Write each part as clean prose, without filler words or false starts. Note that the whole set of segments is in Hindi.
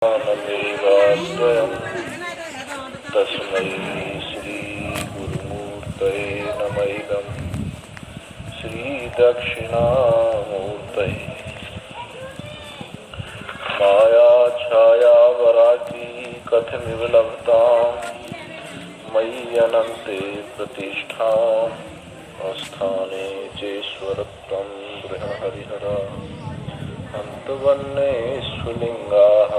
ज्ञानमेवाद्वयम् तस्मै श्रीगुरुमूर्तये नमः। इदं श्रीदक्षिणामूर्तये मायाछायावराकी कथमिव लभतां मयि अनन्ते प्रतिष्ठाम् अस्थाने चेश्वरत्वं गृहहरिहर अन्तवन्ने स्फुलिङ्गाः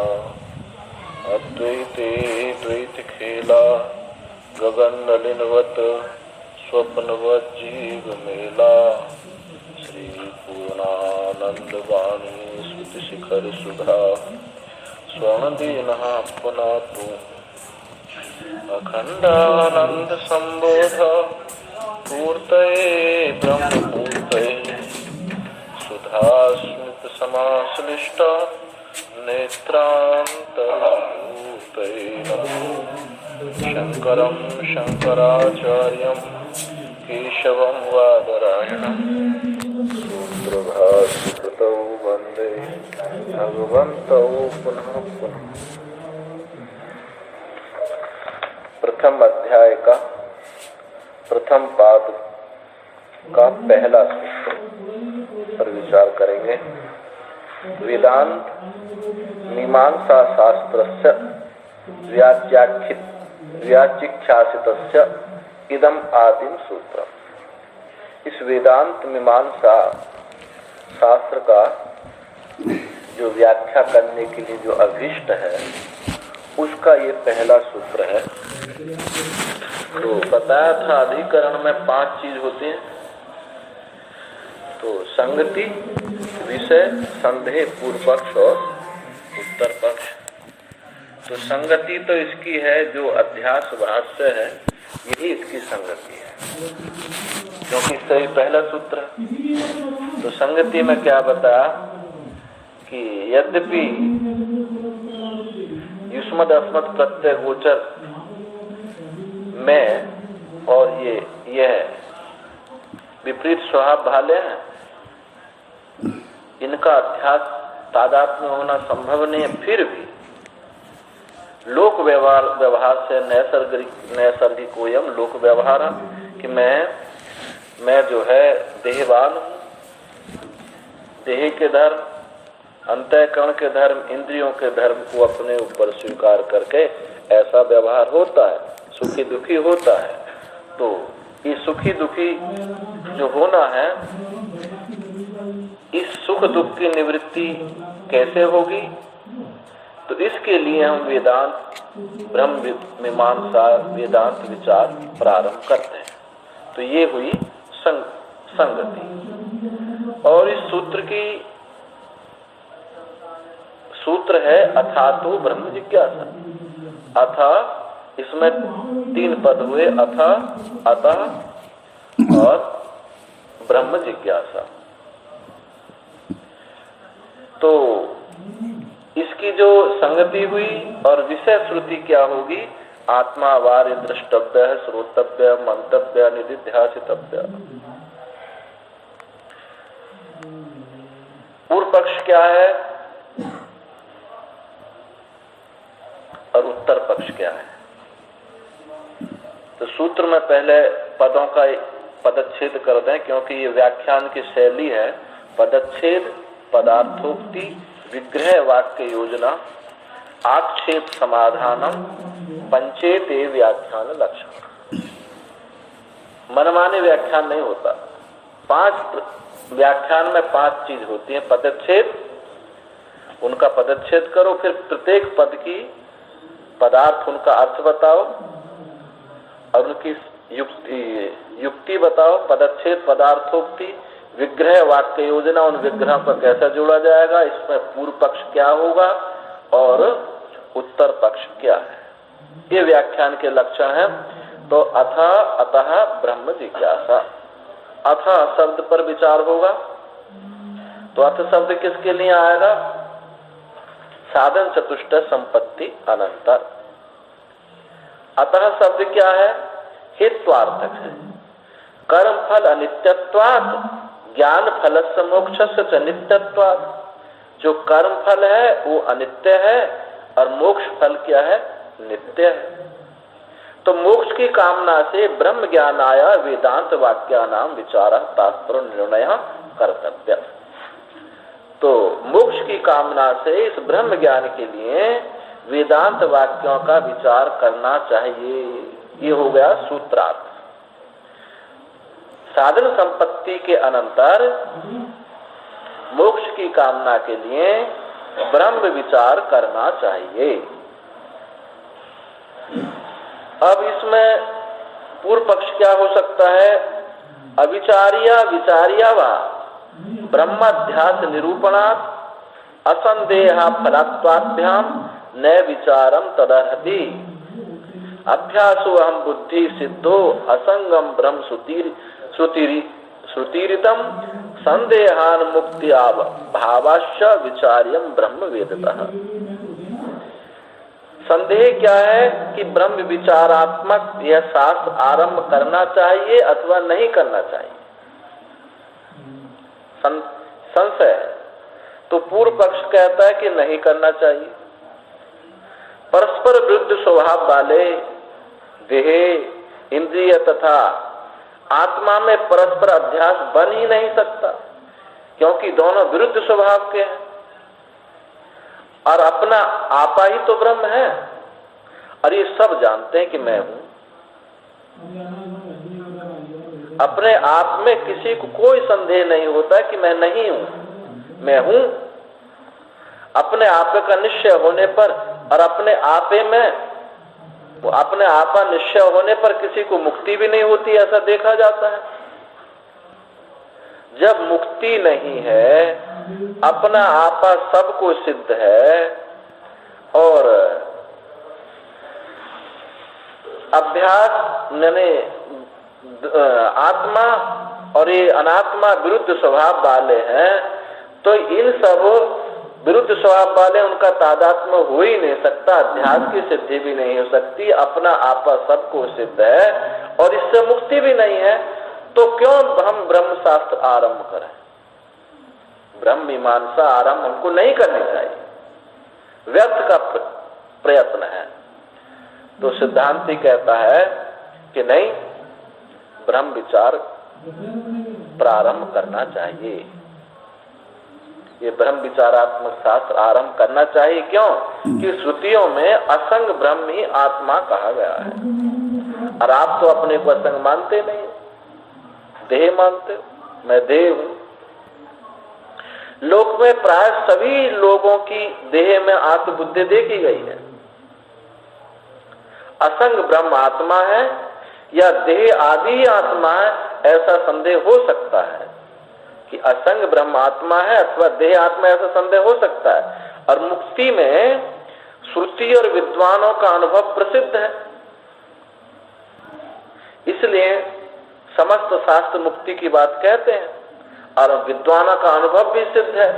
अद्वैते द्वैतखेला गगननलिनवत् स्वप्नवज्जीवमेला श्रीपूर्णानन्दवाणी श्रुतिशिखरसुधा स्वर्णदीनः पुनातु अखण्डानन्दसम्बोध मूर्तये ब्रह्ममूर्तये सुधास्मितसमाश्लिष्ट नेत्रान्तरमूर्तये नमः। शङ्करं शङ्कराचार्यं केशवं वादरायणं सूत्रभाष्यकृतौ वन्दे भगवन्तौ पुनः पुनः। प्रथम अध्याय का प्रथम पाद का पहला सूत्र पर विचार करेंगे। वेदांत मीमांसा शास्त्रस्य व्याचिख्यासितस्य इदम आदिम सूत्र। इस वेदांत मीमांसा शास्त्र का जो व्याख्या करने के लिए जो अभीष्ट है उसका ये पहला सूत्र है। तो बताया था अधिकरण में 5 चीज होती हैं। तो संगति, विषय, संदेह, पूर्व पक्ष और उत्तर पक्ष। तो संगति तो इसकी है जो अध्यास भाष्य है, यही इसकी संगति है, क्योंकि सही पहला सूत्र। तो संगति में क्या बताया कि यद्यपि युष्मद अस्मद प्रत्यय गोचर में और यह विपरीत स्वभाव भाले हैं, इनका अध्यास तादात्म्य होना संभव नहीं है। फिर भी लोक व्यवहार से नैसर्गिकोयम लोक व्यवहार कि मैं जो है देहवान हूँ, देह के धर्म, अंतःकरण के धर्म, इंद्रियों के धर्म को अपने ऊपर स्वीकार करके ऐसा व्यवहार होता है, सुखी दुखी होता है। तो ये सुखी दुखी जो होना है, इस सुख दुख की निवृत्ति कैसे होगी? तो इसके लिए हम वेदांत ब्रह्म मीमांसा वेदांत विचार प्रारंभ करते हैं। तो ये हुई संगति। और इस सूत्र है अथातो ब्रह्म जिज्ञासा। अथा इसमें 3 पद हुए, अथा, अतः और ब्रह्म जिज्ञासा। तो इसकी जो संगति हुई और विषय श्रुति क्या होगी? आत्मा वार्य द्रष्टव्य, श्रोतव्य, मंतव्य, निधिध्यासितव्य। पूर्व पक्ष क्या है और उत्तर पक्ष क्या है? तो सूत्र में पहले पदों का पदच्छेद कर दें, क्योंकि ये व्याख्यान की शैली है। पदच्छेद, पदार्थोक्ति, विग्रह वाक्य योजना, आक्षेप समाधानम, पंचेते व्याख्यान लक्षण। मनमाने व्याख्यान नहीं होता। 5 व्याख्यान में 5 चीज होती है। पदच्छेद, उनका पदच्छेद करो, फिर प्रत्येक पद की पदार्थ, उनका अर्थ बताओ और उनकी युक्ति बताओ। पदच्छेद, पदार्थोक्ति, विग्रह वाक्य योजना, उन विग्रह पर कैसे जोड़ा जाएगा, इसमें पूर्व पक्ष क्या होगा और उत्तर पक्ष क्या है, ये व्याख्यान के लक्षण हैं। तो अतः ब्रह्म जिज्ञासा। अतः शब्द पर विचार होगा। तो अथ शब्द किसके लिए आएगा? साधन चतुष्ट संपत्ति अनंतर। अतः शब्द क्या है? हेत्वार्थक है। कर्म फल अनित्यत्वात् ज्ञान फलस्य मोक्षस्य च नित्यत्वात्। जो कर्म फल है वो अनित्य है और मोक्ष फल क्या है? नित्य है। तो मोक्ष की कामना से ब्रह्म ज्ञान आया, वेदांत वाक्यानाम विचार तात्पर्य निर्णय कर्तव्य। तो मोक्ष की कामना से इस ब्रह्म ज्ञान के लिए वेदांत वाक्यों का विचार करना चाहिए। ये हो गया सूत्रार्थ। साधन संपत्ति के अनंतर मोक्ष की कामना के लिए ब्रह्म विचार करना चाहिए। अब इसमें पूर्व पक्ष क्या हो सकता है? अविचार्या विचार्या वा ब्रह्माध्यास निरूपणात् असंदेहा फलत्वाभ्याम न विचारम तदर्हति। अभ्यासो अहम बुद्धि सिद्धो असंगम ब्रह्म श्रुतिरितम संदेहान मुक्ति भावाश्च विचार्यम ब्रह्म वेदतः। संदेह क्या है कि ब्रह्म विचारात्मक यह शास्त्र आरंभ करना चाहिए अथवा नहीं करना चाहिए, संशय है। तो पूर्व पक्ष कहता है कि नहीं करना चाहिए। परस्पर विरुद्ध स्वभाव वाले देह, इंद्रिय तथा आत्मा में परस्पर अध्यास बन ही नहीं सकता, क्योंकि दोनों विरुद्ध स्वभाव के हैं और अपना आपा ही तो ब्रह्म है। और ये सब जानते हैं कि मैं हूं। अपने आप में किसी को कोई संदेह नहीं होता कि मैं नहीं हूं, मैं हूं। अपने आपे का निश्चय होने पर और अपने आपे में अपने आपा निश्चय होने पर किसी को मुक्ति भी नहीं होती, ऐसा देखा जाता है। जब मुक्ति नहीं है, अपना आपा सबको सिद्ध है और अभ्यास यानी आत्मा और ये अनात्मा विरुद्ध स्वभाव वाले हैं, तो इन सब विरुद्ध स्वभाव वाले उनका तादात्म्य हो ही नहीं सकता, अध्यास की सिद्धि भी नहीं हो सकती। अपना आपा सबको सिद्ध है और इससे मुक्ति भी नहीं है, तो क्यों हम ब्रह्म शास्त्र आरंभ करें? ब्रह्म मीमांसा आरंभ हमको नहीं करनी चाहिए, व्यर्थ का प्रयत्न है। तो सिद्धांती कहता है कि नहीं, ब्रह्म विचार प्रारंभ करना चाहिए। ये ब्रह्म विचारात्मक शास्त्र आरंभ करना चाहिए। क्यों? कि श्रुतियों में असंग ब्रह्म ही आत्मा कहा गया है और आप तो अपने को असंग मानते नहीं, देह मानते हो। मैं देह हूं। लोक में प्राय सभी लोगों की देह में आत्मबुद्धि देखी गई है। असंग ब्रह्म आत्मा है या देह आदि ही आत्मा है, ऐसा संदेह हो सकता है कि असंग ब्रह्म आत्मा है अथवा देह आत्मा, ऐसा संदेह हो सकता है। और मुक्ति में श्रुति और विद्वानों का अनुभव प्रसिद्ध है, इसलिए समस्त शास्त्र मुक्ति की बात कहते हैं और विद्वानों का अनुभव भी सिद्ध है।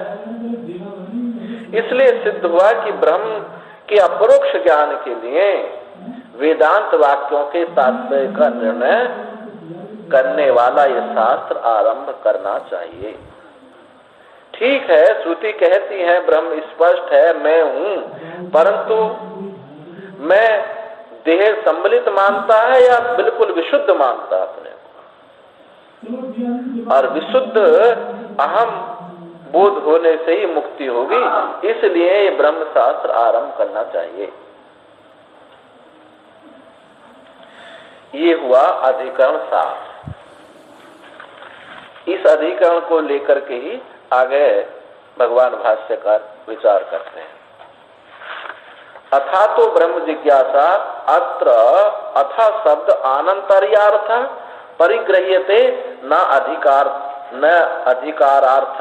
इसलिए सिद्ध हुआ कि ब्रह्म के अपरोक्ष ज्ञान के लिए वेदांत वाक्यों के तात्पर्य का निर्णय करने वाला यह शास्त्र आरंभ करना चाहिए। ठीक है, श्रुति कहती है ब्रह्म स्पष्ट है, मैं हूं, परंतु मैं देह सम्मिलित मानता है या बिल्कुल विशुद्ध मानता है अपने को? और विशुद्ध अहम बोध होने से ही मुक्ति होगी, इसलिए ये ब्रह्म शास्त्र आरंभ करना चाहिए। ये हुआ अधिकरण 7। इस अधिकरण को लेकर के ही आगे भगवान भाष्यकार विचार करते हैं। अथा तो ब्रह्म जिज्ञासा अत्र अथा शब्द आनंतर्यार्थ परिग्रह्यते न अधिकारार्थ।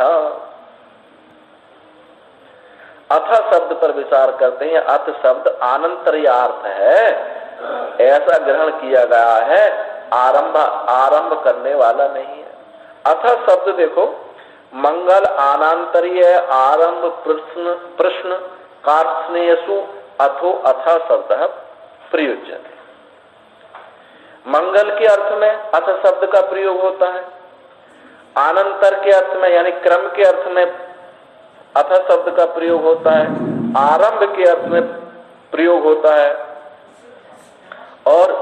अथ शब्द पर विचार करते हैं। अथ शब्द आनंतर्यार्थ है, ऐसा ग्रहण किया गया है, आरंभ करने वाला नहीं है। अथ शब्द देखो, मंगल आनांतरीय आरंभ प्रश्न कार्त्स्नेयसु अथो अथ शब्द प्रयुज्य। मंगल के अर्थ में अथ शब्द का प्रयोग होता है, आनंतर के अर्थ में यानी क्रम के अर्थ में अथ शब्द का प्रयोग होता है, आरंभ के अर्थ में प्रयोग होता है और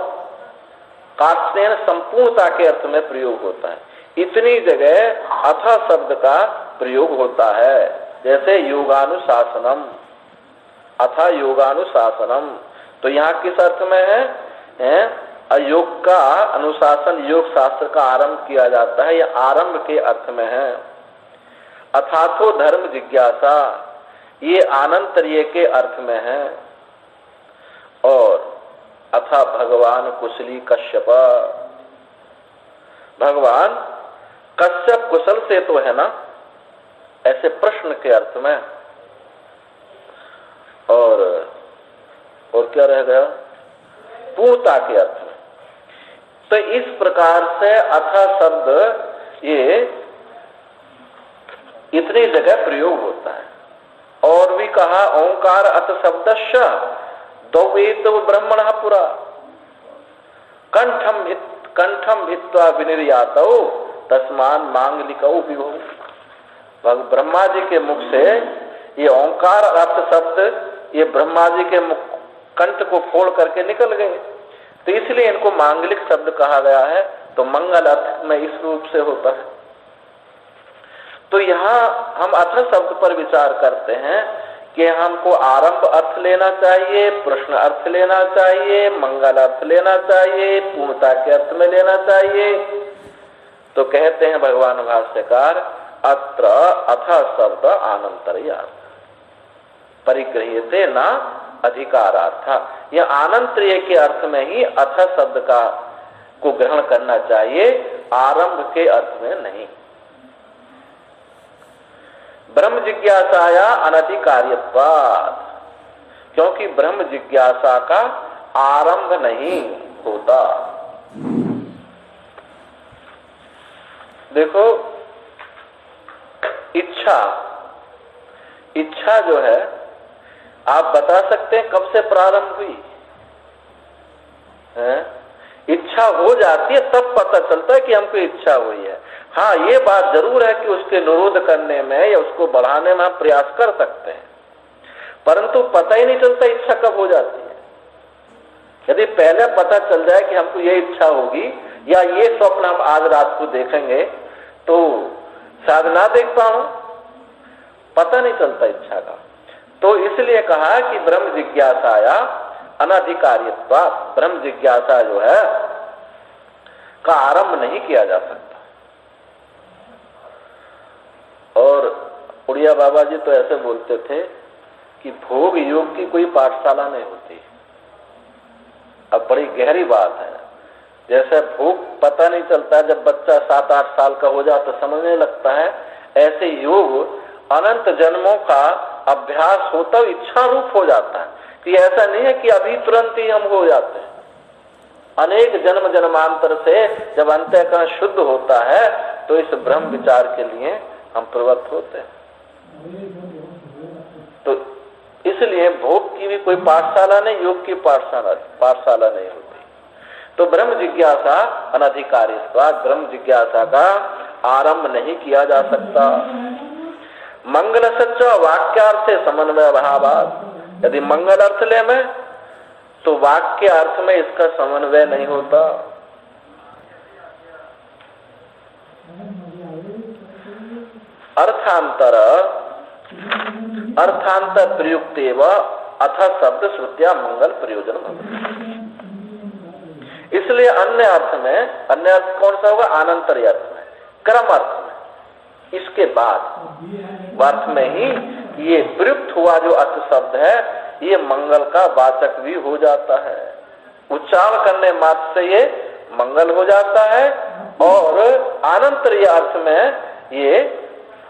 कास्तेन संपूर्णता के अर्थ में प्रयोग होता है। इतनी जगह अथ शब्द का प्रयोग होता है, जैसे योगानुशासनम, अथ योगानुशासनम, तो यहाँ किस अर्थ में है? योग का अनुशासन, योग शास्त्र का आरंभ किया जाता है, यह आरंभ के अर्थ में है। अथातो धर्म जिज्ञासा, ये आनंतर्य के अर्थ में है। और अथा भगवान कुशली कश्यप, भगवान कश्यप कुशल से तो है ना, ऐसे प्रश्न के अर्थ में। और क्या रह गया? पूर्णता के अर्थ में। तो इस प्रकार से अथ शब्द ये इतनी जगह प्रयोग होता है। और भी कहा ओंकार अथ शब्दस्य द्वैत ब्रह्मण पुरा कंठम भित्वा विनिर्यातौ तस्मान मांगलिकौ विभो। ब्रह्मा जी के मुख से ये ओंकार अर्थ शब्द ये ब्रह्मा जी के मुख कंठ को फोड़ करके निकल गए, तो इसलिए इनको मांगलिक शब्द कहा गया है। तो मंगल अर्थ में इस रूप से होता है। तो यहाँ हम अथ शब्द पर विचार करते हैं कि हमको आरंभ अर्थ लेना चाहिए, प्रश्न अर्थ लेना चाहिए, मंगल अर्थ लेना चाहिए, पूर्णता के अर्थ में लेना चाहिए। तो कहते हैं भगवान भाष्यकार अत्र अथ शब्द आनंतर्यार्थ परिगृह्यते न अधिकारार्थ। यह आनंतर्य के अर्थ में ही अथ शब्द का को ग्रहण करना चाहिए, आरंभ के अर्थ में नहीं। ब्रह्म जिज्ञासाया अनधिकार्यत्वात्, क्योंकि ब्रह्म जिज्ञासा का आरंभ नहीं होता। देखो इच्छा जो है आप बता सकते हैं कब से प्रारंभ हुई है? इच्छा हो जाती है तब पता चलता है कि हमको इच्छा हुई है। हाँ, ये बात जरूर है कि उसके निरोध करने में या उसको बढ़ाने में हम प्रयास कर सकते हैं, परंतु पता ही नहीं चलता इच्छा कब हो जाती है। यदि पहले पता चल जाए कि हमको ये इच्छा होगी या ये स्वप्न हम आज रात को देखेंगे, तो शायद ना देख पाऊं, पता नहीं चलता इच्छा का। तो इसलिए कहा कि ब्रह्म जिज्ञासाया अनधिकार्यत्वात्, ब्रह्म जिज्ञासा जो है का आरंभ नहीं किया जा सकता। और उड़िया बाबा जी तो ऐसे बोलते थे कि भोग योग की कोई पाठशाला नहीं होती। अब बड़ी गहरी बात है। जैसे भोग पता नहीं चलता, जब बच्चा 7-8 साल का हो जाता समझने लगता है, ऐसे योग अनंत जन्मों का अभ्यास होता इच्छा रूप हो जाता है। कि ऐसा नहीं है कि अभी तुरंत ही हम हो जाते हैं। अनेक जन्म जन्मांतर से जब अंतःकरण शुद्ध होता है तो इस ब्रह्म विचार के लिए हम प्रवृत्त होते हैं। तो इसलिए भोग की भी कोई पाठशाला नहीं, योग की पाठशाला नहीं होती। तो ब्रह्म जिज्ञासा अनधिकारित्वात्, ब्रह्म जिज्ञासा का आरंभ नहीं किया जा सकता। मंगल सच्च वाक्यार्थ से समन्वय भावात्, यदि मंगल अर्थ ले में तो वाक्य अर्थ में इसका समन्वय नहीं होता। अर्थांतर प्रयुक्तेव अथ शब्द श्रुत्या मंगल प्रयोजन भवति। इसलिए अन्य अर्थ कौन सा होगा? आनंतर्य अर्थ में, क्रम अर्थ में, इसके बाद अर्थ में ही ये प्रयुक्त हुआ जो अर्थ शब्द है ये मंगल का वाचक भी हो जाता है। उच्चारण करने मात्र से ये मंगल हो जाता है। और आनंतर्य अर्थ में ये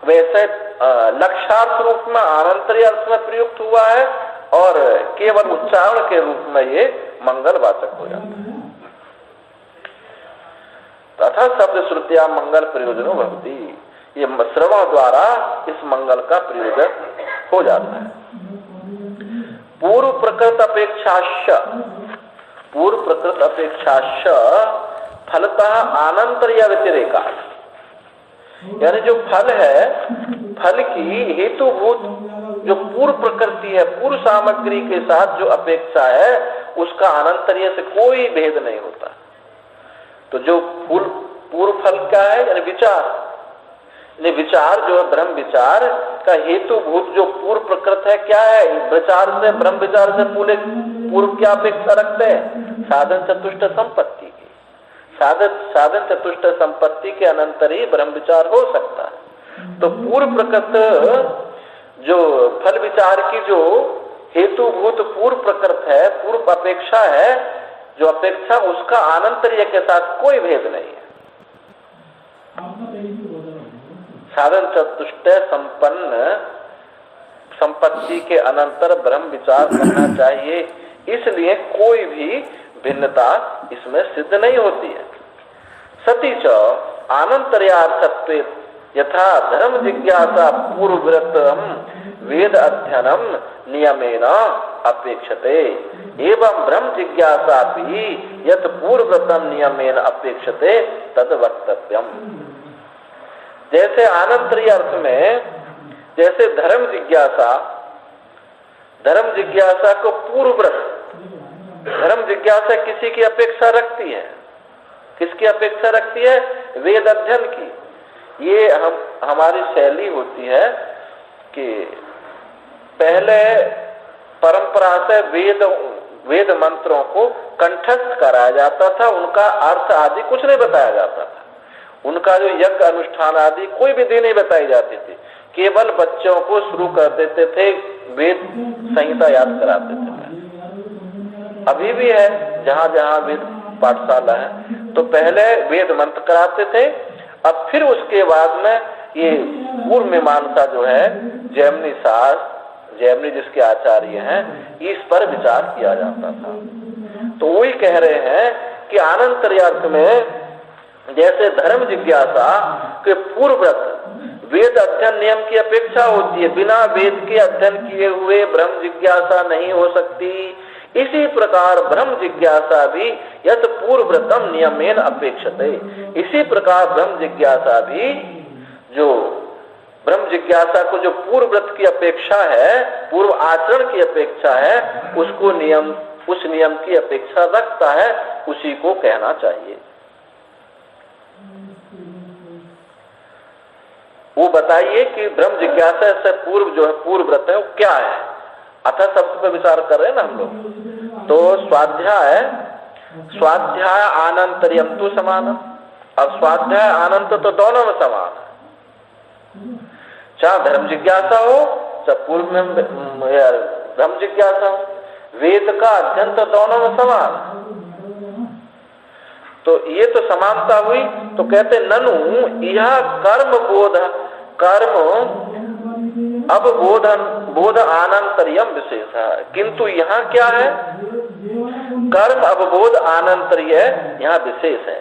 वैसे लक्ष्यार्थ रूप में आनंतर्य अर्थ में प्रयुक्त हुआ है और केवल उच्चारण के रूप में ये मंगल वाचक हो जाता है। तथा शब्द श्रुतिया मंगल प्रयोजनो भवति, ये श्रवण द्वारा इस मंगल का प्रयोजन हो जाता है। पूर्व प्रकृत अपेक्षाश्च फलतः आनंतर्य व्यतिरेका, यानी जो फल है, फल की हेतुभूत जो पूर्व प्रकृति है, पूर्व सामग्री के साथ जो अपेक्षा है, उसका अनंतर्य से कोई भेद नहीं होता। तो जो पूर्व फल क्या है, यानी विचार, यानी विचार जो है ब्रह्म विचार का हेतुभूत जो पूर्व प्रकृत है क्या है, विचार से, ब्रह्म विचार से पूर्व क्या अपेक्षा रखते हैं, साधन चतुष्ट संपत्ति की। साधन चतुष्ट संपत्ति के अनंतर ही ब्रह्म विचार हो सकता है। तो पूर्व प्रकृत जो फल विचार की जो हेतुभूत पूर्व प्रकृत है, पूर्व अपेक्षा है, जो अपेक्षा उसका आनंतर्य के साथ कोई भेद नहीं है। साधन चतुष्ट संपन्न संपत्ति के अनंतर ब्रह्म विचार करना चाहिए, इसलिए कोई भी भिन्नता इसमें सिद्ध नहीं होती है। सती च आनंतर्यार्थत्वे यथा धर्म जिज्ञासा पूर्वव्रतम वेद अध्ययनम नियमेन अपेक्षते एवं ब्रह्म जिज्ञासा भी यत् पूर्वव्रतम नियमेन अपेक्षते तद वक्तव्यम। जैसे आनंतर्य अर्थ में, जैसे धर्म जिज्ञासा को पूर्वव्रत, धर्म जिज्ञासा किसी की अपेक्षा रखती है, किसकी अपेक्षा रखती है, वेद अध्ययन की। ये हमारी शैली होती है कि पहले परंपरा से वेद मंत्रों को कंठस्थ कराया जाता था, उनका अर्थ आदि कुछ नहीं बताया जाता था, उनका जो यज्ञ अनुष्ठान आदि कोई विधि नहीं बताई जाती थी, केवल बच्चों को शुरू कर देते थे, वेद संहिता याद कराते थे। अभी भी है जहां जहां वेद पाठशाला है, तो पहले वेद मंत्र कराते थे, अब फिर उसके बाद में ये पूर्व मीमांसा जो है, जैमिनी शास्त्र, जैमिनी जिसके आचार्य हैं, इस पर विचार किया जाता था। तो वही कह रहे हैं कि आनंतर्यार्थ में जैसे धर्म जिज्ञासा के पूर्वव्रत वेद अध्ययन नियम की अपेक्षा होती है, बिना वेद के अध्ययन किए हुए ब्रह्म जिज्ञासा नहीं हो सकती, इसी प्रकार ब्रह्म जिज्ञासा भी यत् पूर्वव्रतम नियमेन अपेक्षते। इसी प्रकार ब्रह्म जिज्ञासा भी, जो ब्रह्म जिज्ञासा को जो पूर्वव्रत की अपेक्षा है, पूर्व आचरण की अपेक्षा है, उसको नियम, उस नियम की अपेक्षा रखता है, उसी को कहना चाहिए। वो बताइए कि ब्रह्म जिज्ञासा से पूर्व जो है पूर्वव्रत है वो क्या है। अतः शब्द पर विचार कर रहे हैं ना हम लोग। तो स्वाध्याय आनंतर्यम तो समान। अब स्वाध्याय आनंत तो दोनों में समान है, चाहे धर्म जिज्ञासा हो चाहे पूर्व में ब्रह्म जिज्ञासा हो, वेद का अध्ययन तो दोनों में समान है। तो ये तो समानता हुई। तो कहते ननु यह कर्म बोध आनंतर्यम विशेष है, किंतु यहाँ क्या है, कर्म अवबोध आनंतर्य यहाँ विशेष है।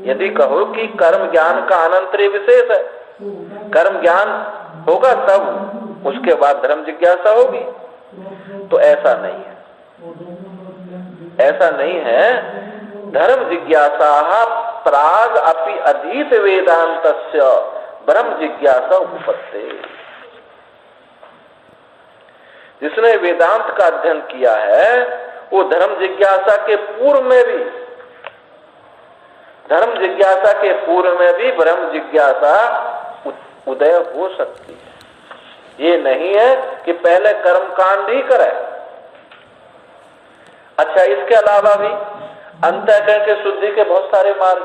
यदि कहो कि कर्म ज्ञान का आनंतर्य विशेष है, कर्म ज्ञान होगा तब उसके बाद धर्म जिज्ञासा होगी, तो ऐसा नहीं है, ऐसा नहीं है। धर्म जिज्ञासा प्राग अपि अधीत वेदांतस्य ब्रह्म जिज्ञासा उपपत्ते। जिसने वेदांत का अध्ययन किया है वो धर्म जिज्ञासा के पूर्व में भी, धर्म जिज्ञासा के पूर्व में भी ब्रह्म जिज्ञासा उदय हो सकती है। ये नहीं है कि पहले कर्म कांड ही करे। अच्छा, इसके अलावा भी अंतःकरण के शुद्धि के बहुत सारे मार्ग।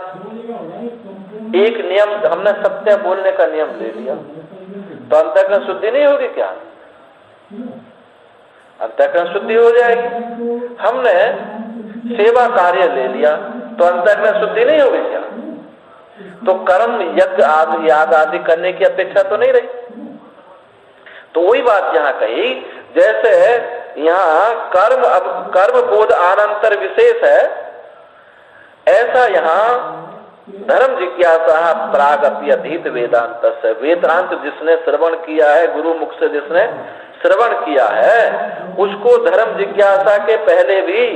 एक नियम हमने सत्य बोलने का नियम ले लिया तो अंतःकरण शुद्धि नहीं होगी क्या? अंतःकरण शुद्धि हो जाएगी। हमने सेवा कार्य ले लिया तो अंतःकरण शुद्धि नहीं होगी क्या? तो कर्म यज्ञ आदि याद आदि करने की अपेक्षा तो नहीं रही। तो वही बात यहाँ कही, जैसे यहाँ कर्म बोध आनंतर विशेष है, ऐसा यहाँ धर्म जिज्ञासा प्राग अपि अधीत वेदांत से, वेदांत जिसने श्रवण किया है, गुरु मुख से जिसने श्रवण किया है, उसको धर्म जिज्ञासा के पहले भी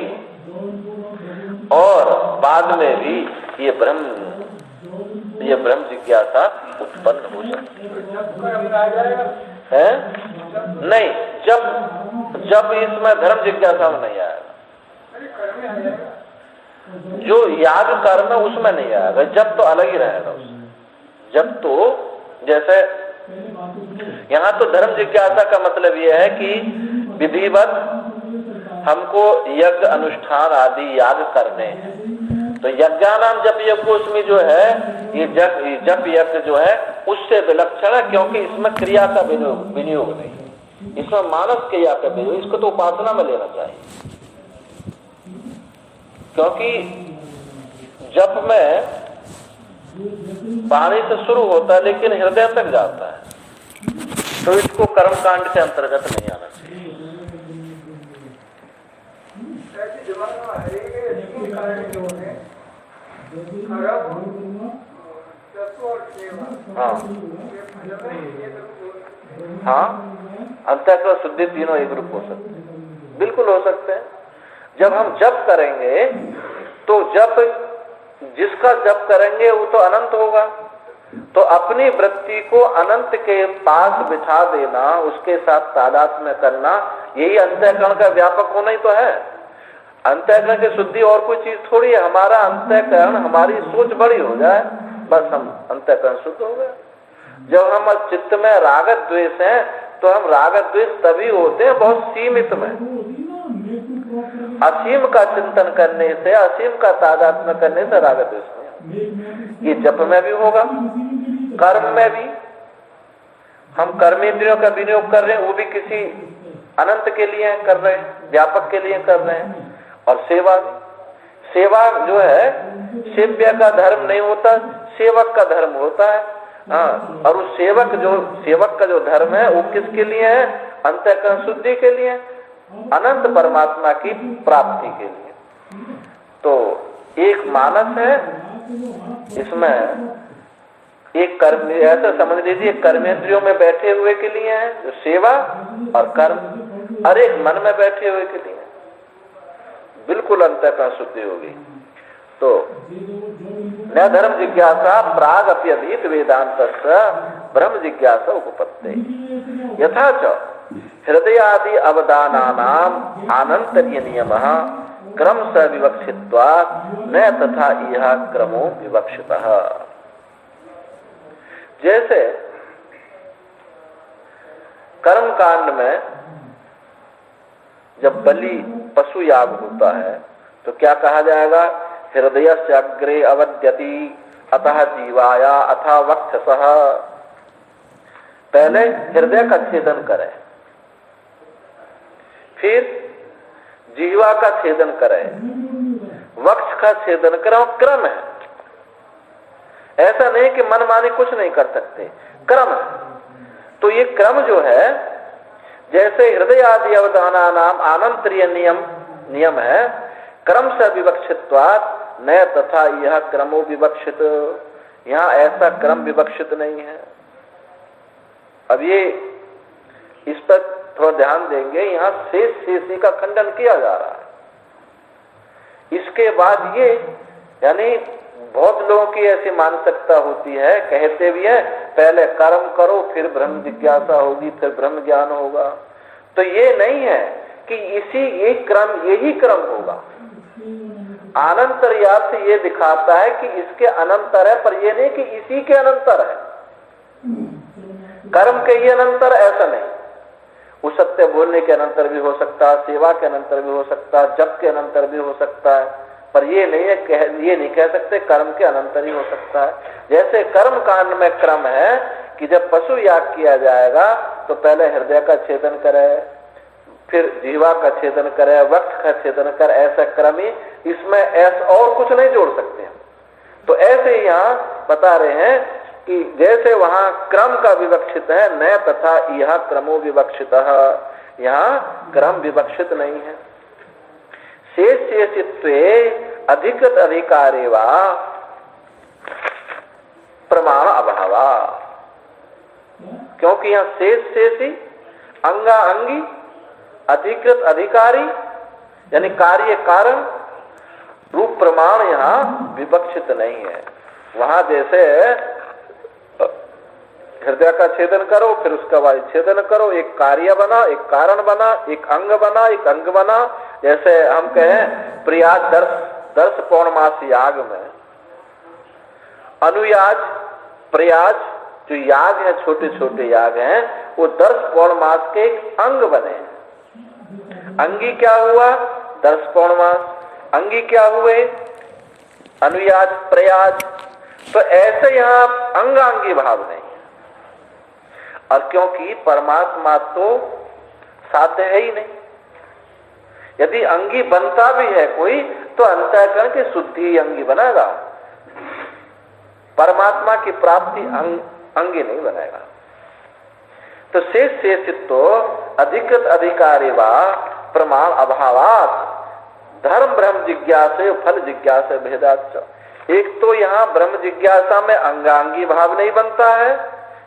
और बाद में भी ये ब्रह्म जिज्ञासा उत्पन्न हो सकती है। नहीं, जब इसमें धर्म जिज्ञासा में नहीं आएगा। जो याग कर्म है उसमें नहीं आएगा, जब तो अलग ही रहेगा। जब तो जैसे यहाँ तो धर्म जिज्ञासा का मतलब यह है कि विधिवत हमको यज्ञ अनुष्ठान आदि याग करने हैं। तो यज्ञानाम जप यज्ञ उसमें जो है ये जप यज्ञ जो है उससे विलक्षण है, क्योंकि इसमें क्रिया का विनियोग नहीं, इसमें मानस क्रिया का विनियोग। इसको तो उपासना में लेना चाहिए, क्योंकि जप में वाणी से शुरू होता है लेकिन हृदय तक जाता है, तो इसको कर्मकांड के अंतर्गत नहीं आना चाहिए। हाँ, अंतःकरण शुद्धि तीनों एक रूप हो सकते हैं, बिल्कुल हो सकते हैं। जब हम जप करेंगे तो जप जिसका जप करेंगे वो तो अनंत होगा, तो अपनी वृत्ति को अनंत के पास बिठा देना, उसके साथ तादात्म्य करना, यही अंतःकरण का व्यापक होना ही तो है। अंतःकरण की शुद्धि और कोई चीज थोड़ी है। हमारा अंतःकरण, हमारी सोच बड़ी हो जाए, बस हम अंतःकरण शुद्ध हो गए। जब हम चित्त में राग द्वेष है तो हम राग द्वेष तभी होते हैं बहुत सीमित में। असीम का चिंतन करने से, असीम का तादात्म्य करने से राग द्वेष नहीं। ये जप में भी होगा, कर्म में भी। हम कर्मेंद्रियों का विनियोग कर रहे हैं, वो भी किसी अनंत के लिए कर रहे हैं, व्यापक के लिए कर रहे हैं। और सेवा भी, सेवा जो है सेव्य का धर्म नहीं होता, सेवक का धर्म होता है। हाँ, और उस सेवक का जो धर्म है वो किसके लिए है? अंतःकरण शुद्धि के लिए, अनंत परमात्मा की प्राप्ति के लिए। तो एक मानस है, इसमें एक कर्म, ऐसा समझ लीजिए कर्मेंद्रियों में बैठे हुए के लिए है जो सेवा और कर्म, और एक मन में बैठे हुए के लिए बिल्कुल अंतःकरण शुद्धि होगी। तो न धर्म जिज्ञासा प्राग अप्यधीत वेदांतस्य ब्रह्म जिज्ञासा उपपत्ते यथा च हृदयादि अवदानानाम आनंतर्य नियमः क्रम स विवक्षित्वात् न तथा यह क्रमो विवक्षितः। जैसे कर्म कांड में जब बलि पशु याग होता है तो क्या कहा जाएगा? हृदयस्य अग्रे अवद्यति अतः जीवाया अथा वक्षसः। पहले हृदय का छेदन करें, फिर जीवा का छेदन करें, वक्ष का छेदन करें। क्रम है, ऐसा नहीं कि मनमानी कुछ नहीं कर सकते, क्रम है। तो ये क्रम जो है, जैसे हृदय आदि अवधाना नाम आनंतरीय नियम है, क्रम से विवक्षित्वात् न तथा यह क्रमो विवक्षित। यहाँ ऐसा क्रम विवक्षित नहीं है। अब ये इस पर थोड़ा ध्यान देंगे, यहाँ शेषी का खंडन किया जा रहा है। इसके बाद ये, यानी बहुत लोगों की ऐसी मानसिकता होती है, कहते भी है पहले कर्म करो फिर ब्रह्म जिज्ञासा होगी, फिर ब्रह्म ज्ञान होगा। तो ये नहीं है कि यही क्रम होगा। अनंतर याद से ये दिखाता है कि इसके अनंतर है, पर ये नहीं कि इसी के अनंतर है। कर्म के ही अनंतर ऐसा नहीं। उस सत्य बोलने के अनंतर भी हो सकता है, सेवा के अनंतर भी हो सकता है, जप के अनंतर भी हो सकता है, पर ये नहीं कह सकते कर्म के अनंतर ही हो सकता है। जैसे कर्म कांड में क्रम है कि जब पशु याग किया जाएगा तो पहले हृदय का छेदन करे, फिर जीवा का छेदन करे, वक्ष का छेदन कर, ऐसा क्रम ही। इसमें ऐसा और कुछ नहीं जोड़ सकते हैं। तो ऐसे ही यहाँ बता रहे हैं कि जैसे वहां क्रम का विवक्षित है, न तथा यह क्रमो विवक्षितः, यहाँ क्रम विवक्षित नहीं है। शेषित्वे अधिकृत अधिकारे वा प्रमाण अभावा। क्योंकि यहाँ शेषी, अंगा अंगी, अधिकृत अधिकारी यानी कार्य कारण रूप प्रमाण यहाँ विवक्षित नहीं है। वहां जैसे हृदय का छेदन करो, फिर उसका वायु छेदन करो, एक कार्य बना, एक कारण बना, एक अंग बना, एक अंग बना। जैसे हम कहें प्रयाग दर्श पौर्णमास याग में अनुयाज प्रयाज जो याग है, छोटे छोटे याग हैं, वो 10 पौर्णमास के एक अंग बने। अंगी क्या हुआ? 10 पौर्णमास। अंगी क्या हुए? अनुयाज प्रयाज। तो ऐसे यहां अंगांगी भाव नहीं है। और क्योंकि परमात्मा तो साध्य है ही नहीं। यदि अंगी बनता भी है कोई, तो अंतःकरण की शुद्धि अंगी बनेगा, परमात्मा की प्राप्ति अंगी नहीं बनेगा। तो शेष शेषित्व अधिकृत अधिकारी वा प्रमाण अभावात धर्म ब्रह्म जिज्ञासे फल जिज्ञासे भेदाच। एक तो यहाँ ब्रह्म जिज्ञासा में अंगांगी भाव नहीं बनता है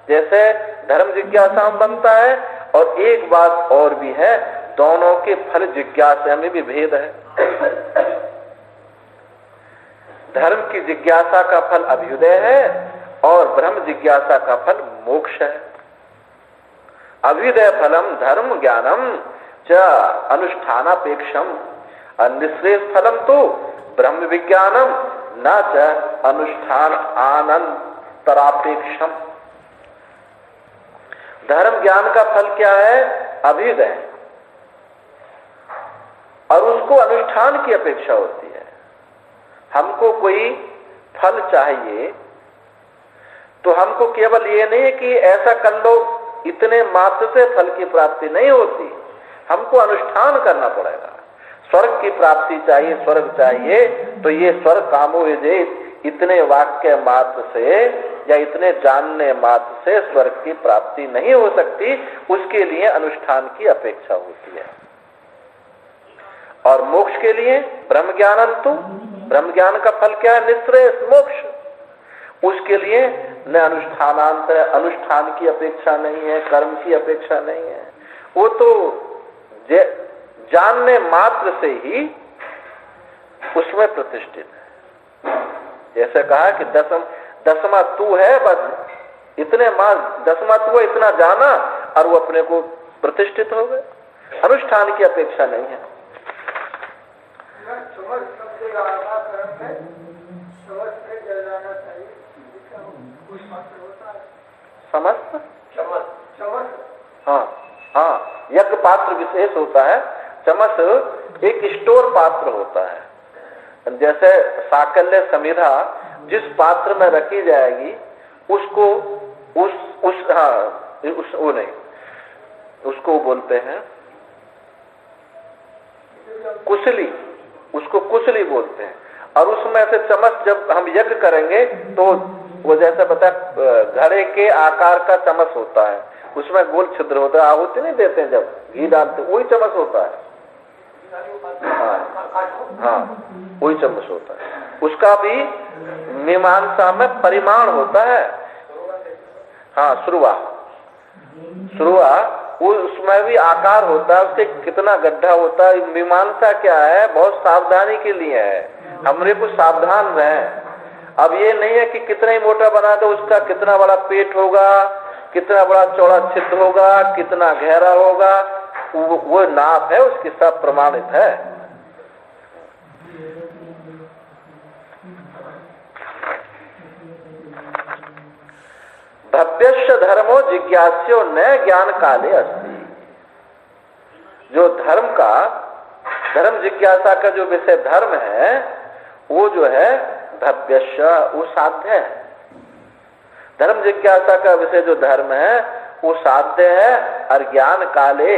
जैसे धर्म जिज्ञासा में बनता है, और एक बात और भी है, दोनों के फल जिज्ञासा में भी भेद है। धर्म की जिज्ञासा का फल अभ्युदय है और ब्रह्म जिज्ञासा का फल मोक्ष है। अभ्युदय फलम धर्म ज्ञानम च अनुष्ठानापेक्षम, निःश्रेष फलम तो ब्रह्म विज्ञानम न च अनुष्ठान आनंतरापेक्षम। धर्म ज्ञान का फल क्या है? अभ्युदय, और उसको अनुष्ठान की अपेक्षा होती है। हमको कोई फल चाहिए तो हमको केवल ये नहीं है कि ऐसा कर लो, इतने मात्र से फल की प्राप्ति नहीं होती, हमको अनुष्ठान करना पड़ेगा। स्वर्ग की प्राप्ति चाहिए, स्वर्ग चाहिए, तो ये स्वर्ग कामो यजे इतने वाक्य मात्र से या इतने जानने मात्र से स्वर्ग की प्राप्ति नहीं हो सकती, उसके लिए अनुष्ठान की अपेक्षा होती है। और मोक्ष के लिए ब्रह्म ज्ञानंतु, ब्रह्म ज्ञान का फल क्या है? निःश्रेष मोक्ष। उसके लिए न अनुष्ठानांतर, अनुष्ठान की अपेक्षा नहीं है, कर्म की अपेक्षा नहीं है, वो तो जानने मात्र से ही उसमें प्रतिष्ठित है। जैसे कहा कि दसमा तू है, बस इतने दसमा तू है, इतना जाना और वो अपने को प्रतिष्ठित हो गए। अनुष्ठान की अपेक्षा नहीं है। समस्त हाँ हाँ, यज्ञ पात्र विशेष होता है, चमस एक स्टोर पात्र होता है। जैसे साकल्य समिधा जिस पात्र में रखी जाएगी उसको वो नहीं, उसको बोलते हैं कुशली, उसको कुशली बोलते हैं। और उसमें से चम्मच जब हम यज्ञ करेंगे तो वो जैसा पता घड़े के आकार का चम्मच होता है, उसमें गोल छिद्र होता है, आहुति नहीं देते हैं जब घी डालते, वही चम्मच होता है। हाँ, वही चम्मच होता है। उसका भी मीमांसा में परिमाण होता है। हाँ, सुरुआ उसमें भी आकार होता है, उसके कितना गड्ढा होता है। मीमांसा क्या है? बहुत सावधानी के लिए है, हमरे को सावधान रहें। अब ये नहीं है कि कितना ही मोटा बना दो, उसका कितना बड़ा पेट होगा, कितना बड़ा चौड़ा छिद्र होगा, कितना गहरा होगा, वो नाप है, उसके सब प्रमाणित है। भव्यस्य धर्मो जिज्ञास्यो न ज्ञान काले अस्ति। जो धर्म जिज्ञासा का जो विषय धर्म है, वो जो है भव्यस्य, वो साध्य है। धर्म जिज्ञासा का विषय जो धर्म है वो साध्य है, और ज्ञान काले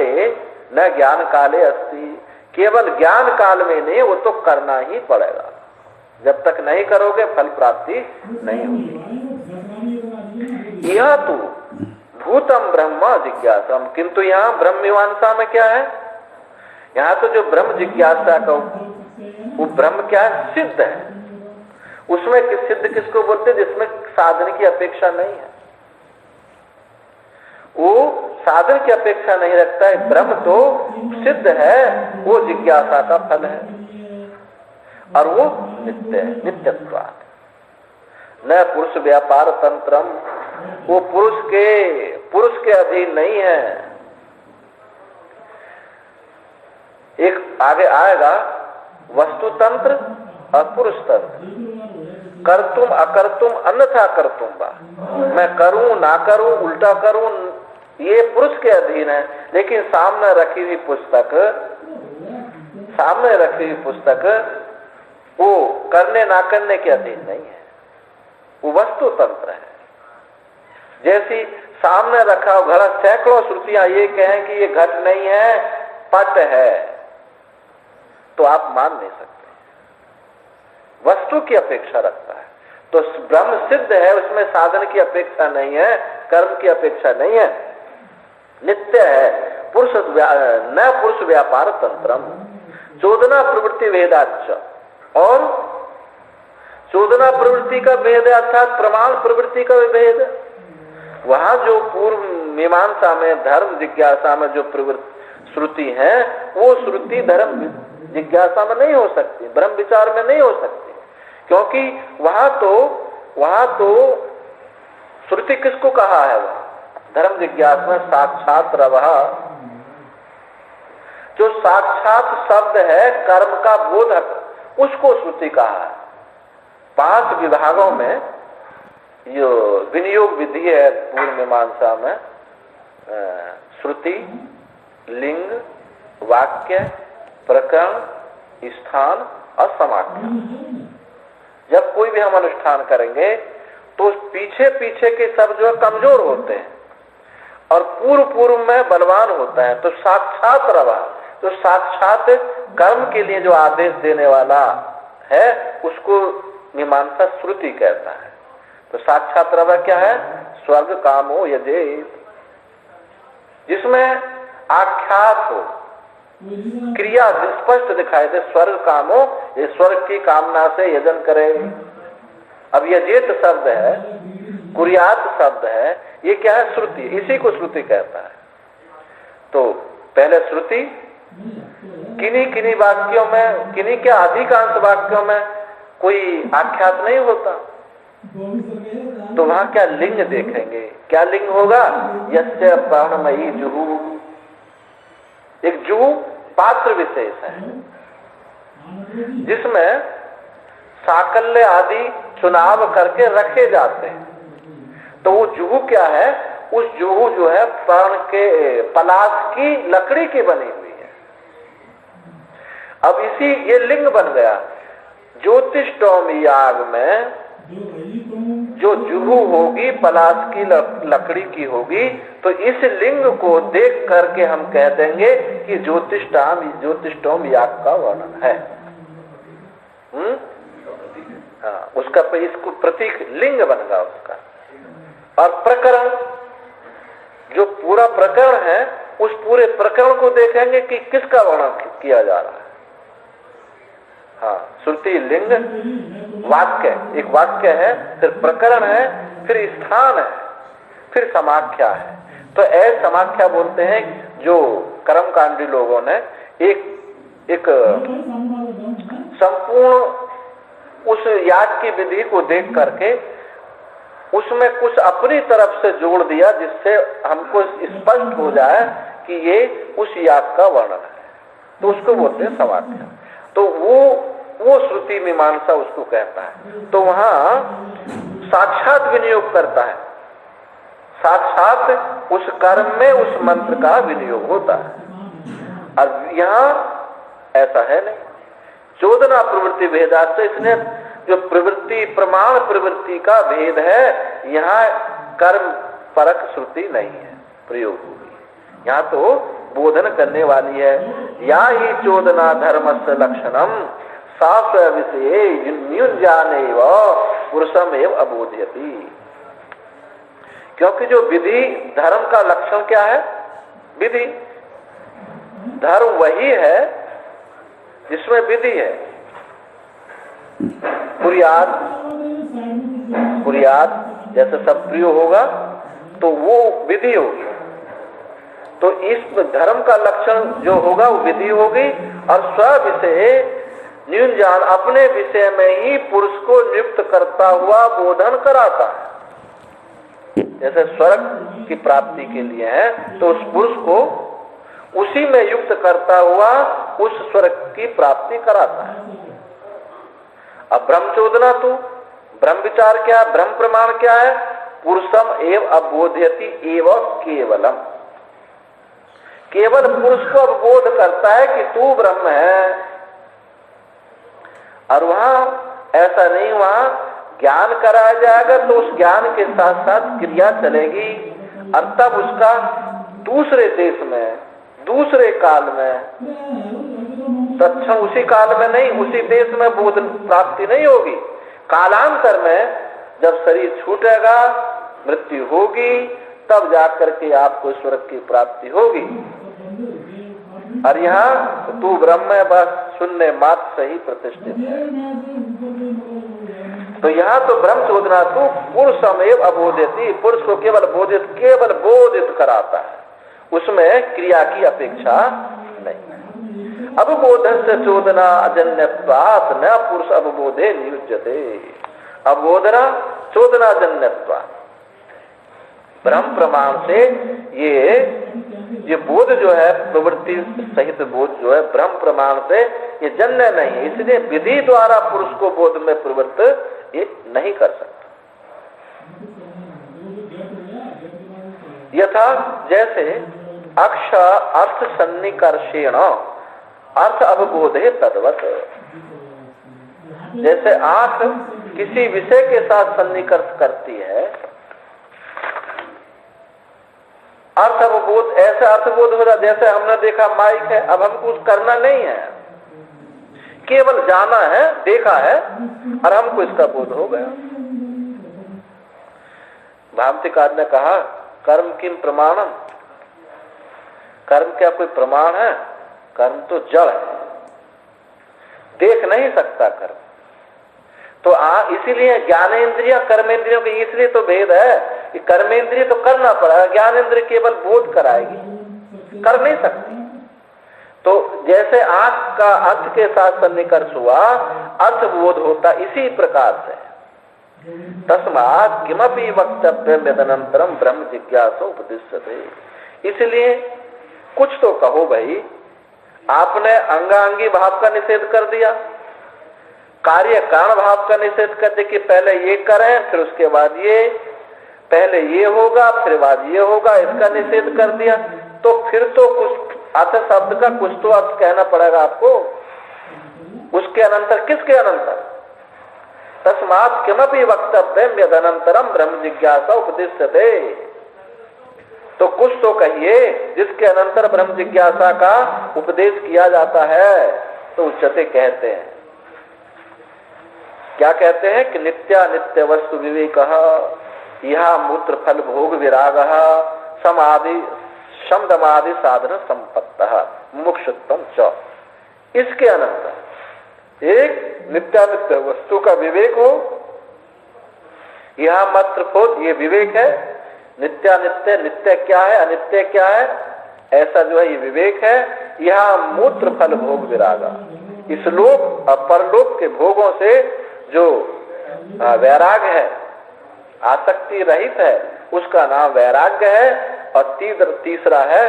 न ज्ञान काले अस्ति। केवल ज्ञान काल में नहीं, वो तो करना ही पड़ेगा। जब तक नहीं करोगे फल प्राप्ति नहीं होगी। यह तो भूतम ब्रह्म जिज्ञासम, किंतु यहाँ ब्रह्म मीमांसा में क्या है? यहाँ तो जो ब्रह्म जिज्ञासा का वो ब्रह्म क्या है? सिद्ध है। उसमें सिद्ध किसको बोलते हैं? जिसमें साधन की अपेक्षा नहीं है, वो साधन की अपेक्षा नहीं रखता है। ब्रह्म तो सिद्ध है, वो जिज्ञासा का फल है, और वो नित्य है, नित्यत्वात्। न पुरुष व्यापार तंत्रम वो पुरुष के अधीन नहीं है। एक आगे आएगा वस्तु तंत्र और पुरुष तंत्र। करतुम अकर्तुम अन्यथा करतुम बा, मैं करूं ना करूं उल्टा करूं ये पुरुष के अधीन है। लेकिन सामने रखी हुई पुस्तक वो करने ना करने के अधीन नहीं है, वो वस्तु तंत्र है। जैसी सामने रखा घड़ा सैकड़ों श्रुतियां ये कहें कि ये घट नहीं है पट है, तो आप मान नहीं सकते, वस्तु की अपेक्षा रखता है। तो ब्रह्म सिद्ध है, उसमें साधन की अपेक्षा नहीं है, कर्म की अपेक्षा नहीं है, नित्य है। न पुरुष व्यापार तंत्रम चोदना प्रवृत्ति भेदाच, और चोदना प्रवृत्ति का भेद है अर्थात प्रमाण प्रवृत्ति का भेद। वहां जो पूर्व मीमांसा में धर्म जिज्ञासा में जो प्रवृत्ति श्रुति है, वो श्रुति धर्म जिज्ञासा में नहीं हो सकती, ब्रह्म विचार में नहीं हो सकती, क्योंकि वहां तो श्रुति किसको कहा है? वह धर्म जिज्ञासा में साक्षात रवः, जो साक्षात शब्द है कर्म का बोधक, उसको श्रुति कहा है। 5 विभागों में जो विनियोग विधि है पूर्व मीमांसा में, श्रुति, लिंग, वाक्य, प्रकरण, स्थान और समाख्या। जब कोई भी हम अनुष्ठान करेंगे तो पीछे पीछे के सब जो कमजोर होते हैं और पूर्व में बलवान होता है। तो साक्षात रवा, तो साक्षात कर्म के लिए जो आदेश देने वाला है उसको मीमांसा श्रुति कहता है। तो साक्षात रवा क्या है? स्वर्ग कामो यजेत, जिसमें आख्यात हो, क्रिया स्पष्ट दिखाई दे, स्वर्ग कामो, ये स्वर्ग की कामना से यजन करे। अब यजेत शब्द है, कुर्यात शब्द है, ये क्या है? श्रुति, इसी को श्रुति कहता है। तो पहले श्रुति किन्हीं वाक्यों में, किन्हीं के अधिकांश वाक्यों में कोई आख्यात नहीं होता, तो वहां क्या लिंग देखेंगे? क्या लिंग होगा? यस्य प्राणमयी जुहू, एक जुहू पात्र विशेष है जिसमें साकल्य आदि चुनाव करके रखे जाते हैं। तो वो जुहू क्या है? उस जुहू जो है प्राण के पलाश की लकड़ी की बनी हुई है। अब इसी ये लिंग बन गया। ज्योतिष्टोम याग में जो जुहू होगी पलाश की लकड़ी की होगी, तो इस लिंग को देख करके हम कह देंगे कि ज्योतिष्टोम याग का वर्णन है। हाँ, उसका इसको प्रतीक लिंग बन गया उसका। और प्रकरण, जो पूरा प्रकरण है, उस पूरे प्रकरण को देखेंगे कि किसका वर्णन किया जा रहा है। हाँ, श्रुति, लिंग, वाक्य, एक वाक्य है, फिर प्रकरण है, फिर स्थान है, फिर समाख्या है। तो ऐसे समाख्या बोलते हैं जो कर्मकांडी लोगों ने एक संपूर्ण उस याग की विधि को देख करके उसमें कुछ अपनी तरफ से जोड़ दिया, जिससे हमको स्पष्ट हो जाए कि ये उस याग का वर्णन है, तो उसको बोलते हैं समाख्या। तो वो श्रुति मीमांसा उसको कहता है। तो वहां साक्षात विनियोग करता है, साक्षात उस कर्म में उस मंत्र का विनियोग होता है। और यहाँ ऐसा है नहीं, चोदना प्रवृत्ति भेदात, इसने जो प्रवृत्ति प्रमाण प्रवृत्ति का भेद है, यहाँ कर्म परक श्रुति नहीं है प्रयोग होगी। यहाँ तो बोधन करने वाली है। या ही चोदना धर्मस्य लक्षणम शास्त्र विषय न्यूनजाने व पुरुषम एव अबोधयति। क्योंकि जो विधि धर्म का लक्षण क्या है? विधि, धर्म वही है जिसमें विधि है। कुर्यात जैसे सब प्रिय होगा तो वो विधि होगी। तो इस धर्म का लक्षण जो होगा वो विधि होगी। और स्व विषय न्यूनजान, अपने विषय में ही पुरुष को नियुक्त करता हुआ बोधन कराता है। जैसे स्वर्ग की प्राप्ति के लिए है, तो उस पुरुष को उसी में युक्त करता हुआ उस स्वर्ग की प्राप्ति कराता है। अब ब्रह्मचोदना तो ब्रह्म विचार क्या है, ब्रह्म प्रमाण क्या है? पुरुषम एव अबोधयति एव केवलम। केवल पुरुष को अवबोध करता है कि तू ब्रह्म है। और वहां ऐसा नहीं, वहां ज्ञान कराया जाएगा तो उस ज्ञान के साथ साथ क्रिया चलेगी, और तब उसका दूसरे देश में, दूसरे काल में, तत्क्षण उसी काल में नहीं, उसी देश में बोध प्राप्ति नहीं होगी। कालांतर में जब शरीर छूटेगा, मृत्यु होगी, तब जाकर के आपको स्वर्ग की प्राप्ति होगी। और यहाँ तू ब्रह्म है, बस शून्य मात्र से ही प्रतिष्ठित है। तो यहाँ तो ब्रह्म चोदना तू पुरुषमेव अबोधयति, पुरुष को केवल बोधित कराता है, उसमें क्रिया की अपेक्षा नहीं। अवबोध से चोदना अजन्यत्वात् न पुरुष अवबोधे नियुज्यते। अवबोधना चोदना जन्यत्वात्, ब्रह्म प्रमाण से ये बोध जो है, प्रवृत्ति सहित बोध जो है, ब्रह्म प्रमाण से ये जन्य नहीं है, इसलिए विधि द्वारा पुरुष को बोध में प्रवृत्त ये नहीं कर सकता। यथा जैसे अक्ष अर्थ सन्निकर्षेण अर्थ अवबोधे तद्वत्, जैसे आंख किसी विषय के साथ सन्निकर्ष करती है, अर्थ अवबोध, ऐसा अर्थबोध हो रहा जैसे हमने देखा माइक है, अब हमको कुछ करना नहीं है, केवल जाना है, देखा है और हमको इसका बोध हो गया। भामतिकार ने कहा कर्म किम प्रमाणम, कर्म क्या कोई प्रमाण है? कर्म तो जड़ है, देख नहीं सकता कर्म। तो इसीलिए ज्ञानेन्द्रिय कर्मेंद्रियों के इसलिए तो भेद है कि कर्मेंद्रिय तो करना पड़ेगा, ज्ञानेन्द्रिय केवल बोध कराएगी, कर नहीं सकती। तो जैसे आंख का अर्थ के साथ सन्निकर्ष हुआ, अर्थ बोध होता, इसी प्रकार से तस्मात् किमपि वक्तव्यम यदनन्तरम ब्रह्म जिज्ञासा उपदिश्यते। इसलिए कुछ तो कहो भाई, आपने अंगांगी भाव का निषेध कर दिया, कार्य कारण भाव का निषेध कर दिया कि पहले ये करें फिर उसके बाद ये, पहले ये होगा फिर बाद ये होगा, इसका निषेध कर दिया। तो फिर तो कुछ अर्थ शब्द का कुछ तो अर्थ कहना पड़ेगा आपको, उसके अनंतर, किसके अनंतर? तस्मात् किमपि वक्तव्यम यदनन्तरम ब्रह्म जिज्ञासा उपदिश्यते। तो कुछ तो कहिए जिसके अनंतर ब्रह्म जिज्ञासा का उपदेश किया जाता है। तो उच्चते कहते हैं, क्या कहते हैं कि नित्यानित्य वस्तु विवेकः, यह मूत्र फल भोग विरागः, समाधि शमदमादि साधन संपत्तः मुमुक्षुत्वं च। इसके अनंतर एक नित्यानित्य वस्तु का विवेक हो, यह मात्र फल, ये विवेक है। नित्यानित्य, नित्य क्या है, अनित्य क्या है, ऐसा जो है ये विवेक है। यह मूत्र फल भोग विरागा, इस लोक और परलोक के भोगों से जो वैराग है, आसक्ति रहित है, उसका नाम वैराग्य है। और तीसरा है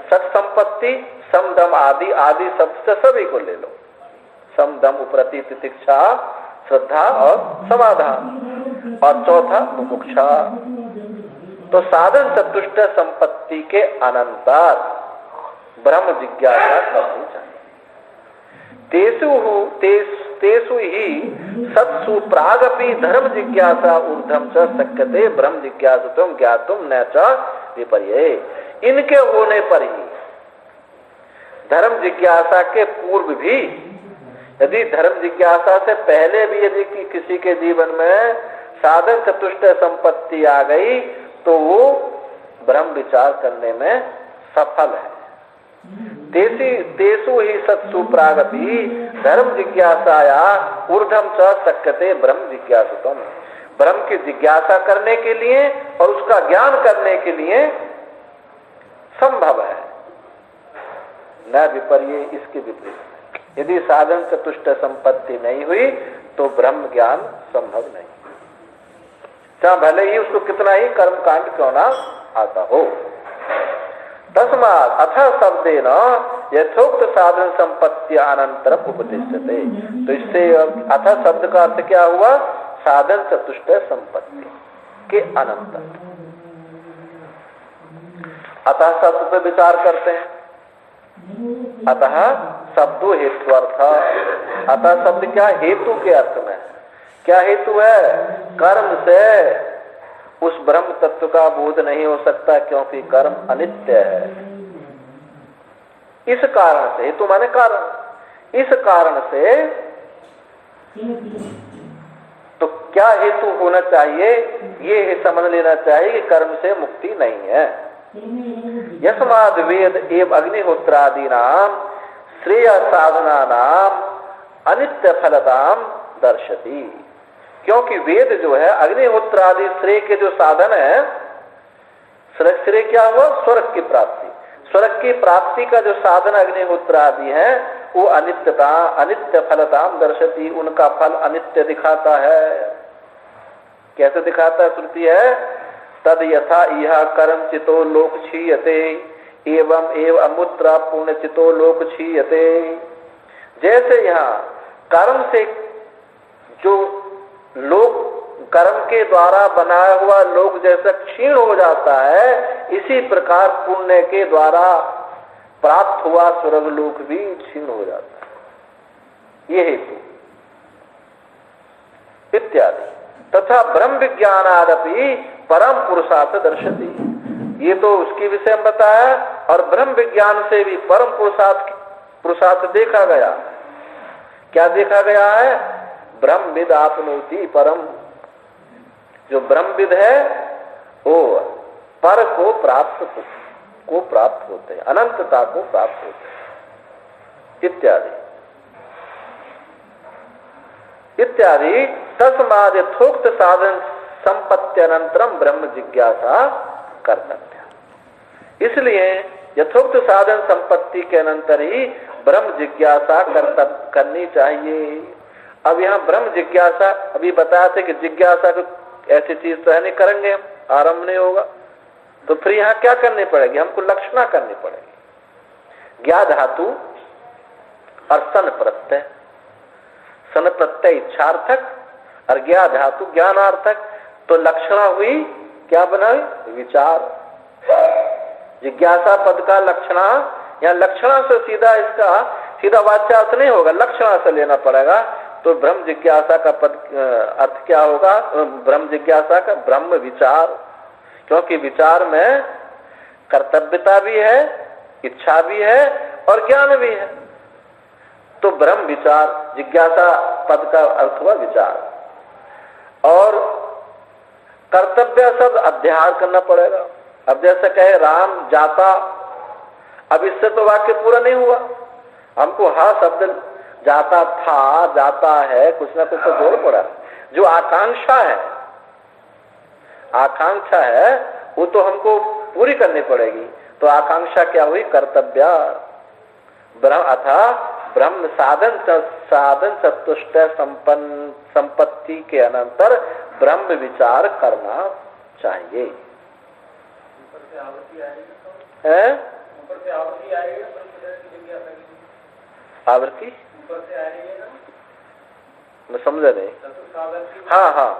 सत संपत्ति, समदम आदि, आदि सबसे सभी को ले लो, समदम उपरति तितिक्षा श्रद्धा और समाधान, और चौथा मुमुक्षा। तो साधन चतुष्ट संपत्ति के अनंतर ब्रह्म जिज्ञासा करनी चाहिए। तेसु ही सत्सु प्रागपि धर्म जिज्ञासा ऊर्ध्वं च शक्यते ब्रह्म जिज्ञासुत्वं ज्ञातुं न च विपर्ये। इनके होने पर ही, धर्म जिज्ञासा के पूर्व भी, यदि धर्म जिज्ञासा से पहले भी यदि किसी के जीवन में साधन चतुष्ट संपत्ति आ गई तो वो ब्रह्म विचार करने में सफल है। तेसु ही सत्सु प्रागपि धर्म जिज्ञासाया ऊर्ध्वं च शक्यते ब्रह्म जिज्ञासुत्वं। ब्रह्म की जिज्ञासा करने के लिए और उसका ज्ञान करने के लिए संभव है, न विपर्ये, इसके विपरीत। यदि साधन चतुष्ट संपत्ति नहीं हुई तो ब्रह्म ज्ञान संभव नहीं। चाहे भले ही उसको कितना ही कर्म कांड क्यों ना आता हो। तस्मात् अथ शब्देन यथोक्त साधन संपत्ति अनंतरम उपदिश्यते। तो इससे अथ शब्द का अर्थ क्या हुआ? साधन चतुष्टय संपत्ति के अनंतर। अतः शब्द पे विचार करते हैं। अतः शब्दो हेत्वर्थ। अतः शब्द क्या? हेतु के अर्थ में। क्या हेतु है? कर्म से उस ब्रह्म तत्व का बोध नहीं हो सकता, क्योंकि कर्म अनित्य है। इस कारण से, हेतु माने कारण, इस कारण से तो क्या हेतु होना चाहिए? ये समझ लेना चाहिए कि कर्म से मुक्ति नहीं है। यस्माद् वेद एवं अग्निहोत्रादि नाम श्रेय साधना नाम अनित्य फलताम दर्शति। क्योंकि वेद जो है अग्निहोत्र आदि श्रेय के जो साधन है, श्रेय क्या हुआ? स्वर्ग की प्राप्ति। स्वर्ग की प्राप्ति का जो साधन अग्निहोत्र आदि है वो अनित्यता, अनित्य फलताम दर्शति, उनका फल अनित्य दिखाता है। कैसे दिखाता है? श्रुति है तद यथा इह कर्म चितो लोक क्षीयते एवं एव अमुत्र पुण्य चितो लोक क्षीयते। जैसे यहाँ कर्म से जो लोक, कर्म के द्वारा बनाया हुआ लोक जैसा क्षीण हो जाता है, इसी प्रकार पुण्य के द्वारा प्राप्त हुआ स्वर्ग लोक भी क्षीण हो जाता है। ये हेतु इत्यादि। तथा ब्रह्म विज्ञानादपि परम पुरुषार्थ दर्शति। ये तो उसकी विषय में बताया, और ब्रह्म विज्ञान से भी परम पुरुषार्थ देखा गया। क्या देखा गया है? ब्रह्मविद आपनोति परम। जो ब्रह्मविद है वो पर को प्राप्त होते हैं, अनंतता को प्राप्त होते हैं इत्यादि इत्यादि। तस्माद् यथोक्त साधन संपत्ति अनंतरम ब्रह्म जिज्ञासा कर्तव्य। इसलिए यथोक्त साधन संपत्ति के अनंतर ही ब्रह्म जिज्ञासा करनी चाहिए। अब यहाँ ब्रह्म जिज्ञासा अभी बताया थे कि जिज्ञासा को ऐसी चीज तो है नहीं करेंगे, आरंभ नहीं होगा, तो फिर यहाँ क्या करनी पड़ेगी? हमको लक्षणा करनी पड़ेगी। ज्ञा धातु और सन प्रत्यय। सन प्रत्यय इच्छार्थक और ज्ञा धातु ज्ञानार्थक। तो लक्षणा हुई, क्या बना? विचार। जिज्ञासा पद का लक्षणा, या लक्षणा से सीधा इसका सीधा वाच्यार्थ नहीं होगा, लक्षणा से लेना पड़ेगा। तो ब्रह्म जिज्ञासा का पद अर्थ क्या होगा? ब्रह्म जिज्ञासा का ब्रह्म विचार। क्योंकि विचार में कर्तव्यता भी है, इच्छा भी है और ज्ञान भी है। तो ब्रह्म विचार, जिज्ञासा पद का अर्थ हुआ विचार। और कर्तव्य शब्द अध्याय करना पड़ेगा। अब जैसे कहे राम जाता, अब इससे तो वाक्य पूरा नहीं हुआ। हमको हा शब्द जाता था, जाता है, कुछ ना कुछ तो जोड़ पड़ा। जो आकांक्षा है वो तो हमको पूरी करनी पड़ेगी। तो आकांक्षा क्या हुई? कर्तव्य। अथा ब्रह्म साधन चतुष्टय संपत्ति के अनंतर ब्रह्म विचार करना चाहिए। आवृत्ति मैं समझा नहीं। हाँ हाँ,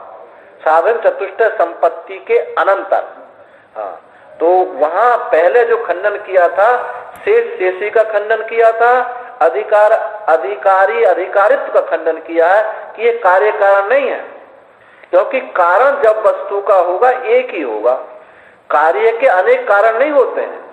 साधन चतुष्टय संपत्ति के अनंतर। हाँ, तो वहां पहले जो खंडन किया था, शेषी का खंडन किया था, अधिकारित्व का खंडन किया है कि ये कार्य कारण नहीं है। क्योंकि कारण जब वस्तु का होगा एक ही होगा, कार्य के अनेक कारण नहीं होते हैं।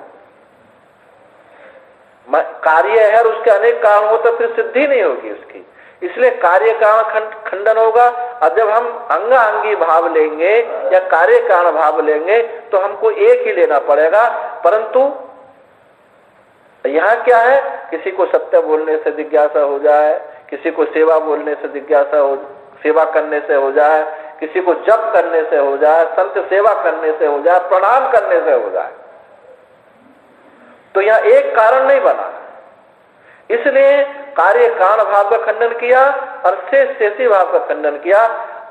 कार्य है और उसके अनेक कारण हो तो फिर सिद्धि नहीं होगी उसकी। इसलिए कार्य कारण खंडन होगा। और जब हम अंगांगी भाव लेंगे या कार्य कारण भाव लेंगे तो हमको एक ही लेना पड़ेगा। परंतु यहाँ क्या है? किसी को सत्य बोलने से जिज्ञासा हो जाए, किसी को सेवा बोलने से जिज्ञासा हो, सेवा करने से हो जाए, किसी को जप करने से हो जाए, संत सेवा करने से हो जाए, प्रणाम करने से हो जाए। तो यहाँ एक कारण नहीं बना, इसलिए कार्य कारण भाव का खंडन किया और शेषी भाव का खंडन किया।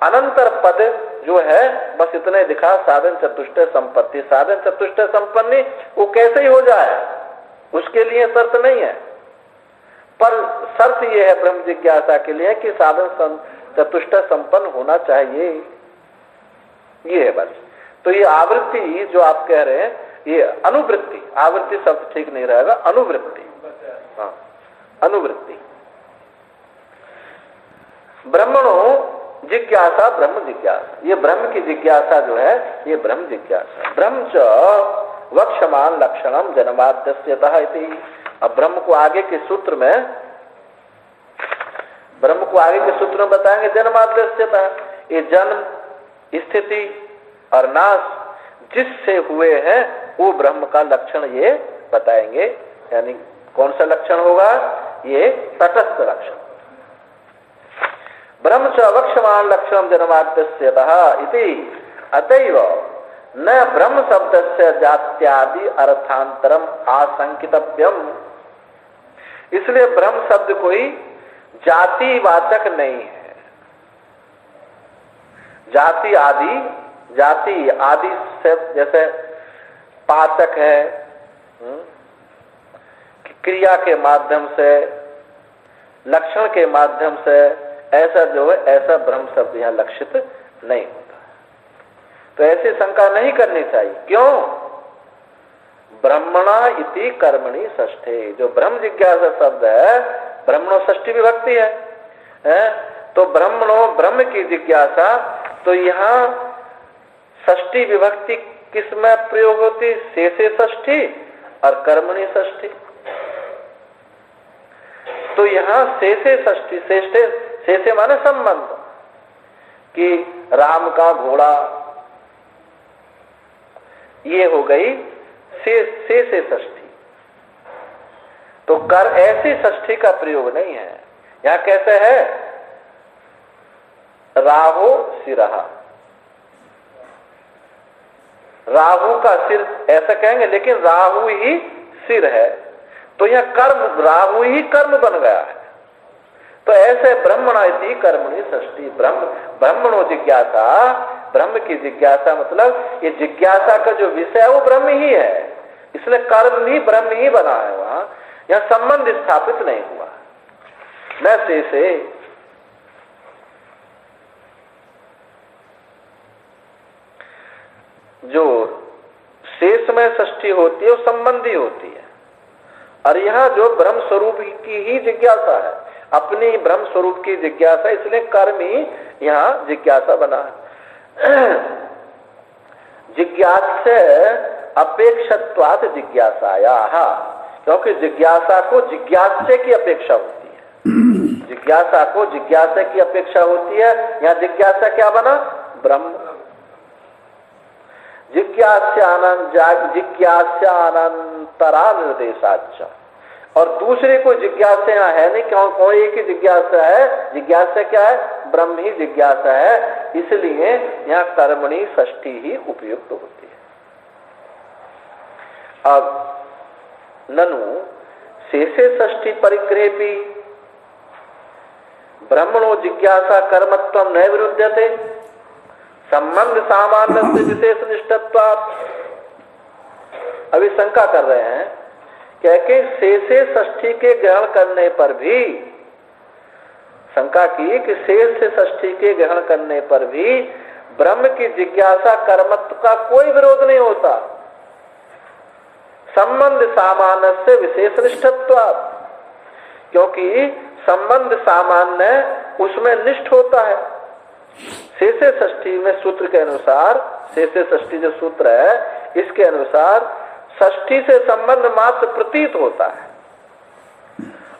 अनंतर पद जो है बस इतने दिखा, साधन चतुष्टय संपत्ति। साधन चतुष्टय संपन्नी वो कैसे ही हो जाए, उसके लिए शर्त नहीं है, पर शर्त ये है ब्रह्म जिज्ञासा के लिए कि साधन चतुष्टय संपन्न होना चाहिए, ये है बस। तो ये आवृत्ति जो आप कह रहे हैं, ये अनुवृत्ति, आवृत्ति शब्द ठीक नहीं रहेगा, अनुवृत्ति, हाँ अनुवृत्ति। ब्रह्मणो जिज्ञासा ब्रह्म जिज्ञासा, ये ब्रह्म की जिज्ञासा जो है ये ब्रह्म जिज्ञासा। ब्रह्म च वक्षमान लक्षणम जन्माद्यस्यतः इति। अब ब्रह्म को आगे के सूत्र में, ब्रह्म को आगे के सूत्र में बताएंगे जन्माद्यस्यतः, ये जन्म, स्थिति और नाश जिससे हुए हैं वो ब्रह्म का लक्षण ये बताएंगे। यानी कौन सा लक्षण होगा, ये तटस्थ लक्षण। ब्रह्म च वक्षमान लक्षणम जन्माद्यस्यतः इति अतएव न ब्रह्म शब्दस्य जात्यादि अर्थांतरम आशंकितव्यम। इसलिए ब्रह्म शब्द कोई जातिवाचक नहीं है। जाति आदि, जाति आदि से जैसे पाचक है, क्रिया के माध्यम से, लक्षण के माध्यम से, ऐसा जो है ऐसा ब्रह्म शब्द यहाँ लक्षित नहीं होता। तो ऐसी शंका नहीं करनी चाहिए। क्यों? ब्रह्मणा इति कर्मणि षष्ठे, जो ब्रह्म जिज्ञासा शब्द है ब्रह्मणो षष्ठी विभक्ति है, तो ब्रह्मणो ब्रह्म की जिज्ञासा, तो यहाँ षष्ठी विभक्ति किस में प्रयोग होती? शेषे षष्ठी और कर्मणि षष्ठी। तो यहाँ शेषे षष्ठी, शेषे माने संबंध, कि राम का घोड़ा, ये हो गई शेषे षष्ठी। तो कर ऐसी षष्ठी का प्रयोग नहीं है। यहाँ कैसे है? राहो सिरहा, राहु का सिर ऐसा कहेंगे, लेकिन राहु ही सिर है, तो यह कर्म, राहु ही कर्म बन गया है। तो ऐसे ब्रह्मणा इति कर्मणि षष्ठी, ब्रह्मणो जिज्ञासा, ब्रह्म की जिज्ञासा मतलब ये जिज्ञासा का जो विषय है वो ब्रह्म ही है, इसलिए कर्म भी ब्रह्म ही बना है। वहां यह संबंध स्थापित नहीं हुआ। न से जो शेष में षष्ठी होती है वो संबंधी होती है, और यहाँ जो ब्रह्म स्वरूप की ही जिज्ञासा है, अपनी ब्रह्म स्वरूप की जिज्ञासा, इसलिए कर्म ही यहाँ जिज्ञासा बना है। जिज्ञास्य अपेक्षत्वात् जिज्ञासाया, क्योंकि जिज्ञासा को जिज्ञास्य की अपेक्षा होती है, जिज्ञासा को जिज्ञासा की अपेक्षा होती है। यहाँ जिज्ञासा क्या बना? ब्रह्म। जिज्ञास्यानंतरा निर्देशाच, और दूसरी कोई जिज्ञासा यहाँ है नहीं, क्यों? कोई एक ही जिज्ञासा है। जिज्ञासा क्या है? ब्रह्म ही जिज्ञासा है, इसलिए यहाँ कर्मणि षष्ठी ही उपयुक्त होती है। अब ननु शेषे षष्ठी परिग्रहेपि ब्रह्मणो जिज्ञासा कर्मत्वं न विरुध्यते संबंध सामान्य से विशेष निष्ठत्वात्। अभी शंका कर रहे हैं कि शेषे षष्ठी के ग्रहण करने पर भी, शंका की कि शेष से षष्ठी के ग्रहण करने पर भी ब्रह्म की जिज्ञासा कर्मत्व का कोई विरोध नहीं होता, संबंध सामान्य से विशेष निष्ठत्वात्, क्योंकि संबंध सामान्य उसमें निष्ठ होता है। शेषे षष्ठी में सूत्र के अनुसार, शेषे षष्ठी जो सूत्र है इसके अनुसार षष्ठी से संबंध मात्र प्रतीत होता है,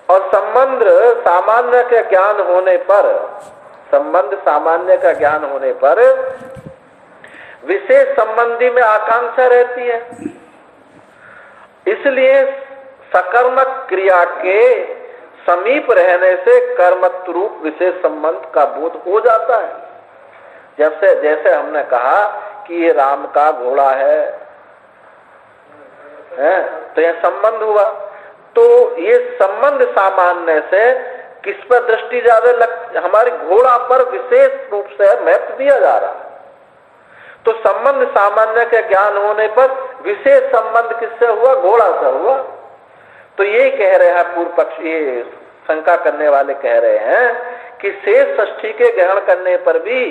और संबंध सामान्य का ज्ञान होने पर, संबंध सामान्य का ज्ञान होने पर विशेष संबंधी में आकांक्षा रहती है। इसलिए सकर्मक क्रिया के समीप रहने से कर्मत्व रूप विशेष संबंध का बोध हो जाता है। जैसे हमने कहा कि ये राम का घोड़ा है, तो यह संबंध हुआ। तो ये संबंध सामान्य से किस पर दृष्टि ज्यादा हमारे घोड़ा पर विशेष रूप से महत्व दिया जा रहा है, तो संबंध सामान्य के ज्ञान होने पर विशेष संबंध किससे हुआ? घोड़ा से हुआ। तो ये कह रहे हैं पूर्व पक्ष, ये शंका करने वाले कह रहे हैं कि शेष षष्ठी के ग्रहण करने पर भी,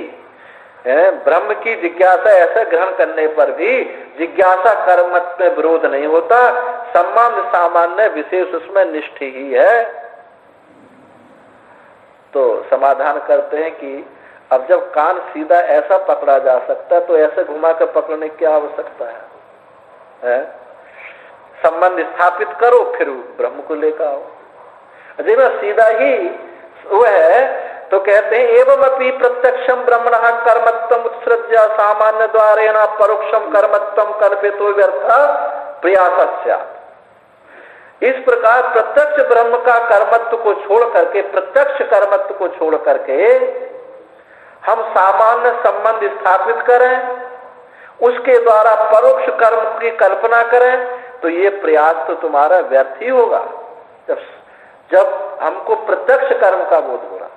ब्रह्म की जिज्ञासा ऐसे ग्रहण करने पर भी जिज्ञासा कर्म में विरोध नहीं होता, संबंध सामान्य विशेष उसमें निष्ठ ही है। तो समाधान करते हैं कि अब जब कान सीधा ऐसा पकड़ा जा सकता है तो ऐसे घुमा कर पकड़ने की क्या आवश्यकता है? संबंध स्थापित करो फिर ब्रह्म को लेकर आओ। जी सीधा ही वो है तो कहते हैं एवं अपि प्रत्यक्षम ब्रह्मणः कर्मत्वम उत्सृज्य सामान्य द्वारेण परोक्षम कर्मत्वम कल्पितो व्यर्थ प्रयासस्य। इस प्रकार प्रत्यक्ष ब्रह्म का कर्मत्व को छोड़ करके, प्रत्यक्ष कर्मत्व को छोड़ करके हम सामान्य संबंध स्थापित करें, उसके द्वारा परोक्ष कर्म की कल्पना करें, तो ये प्रयास तो तुम्हारा व्यर्थ ही होगा। जब हमको प्रत्यक्ष कर्म का बोध हो रहा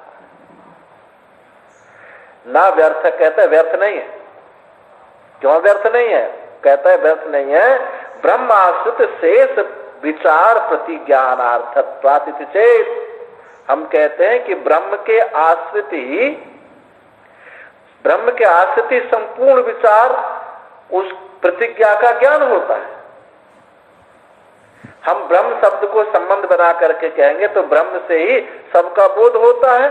ना, व्यर्थ कहता है, व्यर्थ नहीं है। क्यों व्यर्थ नहीं है? कहता है व्यर्थ नहीं है, ब्रह्म आश्रित शेष विचार प्रतिज्ञानार्थत्वात् चेत। हम कहते हैं कि ब्रह्म के आश्रित ही संपूर्ण विचार उस प्रतिज्ञा का ज्ञान होता है। हम ब्रह्म शब्द को संबंध बना करके कहेंगे तो ब्रह्म से ही सबका बोध होता है,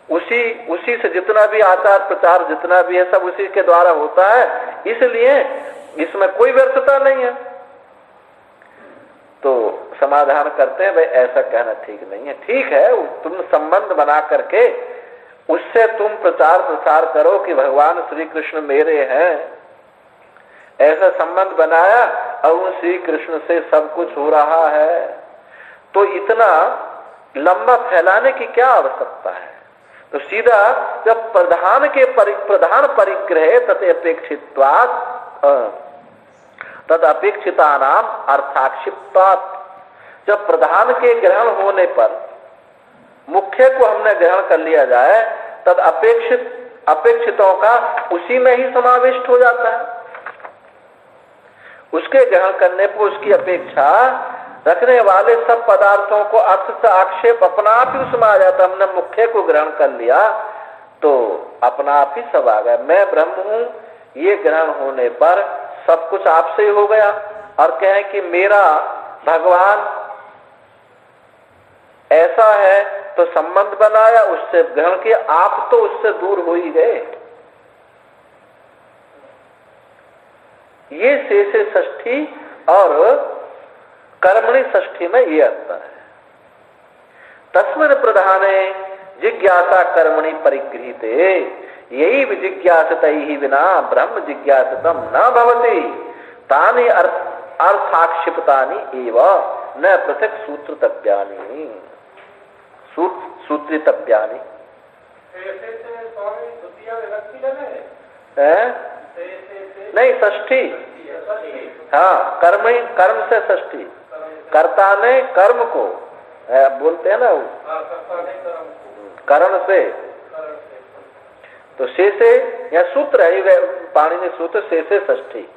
उसी से जितना भी आचार प्रचार जितना भी है सब उसी के द्वारा होता है, इसलिए इसमें कोई व्यर्थता नहीं है। तो समाधान करते हैं भाई ऐसा कहना ठीक नहीं है। ठीक है, तुम संबंध बना करके उससे तुम प्रचार प्रसार करो कि भगवान श्री कृष्ण मेरे हैं, ऐसा संबंध बनाया और श्री कृष्ण से सब कुछ हो रहा है, तो इतना लंबा फैलाने की क्या आवश्यकता है? तो सीधा जब प्रधान परिग्रह तद अपेक्षिता नाम अर्थाक्षिप्तात्। जब प्रधान के ग्रहण होने पर मुख्य को हमने ग्रहण कर लिया जाए, तद अपेक्षितों का उसी में ही समाविष्ट हो जाता है। उसके ग्रहण करने पर उसकी अपेक्षा रखने वाले सब पदार्थों को अर्थ से आक्षेप अपना आप ही उसमें आ जाता। हमने मुख्य को ग्रहण कर लिया तो अपना आप ही सब आ गया, मैं ब्रह्म हूं, ये ग्रहण होने पर सब कुछ आपसे ही हो गया। और कहें कि मेरा भगवान ऐसा है तो संबंध बनाया, उससे ग्रहण किया, आप तो उससे दूर हो ही गए। ये शेषे षष्ठी और कर्मणि षष्ठी में ये अंतर है। तस्मिन् प्रधाने जिज्ञासा कर्मणि परिगृहीते यही विजिज्ञासितैः विना ब्रह्म जिज्ञासितम न भवति तानि अर्थाक्षिप्तानि एव न पृथक् सूत्रतव्यानि सूत्रितव्यानि। नहीं, षष्ठी, हाँ, कर्म से षष्ठी। कर्ता ने कर्म को बोलते हैं ना, करण से, तो शेषे या सूत्र है, पाणिनि सूत्र शेषे षष्ठी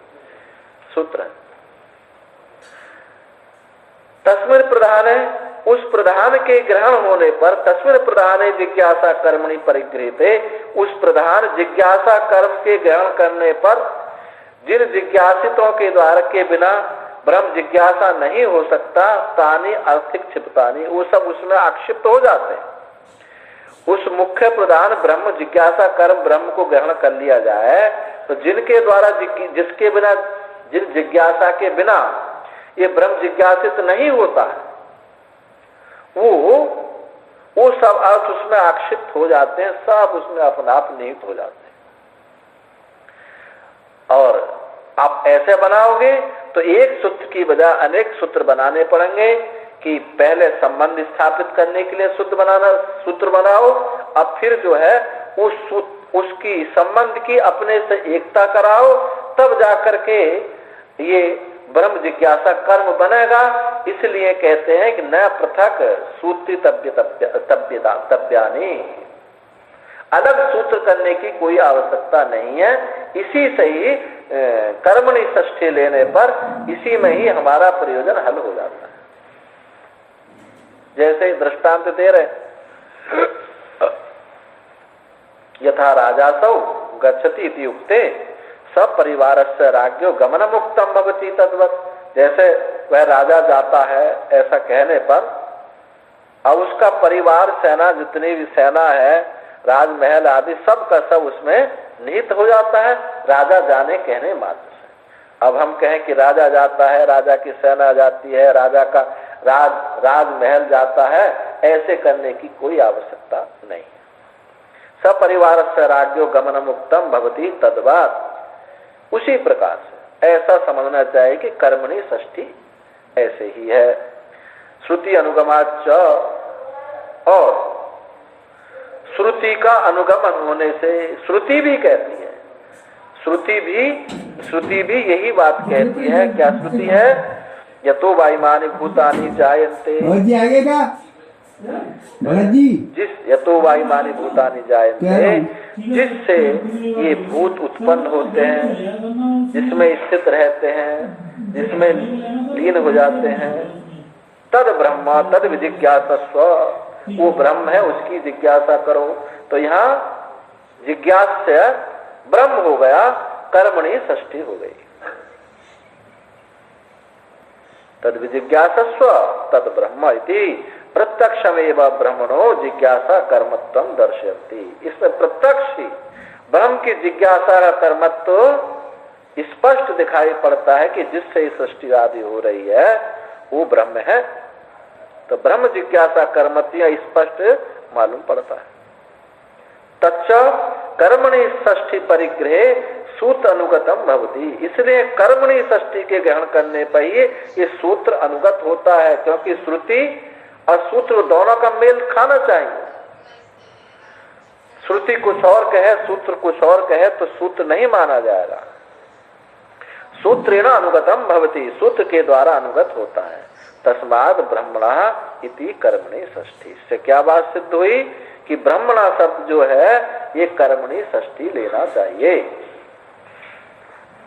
सूत्र है। तस्मिन् प्रधाने, उस प्रधान के ग्रहण होने पर, तस्मिन् प्रधाने जिज्ञासा कर्मणि परिगृहीते, उस प्रधान जिज्ञासा कर्म के ग्रहण करने पर जिन जिज्ञासितों के द्वारा के बिना ब्रह्म जिज्ञासा नहीं हो सकता, तानि अर्थिक क्षिप्तानि, वो सब उसमें आक्षिप्त हो जाते हैं। उस मुख्य प्रधान ब्रह्म जिज्ञासा कर्म ब्रह्म को ग्रहण कर लिया जाए तो जिनके द्वारा जिसके बिना, जिन जिज्ञासा के बिना ये ब्रह्म जिज्ञासित नहीं होता है, वो सब अर्थ उसमें आक्षिप्त हो जाते हैं, सब उसमें अपना आप निहित हो जाते हैं। और आप ऐसे बनाओगे तो एक सूत्र की बजाय अनेक सूत्र बनाने पड़ेंगे कि पहले संबंध स्थापित करने के लिए सूत्र बनाओ, अब फिर जो है उसकी संबंध की अपने से एकता कराओ, तब जाकर के ये ब्रह्म जिज्ञासा कर्म बनेगा। इसलिए कहते हैं कि न पृथक सूत्री तब्यानी, अलग सूत्र करने की कोई आवश्यकता नहीं है, इसी से ही कर्मणि षष्ठी लेने पर इसी में ही हमारा प्रयोजन हल हो जाता है। जैसे दृष्टांत दे रहे, यथा राजासौ गच्छति इति उक्ते सपरिवारस्य राज्ञो गमनमुक्तम भवति तद्वत्। जैसे वह राजा जाता है ऐसा कहने पर अब उसका परिवार, सेना, जितनी भी सेना है, राजमहल आदि सब का सब उसमें निहित हो जाता है राजा जाने कहने मात्र से। अब हम कहें कि राजा जाता है, राजा की सेना जाती है, राजा का राजमहल जाता है, ऐसे करने की कोई आवश्यकता नहीं। सपरिवार से राज्यो गमनमुक्तम भवति तद्वत्। उसी प्रकार से ऐसा समझना चाहिए कि कर्मणि षष्ठी ऐसे ही है। श्रुति अनुगमाच, और श्रुति का अनुगमन होने से श्रुति भी कहती है, श्रुति भी यही बात कहती है। क्या श्रुति है? यतो वायुमानि भूतानि जायन्ते, जिस यतो वायुमानि भूतानि जायन्ते, जिससे ये भूत उत्पन्न होते हैं, जिसमें स्थित रहते हैं, जिसमें लीन हो जाते हैं, तद ब्रह्म तद विजिज्ञासस्व, वो ब्रह्म है उसकी जिज्ञासा करो। तो यहाँ जिज्ञास्य ब्रह्म हो गया, कर्मणि षष्ठी हो गई। तद विजिज्ञासस्व तद ब्रह्म इति प्रत्यक्षमेव ब्रह्मणो जिज्ञासा कर्मत्वं दर्शयति। इसमें प्रत्यक्ष ही ब्रह्म की जिज्ञासा का कर्मत्व स्पष्ट दिखाई पड़ता है कि जिससे सृष्टि आदि हो रही है वो ब्रह्म है। तो ब्रह्म जिज्ञासा कर्मत्व स्पष्ट मालूम पड़ता है। तच्च कर्मणि षष्ठी परिग्रहे सूत्र अनुगतम भवति। इसलिए कर्मणि षष्ठी के ग्रहण करने पर ही ये सूत्र अनुगत होता है, क्योंकि श्रुति और सूत्र दोनों का मेल खाना चाहिए। श्रुति कुछ और कहे, सूत्र कुछ और कहे तो सूत्र नहीं माना जाएगा। सूत्रेण अनुगतम भवति, सूत्र के द्वारा अनुगत होता है। तस्माद ब्रह्मणा इति कर्मणि षष्ठी। इससे क्या बात सिद्ध हुई कि ब्रह्मणा शब्द जो है ये कर्मणि षष्ठी लेना चाहिए।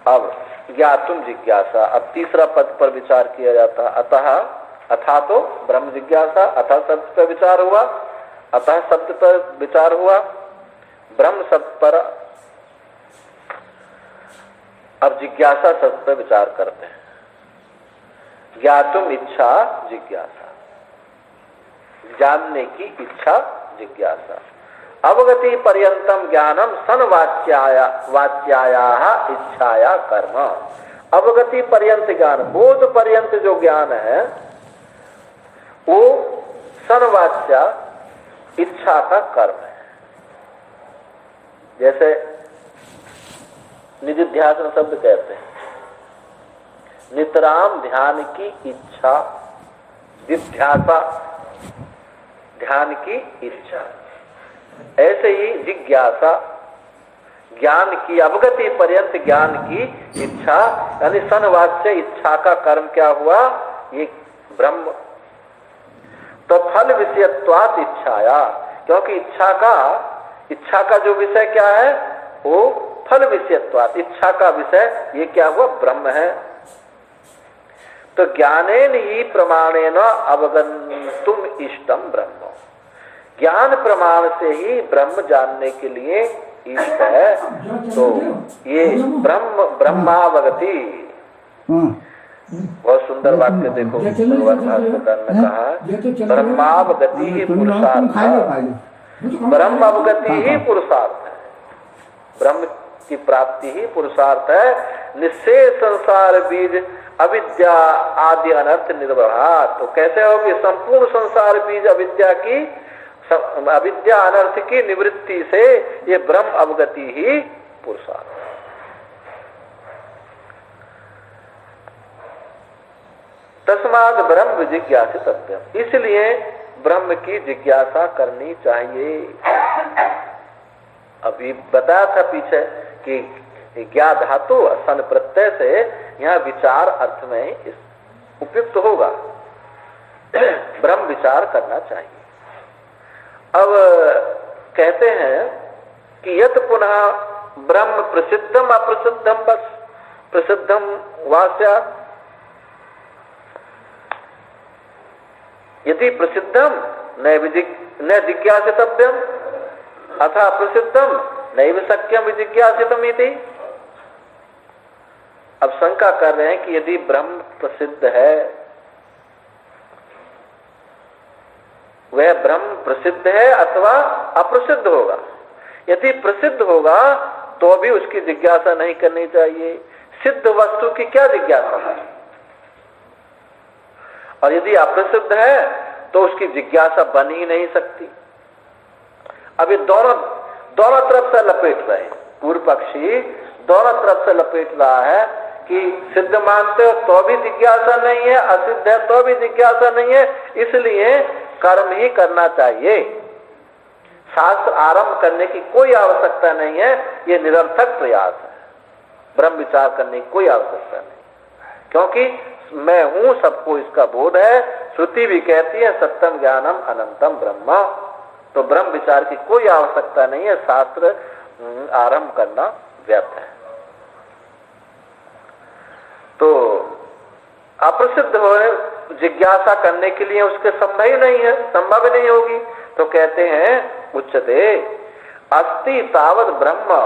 अब ज्ञातुम जिज्ञासा, अब तीसरा पद पर विचार किया जाता। अतः, अथा तो ब्रह्म जिज्ञासा, अतः शब्द पर विचार हुआ, अतः शब्द पर विचार हुआ, ब्रह्म शब्द पर अब जिज्ञासा शब्द पर विचार करते हैं। ज्ञातुम इच्छा जिज्ञासा, जानने की इच्छा जिज्ञासा। अवगति पर्यंतम ज्ञानम सन वाच्याया इच्छाया कर्म। अवगति पर्यंत ज्ञान, बोध पर्यंत जो ज्ञान है वो सनवाच्या इच्छा का कर्म है। जैसे निधिध्यासन शब्द कहते हैं, नितराम ध्यान की इच्छा, जिज्ञासा ध्यान की इच्छा। ऐसे ही जिज्ञासा ज्ञान की, अवगति पर्यंत ज्ञान की इच्छा, यानी सनवाच्य इच्छा का कर्म क्या हुआ? ये ब्रह्म। तो फल विषयत्वात् इच्छाया, क्योंकि इच्छा का जो विषय क्या है वो फल विषयत्वात्, इच्छा का विषय ये क्या हुआ? ब्रह्म है। तो ज्ञानेन ही प्रमाणेन अवगन्तुम इष्टम ब्रह्म। ज्ञान प्रमाण से ही ब्रह्म जानने के लिए इष्ट है। तो ये ब्रह्मावगति, बहुत सुंदर वाक्य देखो भगवान भास्कर ने कहा, ब्रह्मावगति ही पुरुषार्थ है। ब्रह्म अवगति ही पुरुषार्थ है, ब्रह्म की प्राप्ति ही पुरुषार्थ है। निश्चय संसार बीज अविद्या आदि अनर्थ निर्वहा। तो कैसे होगी? संपूर्ण संसार बीज अविद्या अनर्थ की निवृत्ति से ये ब्रह्म अवगति ही पुरुषार्थ है। तस्माद ब्रह्म जिज्ञासितव्यम्, इसलिए ब्रह्म की जिज्ञासा करनी चाहिए। अभी बताया था पीछे कि ज्ञा धातु सन प्रत्यय से यहाँ विचार अर्थ में उपयुक्त होगा। ब्रह्म विचार करना चाहिए। अब कहते हैं कि यत पुनः ब्रह्म प्रसिद्धम अप्रसिद्धम बस प्रसिद्धम वास्या। यदि प्रसिद्धम न जिज्ञासितव्यम अथा प्रसिद्धम नैव शक्यम विजिज्ञासितम इति। अब शंका कर रहे हैं कि यदि ब्रह्म प्रसिद्ध है, वह ब्रह्म प्रसिद्ध है अथवा अप्रसिद्ध होगा। यदि प्रसिद्ध होगा तो भी उसकी जिज्ञासा नहीं करनी चाहिए। सिद्ध वस्तु की क्या जिज्ञासा है? और यदि अप्रसिद्ध है तो उसकी जिज्ञासा बन ही नहीं सकती। अब ये दोनों तरफ से लपेट रहे हैं। पूर्व पक्षी दोनों तरफ से लपेट रहा है कि सिद्ध मानते हो तो भी जिज्ञासा नहीं है, असिद्ध है तो भी जिज्ञासा नहीं है, इसलिए कर्म ही करना चाहिए, शास्त्र आरंभ करने की कोई आवश्यकता नहीं है। ये निरर्थक प्रयास है, ब्रह्म विचार करने की कोई आवश्यकता नहीं, क्योंकि मैं हूं, सबको इसका बोध है। श्रुति भी कहती है सत्यम ज्ञानम अनंतम ब्रह्म, तो ब्रह्म विचार की कोई आवश्यकता नहीं है, शास्त्र आरंभ करना व्यर्थ है। तो अप्रसिद्ध हो जिज्ञासा करने के लिए उसके संभव ही नहीं है, संभव नहीं होगी। तो कहते हैं उच्चते अस्ति तावद ब्रह्म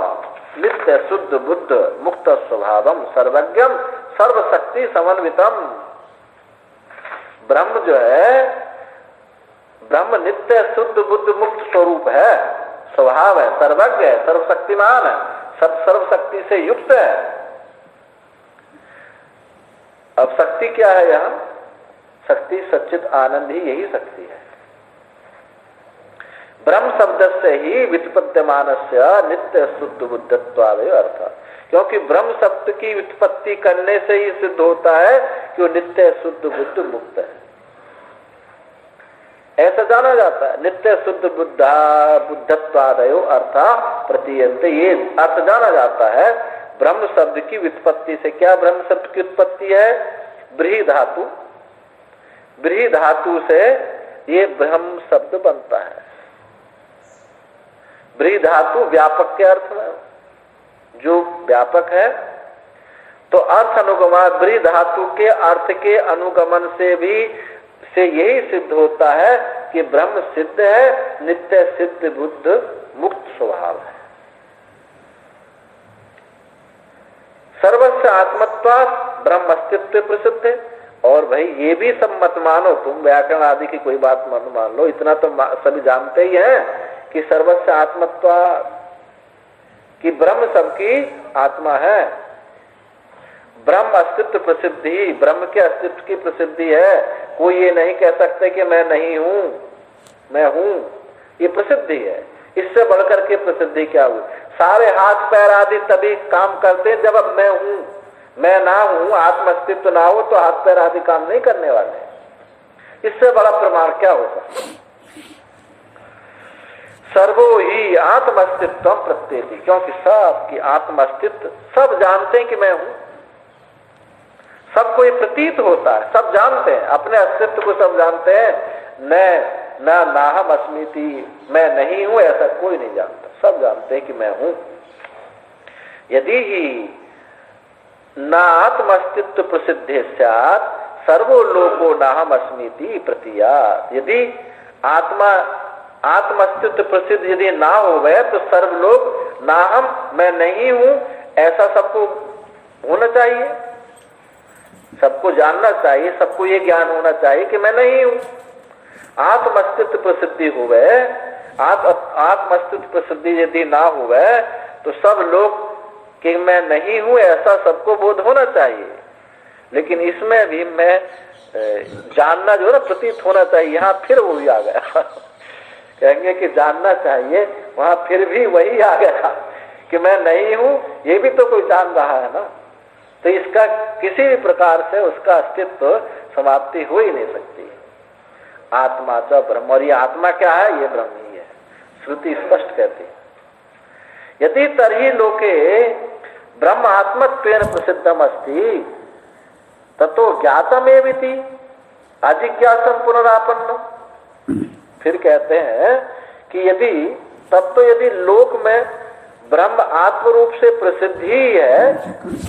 नित्य शुद्ध बुद्ध मुक्त स्वभावम सर्वज्ञम सर्वशक्ति समन्वितम। ब्रह्म जो है, ब्रह्म नित्य शुद्ध बुद्ध मुक्त स्वरूप है, स्वभाव है, सर्वज्ञ है, सर्वशक्तिमान है, सर्वशक्ति से युक्त है। अब शक्ति क्या है? यहाँ शक्ति सच्चित आनंद ही, यही शक्ति है। ब्रह्म शब्द से ही व्युत्पद्यमानस्य नित्य शुद्ध बुद्धत्वादय अर्थ, क्योंकि ब्रह्म शब्द की व्युत्पत्ति करने से ही सिद्ध होता है कि वो नित्य शुद्ध बुद्ध मुक्त है, ऐसा जाना जाता है। नित्य शुद्ध बुद्धत्वादयो अर्थ प्रतीयन्ते, ये अर्थ जाना जाता है ब्रह्म शब्द की व्युत्पत्ति से। क्या ब्रह्म शब्द की उत्पत्ति है? ब्रीहि धातु, ब्रीहि धातु से ये ब्रह्म शब्द बनता है। ब्रीहि धातु व्यापक के अर्थ में, जो व्यापक है, तो अर्थ अनुगमन, ब्रीहि धातु के अर्थ के अनुगमन से भी से यही सिद्ध होता है कि ब्रह्म सिद्ध है, नित्य सिद्ध बुद्ध मुक्त स्वभाव है। सर्वस्व आत्मत्वात् ब्रह्म अस्तित्व प्रसिद्ध है। और भाई ये भी सब मत मानो, तुम व्याकरण आदि की कोई बात मत मान लो, इतना तो सभी जानते ही हैं कि सर्वस्व आत्मत्वात्, कि ब्रह्म सबकी आत्मा है। ब्रह्म अस्तित्व प्रसिद्धि, ब्रह्म के अस्तित्व की प्रसिद्धि है। कोई ये नहीं कह सकते कि मैं नहीं हूं, मैं हूं, ये प्रसिद्धि है। इससे बढ़कर के प्रसिद्धि क्या हुई? सारे हाथ पैर आदि तभी काम करते हैं जब अब मैं हूं, मैं ना हूं, आत्म अस्तित्व ना हो तो हाथ पैर आदि काम नहीं करने वाले। इससे बड़ा प्रमाण क्या होगा? सर्वो ही आत्म अस्तित्व प्रत्येति, क्योंकि सबकी आत्म अस्तित्व, सब जानते हैं कि मैं हूं, सबको ये प्रतीत होता है, सब जानते हैं अपने अस्तित्व को, सब जानते हैं। न नाहम अस्मीति, मैं नहीं हूं ऐसा कोई नहीं जानता, सब जानते हैं कि मैं हूं। यदि ही न आत्म अस्तित्व प्रसिद्धे स्यात् सर्वो लोको नाहम अस्मीति प्रतीयात्। यदि आत्म अस्तित्व प्रसिद्ध यदि ना हो गए तो सर्व लोग नाहम, मैं नहीं हूं ऐसा सबको होना चाहिए, सबको जानना चाहिए, सबको ये ज्ञान होना चाहिए कि मैं नहीं हूं। आत्म अस्तित्व प्रसिद्धि हो गए, आत्म अस्तित्व प्रसिद्धि यदि ना हो गए तो सब लोग कि मैं नहीं हूं ऐसा सबको बोध होना चाहिए। लेकिन इसमें भी मैं जानना जो है ना प्रतीत होना चाहिए, यहाँ फिर वो भी आ गया कहेंगे कि जानना चाहिए, वहां फिर भी वही आ गया कि मैं नहीं हूं, ये भी तो कोई जान रहा है ना। तो इसका किसी भी प्रकार से उसका अस्तित्व समाप्ति हो ही नहीं सकती। आत्मा च ब्रह्म, और ये आत्मा क्या है? ये ब्रह्म ही है, श्रुति स्पष्ट कहती है। यदि तर्हि लोके ब्रह्म आत्मत्वेन प्रसिद्धम अस्ति ततो ज्ञातमेविति अजिज्ञासम पुनरापन्नम। फिर कहते हैं कि यदि, तब तो यदि लोक में ब्रह्म आत्म रूप से प्रसिद्ध ही है,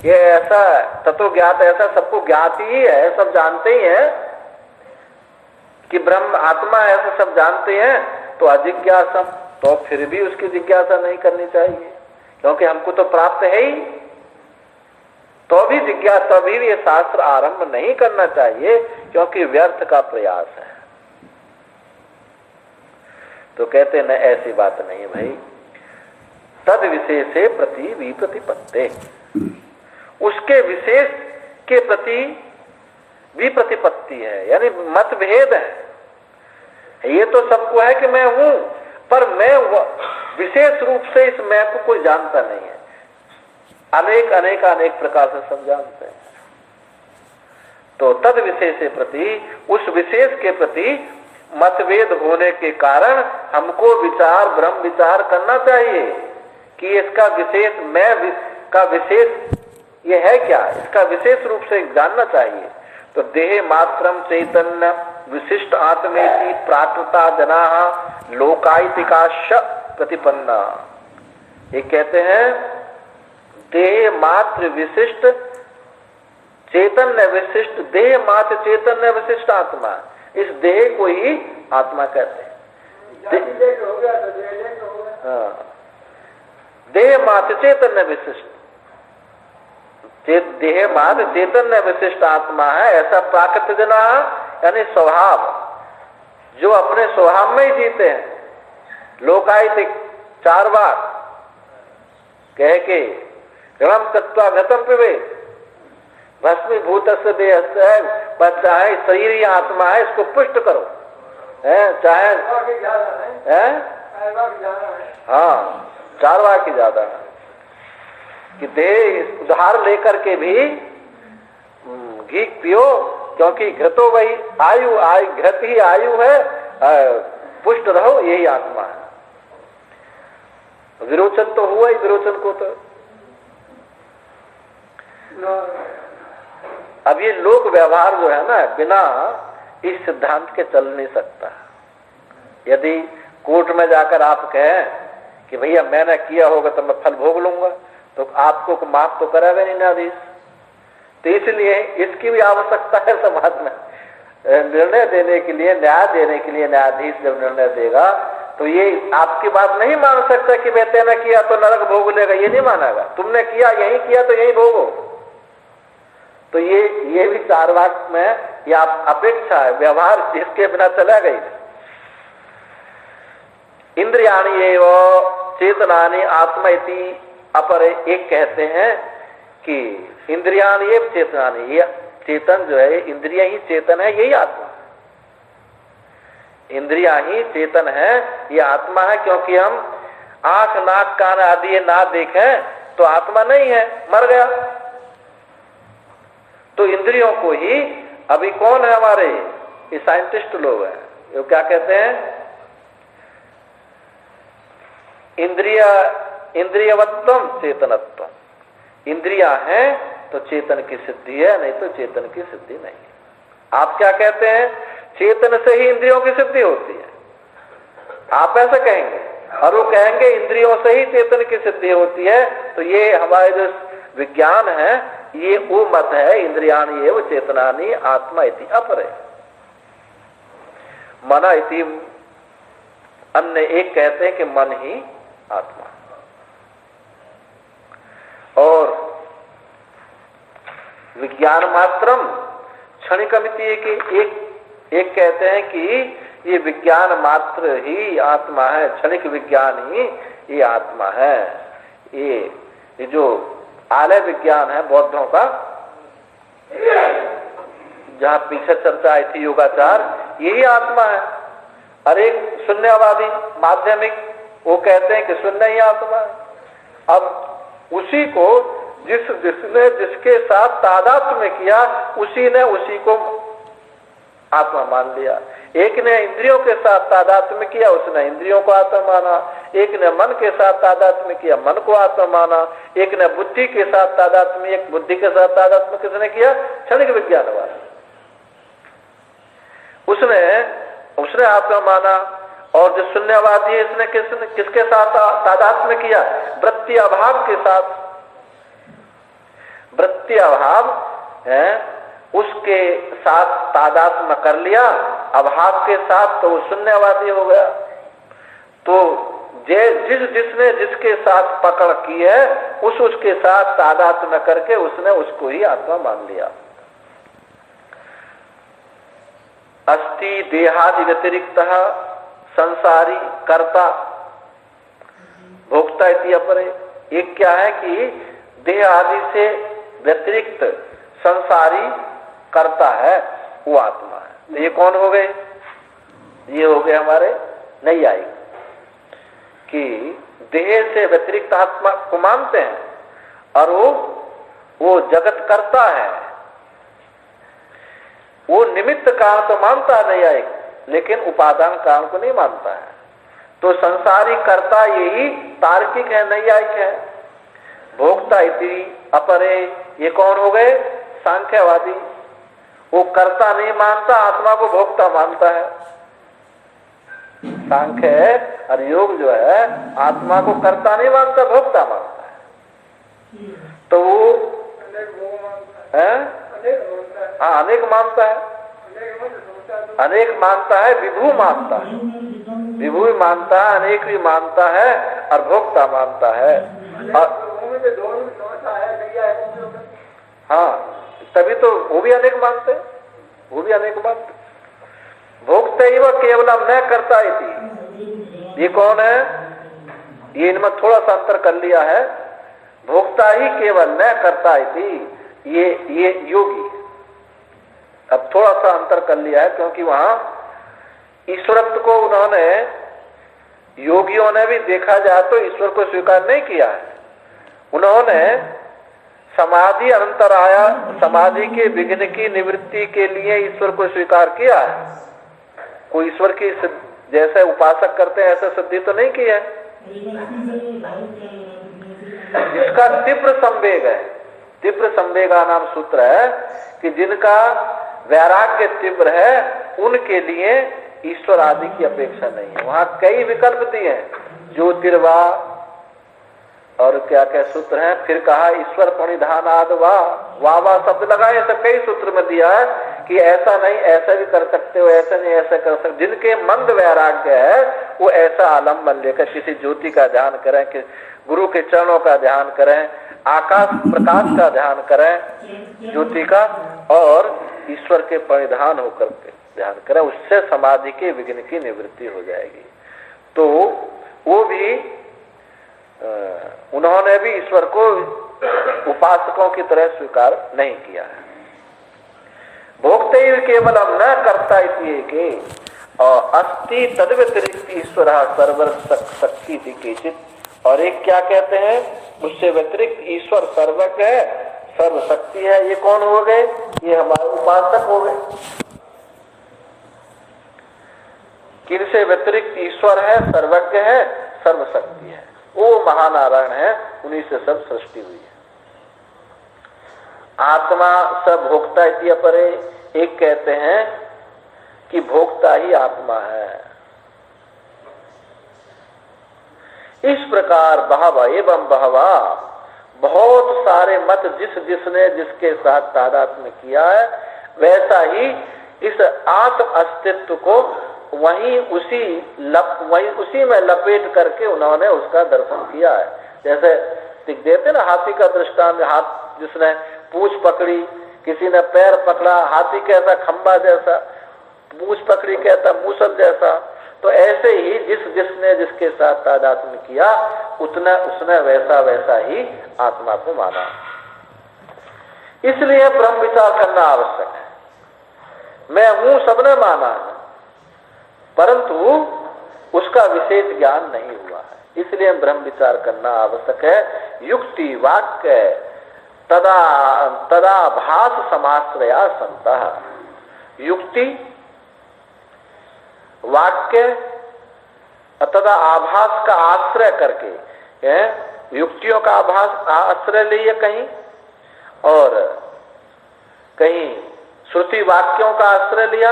ये ऐसा तत्व ज्ञात, ऐसा सबको ज्ञात ही है, सब जानते ही हैं कि ब्रह्म आत्मा है, ऐसा सब जानते हैं। तो अजिज्ञासा, तो फिर भी उसकी जिज्ञासा नहीं करनी चाहिए, क्योंकि हमको तो प्राप्त है ही। तो भी जिज्ञासा, भी ये शास्त्र आरंभ नहीं करना चाहिए, क्योंकि व्यर्थ का प्रयास है। तो कहते न ऐसी बात नहीं है भाई, तद विशेषे प्रति विप्रतिपत्ते, उसके विशेष के प्रति विप्रतिपत्ति है, यानी मतभेद है। ये तो सबको है कि मैं हूं, पर मैं विशेष रूप से इस मैं को कोई जानता नहीं है। अनेक प्रकार से सब जानते हैं। तो तद विशेष प्रति, उस विशेष के प्रति मतभेद होने के कारण हमको विचार, ब्रह्म विचार करना चाहिए कि इसका विशेष, मैं का विशेष ये है क्या, इसका विशेष रूप से जानना चाहिए। तो देह मात्रम चैतन्य विशिष्ट आत्मेति प्राकृता जना लोकायतिकाश प्रतिपन्ना, ये कहते हैं देह मात्र विशिष्ट चैतन्य विशिष्ट, देह मात्र चैतन्य विशिष्ट आत्मा, इस देह को ही आत्मा कहते हैं। देह मात्र चैतन्य विशिष्ट, देह मात्र चैतन्य विशिष्ट आत्मा है, ऐसा प्राकृत जना, यानी स्वभाव, जो अपने स्वभाव में ही जीते हैं। लोकायतिक 4 बार कह के गणम तत्वा घतम पिबे भस्मीभूत देह है, बच्चा है, शरीर ही आत्मा है, इसको पुष्ट करो, है चाहे है, हाँ 4 बार की ज्यादा है कि देह उधार लेकर के भी घी पियो, क्योंकि घृतो वही आयु, घृत ही आयु है, पुष्ट रहो, यही आत्मा है। विरोचन तो हुआ ही, विरोचन को तो अब ये लोक व्यवहार जो है ना, बिना इस सिद्धांत के चल नहीं सकता। यदि कोर्ट में जाकर आप कहें कि भैया मैंने किया होगा तो मैं फल भोग लूंगा, तो आपको माफ तो करेगा नहीं न्यायाधीश। तो इसलिए इसकी भी आवश्यकता है समाज में, निर्णय देने के लिए, न्याय देने के लिए न्यायाधीश जब निर्णय देगा तो ये आपकी बात नहीं मान सकता कि बेटे ने किया तो नरक भोग लेगा, ये नहीं मानेगा। तुमने किया, यही किया तो यही भोगो। तो ये भी 4 वाक्य में ये अपेक्षा है, व्यवहार जिसके बिना चला गई। इंद्रियाणि एव चेतनानि आत्मा इति अपरे, एक कहते हैं कि इंद्रियाणि एव चेतनानि, ये चेतन जो है, इंद्रिया ही चेतन है, यही आत्मा। इंद्रिया ही चेतन है, ये आत्मा है, क्योंकि हम आंख नाक कान आदि ना देखें तो आत्मा नहीं है, मर गया। तो इंद्रियों को ही, अभी कौन है हमारे ये साइंटिस्ट लोग हैं, ये क्या कहते हैं, इंद्रियवत्तम चेतनत्वम, इंद्रिया है तो चेतन की सिद्धि है, नहीं तो चेतन की सिद्धि नहीं। आप क्या कहते हैं, चेतन से ही इंद्रियों की सिद्धि होती है, आप ऐसा कहेंगे, और वो कहेंगे इंद्रियों से ही चेतन की सिद्धि होती है। तो ये हमारे जो विज्ञान है, ये वो मत है, इंद्रियाणि एव चेतनानि आत्मा इति अपरे, मना इति अन्य एक कहते हैं कि मन ही आत्मा। और विज्ञान मात्रम क्षणिकमिति, एक कहते हैं कि ये विज्ञान मात्र ही आत्मा है, क्षणिक विज्ञान ही ये आत्मा है। ये जो आलय विज्ञान है बौद्धों का, जहां पीछे चर्चा आई थी योगाचार, यही आत्मा है। और एक शून्यवादी माध्यमिक, वो कहते हैं कि शून्य ही आत्मा है। अब उसी को जिसने जिसके साथ तादात्म्य में किया, उसी ने उसी को आत्मा मान लिया। एक ने इंद्रियों के साथ तादात्म्य में किया, उसने इंद्रियों को आत्मा माना। एक ने मन के साथ तादात्म्य में किया, मन को आत्मा माना। एक ने बुद्धि के साथ तादात्म्य, एक बुद्धि के साथ तादात्म्य किसने किया, क्षणिक विज्ञान वाला, उसने आत्मा माना। और जो शून्यवादी है इसने किसके साथ तादात्म्य किया? वृत्ति अभाव के साथ। वृत्ति अभाव है उसके साथ तादात्म्य कर लिया अभाव के साथ, तो वो शून्यवादी हो गया। तो जिसने जिसके साथ पकड़ की है उसके साथ तादात्म्य करके उसने उसको ही आत्मा मान लिया। अस्ति देहादि व्यतिरिक्त संसारी कर्ता भोक्ता इति अपरे। एक क्या है कि देह आदि से व्यतिरिक्त संसारी कर्ता है, वो आत्मा है। तो ये कौन हो गए? ये हो गए हमारे नैयायिक, कि देह से व्यतिरिक्त आत्मा को मानते हैं और वो जगत करता है। वो निमित्त कारण तो मानता है नैयायिक, लेकिन उपादान कारण को नहीं मानता है। तो संसारी कर्ता यही तार्किक है, नैयायिक है। भोक्ता इति अपरे, ये कौन हो गए? सांख्यवादी। वो कर्ता नहीं मानता, आत्मा को भोक्ता मानता है। सांख्य और योग जो है आत्मा को कर्ता नहीं मानता, भोक्ता मानता है। तो वो अनेक मानता है, अनेक मानता है, विभू मानता है, विभू भी मानता है, अनेक भी मानता है और भोक्ता मानता है। और हाँ, तभी तो वो भी अनेक मानते हैं, वो भी अनेक मानते। भोक्ता ही वह केवलम न करता थी। ये कौन है? ये इनमें थोड़ा सा अंतर कर लिया है। भोक्ता ही केवल न करता थी, ये योगी। अब थोड़ा सा अंतर कर लिया है, क्योंकि वहां ईश्वरत्व को उन्होंने, योगियों ने भी देखा जाए तो ईश्वर को स्वीकार नहीं किया है। उन्होंने समाधि अंतराया, समाधि के विघ्न की निवृत्ति के लिए ईश्वर को स्वीकार किया है। कोई ईश्वर की जैसे उपासक करते हैं ऐसे सिद्धि तो नहीं की है। जिसका तीव्र संवेग है, तीव्र संवेगा नाम सूत्र है कि जिनका वैराग्य तीव्र है उनके लिए ईश्वर आदि की अपेक्षा नहीं है। वहां कई विकल्प दिए हैं, ज्योतिर्वा और क्या क्या सूत्र हैं। फिर कहा ईश्वर परिधान आद वाह शब्द लगाए, सब कई सूत्र में दिया है कि ऐसा नहीं, ऐसा भी कर सकते हो, ऐसा नहीं ऐसा कर सकते। जिनके मंद वैराग्य है वो ऐसा आलम्बन लेकर किसी ज्योति का ध्यान करें, कि गुरु के चरणों का ध्यान करें, आकाश प्रकाश का ध्यान करें ज्योति का, और ईश्वर के परिधान होकर के ध्यान करें, उससे समाधि के विघ्न की निवृत्ति हो जाएगी। तो वो भी उन्होंने भी ईश्वर को उपासकों की तरह स्वीकार नहीं किया है। भोक्ते केवल हम न करता इसलिए के और अस्ति तद व्यतिरिक्त ईश्वर सर्वर शक्ति थी केचित। और एक क्या कहते हैं, उससे व्यतिरिक्त ईश्वर सर्वज्ञ है, सर्वशक्ति है। ये कौन हो गए? ये हमारे उपासक हो गए। किनसे व्यतिरिक्त ईश्वर है, सर्वज्ञ है, सर्वशक्ति है, वो महानारायण है, उन्हीं से सब सृष्टि हुई है। आत्मा सब भोक्ता इति अपरे, एक कहते हैं कि भोक्ता ही आत्मा है। इस प्रकार बहवा एवं बहवा, बहुत सारे मत जिसने जिसके साथ तादात्म्य किया है, वैसा ही इस आत्म अस्तित्व को वहीं उसी में लपेट करके उन्होंने उसका दर्शन किया है। जैसे दिख देते ना हाथी का दृष्टांत, हाथ जिसने पूंछ पकड़ी, किसी ने पैर पकड़ा, हाथी कहता खंबा जैसा, पूंछ पकड़ी कहता मूसल जैसा। तो ऐसे ही जिसने जिसके साथ तादात्म्य किया उसने वैसा ही आत्मा को माना। इसलिए ब्रह्म विचार करना आवश्यक है। मैं हूं सबने माना है, परंतु उसका विशेष ज्ञान नहीं हुआ है, इसलिए ब्रह्म विचार करना आवश्यक है। युक्ति वाक्य तदा भास समाश्रया संतः, युक्ति वाक्य तथा आभास का आश्रय करके, युक्तियों का आश्रय लिए कहीं, और कहीं श्रुति वाक्यों का आश्रय लिया,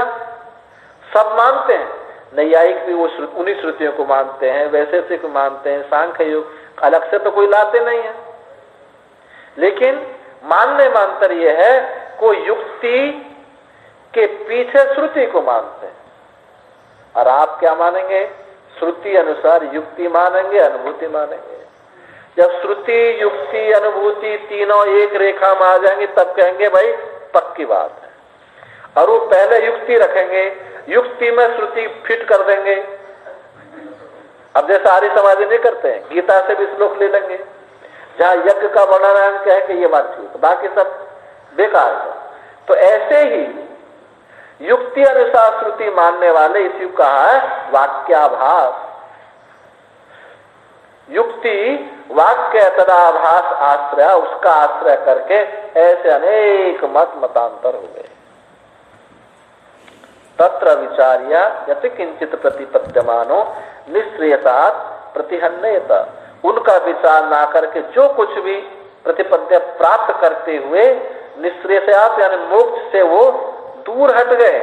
सब मानते हैं, नैयायिक भी वो उन्हीं श्रुतियों को मानते हैं, वैशेषिक मानते हैं, सांख्य योग अलग से तो कोई लाते नहीं है। लेकिन मानने में अंतर यह है, कोई युक्ति के पीछे श्रुति को मानते हैं, और आप क्या मानेंगे? श्रुति अनुसार युक्ति मानेंगे, अनुभूति मानेंगे। जब श्रुति युक्ति अनुभूति तीनों एक रेखा में आ जाएंगे तब कहेंगे भाई पक्की बात है। और वो पहले युक्ति रखेंगे, युक्ति में श्रुति फिट कर देंगे। अब जैसा आर्य समाजी नहीं करते हैं, गीता से भी श्लोक ले लेंगे, जहां यज्ञ का वर्णन कहे कि ये बात ठीक, बाकी सब बेकार है। तो ऐसे ही युक्ति अनुसार श्रुति मानने वाले इसी को कहा है वाक्याभास। युक्ति वाक्य तदाभास आश्रय, उसका आश्रय करके ऐसे अनेक मतांतर हुए। तत्र विचार्य यति किंचित प्रतिपद्यमानो निश्रेयसात् प्रतिहन्यत, उनका विचार ना करके जो कुछ भी प्रतिपद्य प्राप्त करते हुए निश्रेयसात् यानी मोक्ष से वो दूर हट गए।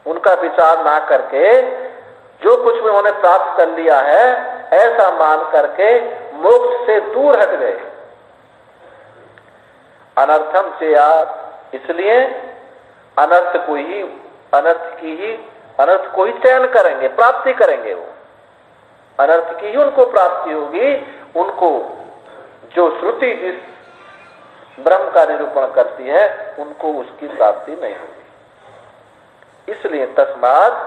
उनका विचार ना करके जो कुछ भी उन्होंने प्राप्त कर लिया है ऐसा मान करके मोक्ष से दूर हट गए। अनर्थम चेयात, इसलिए अनर्थ को ही चयन करेंगे, प्राप्ति करेंगे। वो अनर्थ की ही उनको प्राप्ति होगी। उनको जो श्रुति जिस ब्रह्म का निरूपण करती है उनको उसकी प्राप्ति नहीं होगी। इसलिए तस्मात्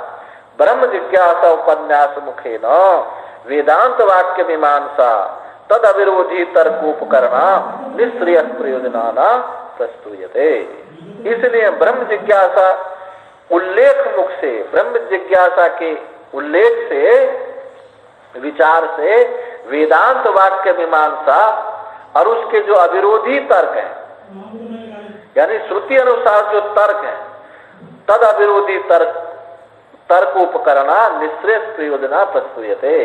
ब्रह्म जिज्ञासा उपन्यास मुखेन वेदांत वाक्य मीमांसा तद अविरोधी तर्कोपकरणा निश्रेयस प्रयोजनाना प्रस्तुयते। इसलिए ब्रह्म जिज्ञासा उल्लेख मुख से, ब्रह्म जिज्ञासा के उल्लेख से, विचार से वेदांत वाक्य मीमांसा और उसके जो अविरोधी तर्क हैं, यानी श्रुति अनुसार जो तर्क हैं, तद अविरोधी तर्कोपकरणा निश्रेयस प्रयोजना प्रस्तुयते,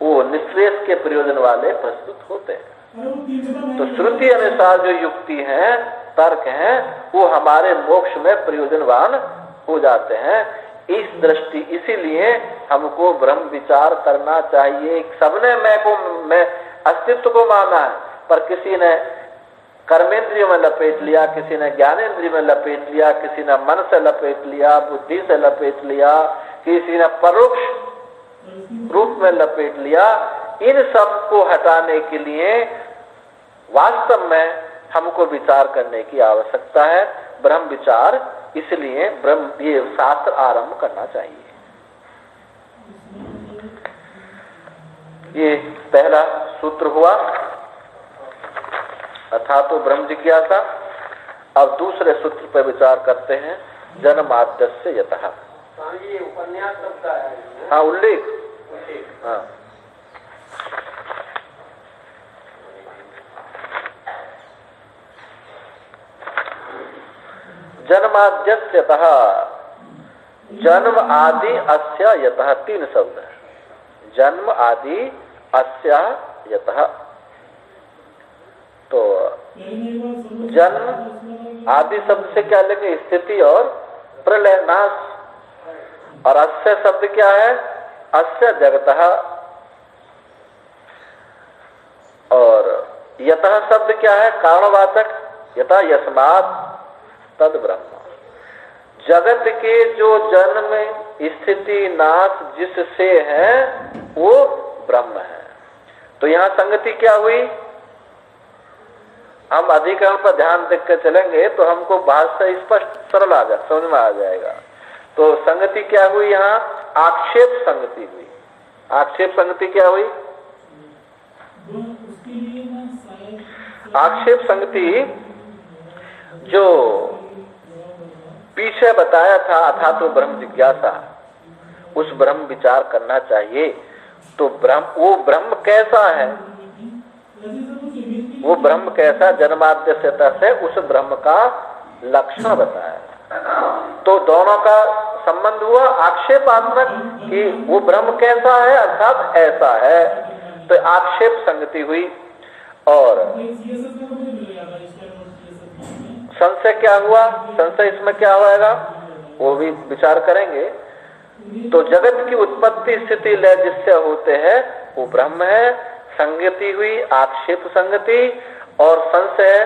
वो निश्रेयस के प्रयोजन वाले प्रस्तुत होते हैं। तो श्रुति अनुसार जो युक्ति है, तर्क हैं, वो हमारे मोक्ष में प्रयोजनवान हो जाते हैं। इस दृष्टि, इसीलिए हमको ब्रह्म विचार करना चाहिए। सबने मैं अस्तित्व को माना है, पर किसी ने कर्मेंद्रियों में लपेट लिया, किसी ने ज्ञानेंद्रिय में लपेट लिया, किसी ने मन से लपेट लिया, बुद्धि से लपेट लिया, किसी ने परोक्ष रूप में लपेट लिया। इन सब को हटाने के लिए वास्तव में हमको विचार करने की आवश्यकता है, ब्रह्म विचार। इसलिए ब्रह्म ये शास्त्र आरंभ करना चाहिए। ये पहला सूत्र हुआ, अर्थात तो ब्रह्म जिज्ञासा। अब दूसरे सूत्र पर विचार करते हैं, जन्माद्यस्य यतः। ये उपन्यास सबका है। हाँ, उल्लेख। हाँ, जन्माद्यस्य यतः, जन्म आदि अस्य यतः, तीन शब्द है। जन्म आदि अस्य यतः। तो जन्म आदि शब्द से क्या लेंगे? स्थिति और प्रलय, नाश। और अस्य शब्द क्या है? अस्य जगतः। और यतः शब्द क्या है? कारणवाचक। यथा यस्मात् तद ब्रह्म। जगत के जो जन्म स्थिति नाश जिससे है वो ब्रह्म है। तो यहाँ संगति क्या हुई? हम अधिकरण पर ध्यान देख कर चलेंगे तो हमको भाष्य स्पष्ट सरल आ जाए, समझ में आ जाएगा। तो संगति क्या हुई? यहाँ आक्षेप संगति हुई। आक्षेप संगति क्या हुई? आक्षेप संगति जो पीछे बताया था, अर्थात तो ब्रह्म जिज्ञासा, उस ब्रह्म विचार करना चाहिए। तो ब्रह्म, वो ब्रह्म कैसा है? वो ब्रह्म कैसा? जन्माद्यस्यता से उस ब्रह्म का लक्षण बताया। तो दोनों का संबंध हुआ आक्षेपात्मक कि वो ब्रह्म कैसा है, अर्थात ऐसा है। तो आक्षेप संगति हुई। और संशय क्या हुआ? संशय इसमें क्या होगा वो भी विचार करेंगे। तो जगत की उत्पत्ति स्थिति लय जिससे होते हैं वो ब्रह्म है। संगति हुई आक्षेप संगति और संशय।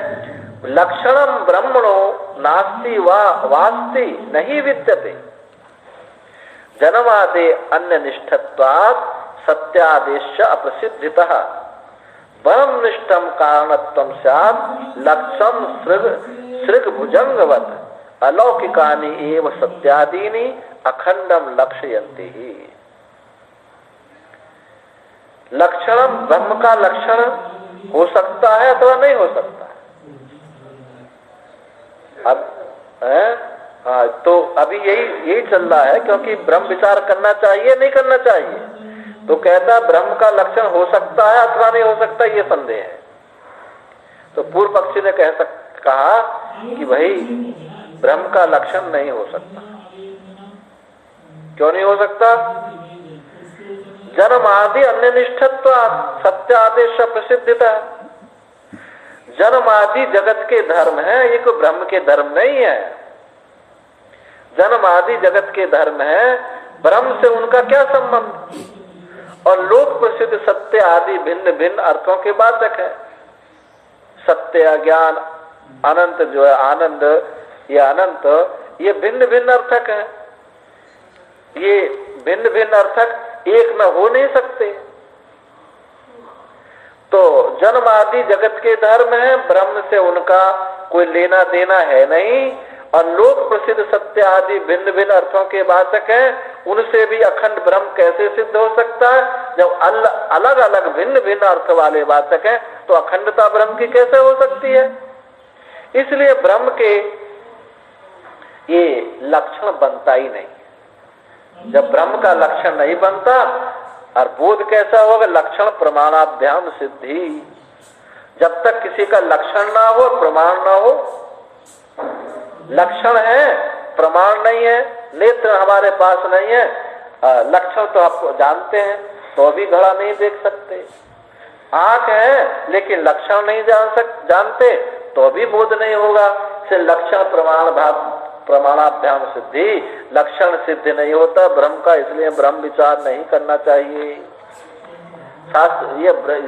लक्षणम ब्रह्मणो नास्ति वा वास्ति नहीं विद्यते जन्मादे अन्य निष्ठत्वात् सत्यादेश अप्रसिद्धितः ब्रह्मनिष्ठम कारणत्वं स्यात् लक्ष्यम सृग भुजंगवत् अलौकिकानि एव सत्यादीनि अखंडम लक्ष्यन्ति ही। लक्षणम ब्रह्म का लक्षण हो सकता है अथवा नहीं हो सकता। अब हाँ, तो अभी यही चल रहा है, क्योंकि ब्रह्म विचार करना चाहिए नहीं करना चाहिए। तो कहता ब्रह्म का लक्षण हो सकता है अथवा नहीं हो सकता, ये संदेह है। तो पूर्व पक्षी ने कहा कि भाई ब्रह्म का लक्षण नहीं हो सकता। क्यों नहीं हो सकता? जन्म आदि अन्य निष्ठत्व सत्यादेश प्रसिद्धता। जन्म आदि जगत के धर्म है, ये कोई ब्रह्म के धर्म नहीं है। जन्म आदि जगत के धर्म है, ब्रह्म से उनका क्या संबंध? और लोक प्रसिद्ध सत्य आदि भिन्न भिन्न अर्थों के वाचक है। सत्य, अज्ञान, अनंत जो है आनंद, ये अनंत, ये भिन्न भिन्न अर्थक है। ये भिन्न भिन्न अर्थक एक में हो नहीं सकते। तो जन्म आदि जगत के धर्म है, ब्रह्म से उनका कोई लेना देना है नहीं। और लोक प्रसिद्ध सत्य आदि भिन्न भिन्न अर्थों के वाचक हैं, उनसे भी अखंड ब्रह्म कैसे सिद्ध हो सकता है? जब अलग अलग भिन्न भिन्न अर्थ वाले वाचक हैं तो अखंडता ब्रह्म की कैसे हो सकती है? इसलिए ब्रह्म के ये लक्षण बनता ही नहीं। जब ब्रह्म का लक्षण नहीं बनता और बोध कैसा होगा? लक्षण प्रमाणाभ्याम सिद्धि। जब तक किसी का लक्षण ना हो, प्रमाण ना हो, लक्षण है प्रमाण नहीं है, नेत्र हमारे पास नहीं है, लक्षण तो आप जानते हैं तो भी घड़ा नहीं देख सकते। आंख है लेकिन लक्षण नहीं जानते तो भी बोध नहीं होगा। से लक्षण प्रमाणाभ्याम सिद्धि, लक्षण सिद्ध नहीं होता ब्रह्म का, इसलिए ब्रह्म विचार नहीं करना चाहिए। शास्त्र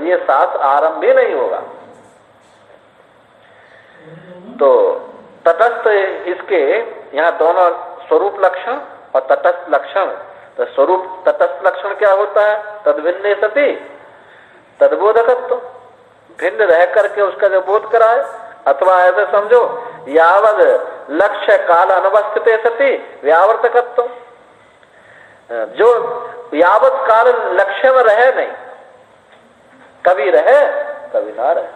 ये शास्त्र आरंभ ही नहीं होगा। तो तटस्थ इसके यहाँ दोनों स्वरूप लक्षण और तटस्थ लक्षण। तो स्वरूप तटस्थ लक्षण क्या होता है? तद्भिन्ने सति तद्बोधकत्व, भिन्न रह करके उसका जो बोध कराए। अथवा ऐसे समझो, यावद लक्ष्य काल अनवस्थिते सति व्यावर्तकत्व, जो यावत काल लक्ष्य में रहे नहीं, कभी रहे कभी ना रहे,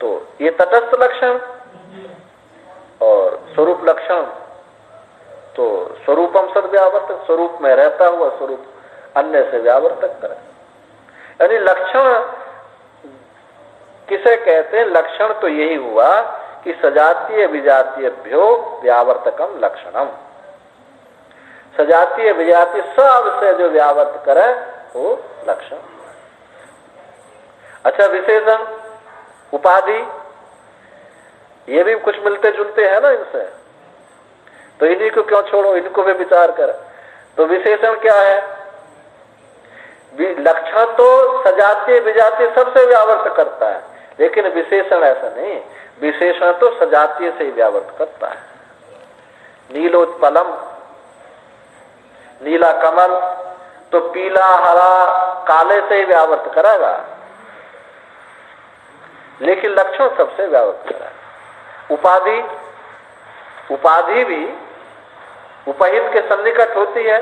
तो ये तटस्थ लक्षण। और स्वरूप लक्षण तो स्वरूपम सद व्यावर्तक, स्वरूप में रहता हुआ स्वरूप अन्य से व्यावर्तक करे। यानी लक्षण किसे कहते हैं? लक्षण तो यही हुआ कि सजातीय विजातीयभ्यो व्यावर्तकम लक्षणम। सजातीय विजातीय सबसे जो व्यावर्त करे वो लक्षण। अच्छा, विशेषण उपाधि ये भी कुछ मिलते जुलते हैं ना इनसे, तो इन्हीं को क्यों छोड़ो, इनको भी विचार कर। तो विशेषण क्या है? लक्षण तो सजातीय विजातीय सबसे व्यावर्त करता है, लेकिन विशेषण ऐसा नहीं। विशेषण तो सजातीय से ही व्यावर्त करता है। नीलोत्पलम, नीला कमल तो पीला हरा काले से ही व्यावर्त करेगा, लेकिन लक्षण सबसे व्यावर्त कराएगा। उपाधि, उपाधि भी उपहित के सन्निकट होती है,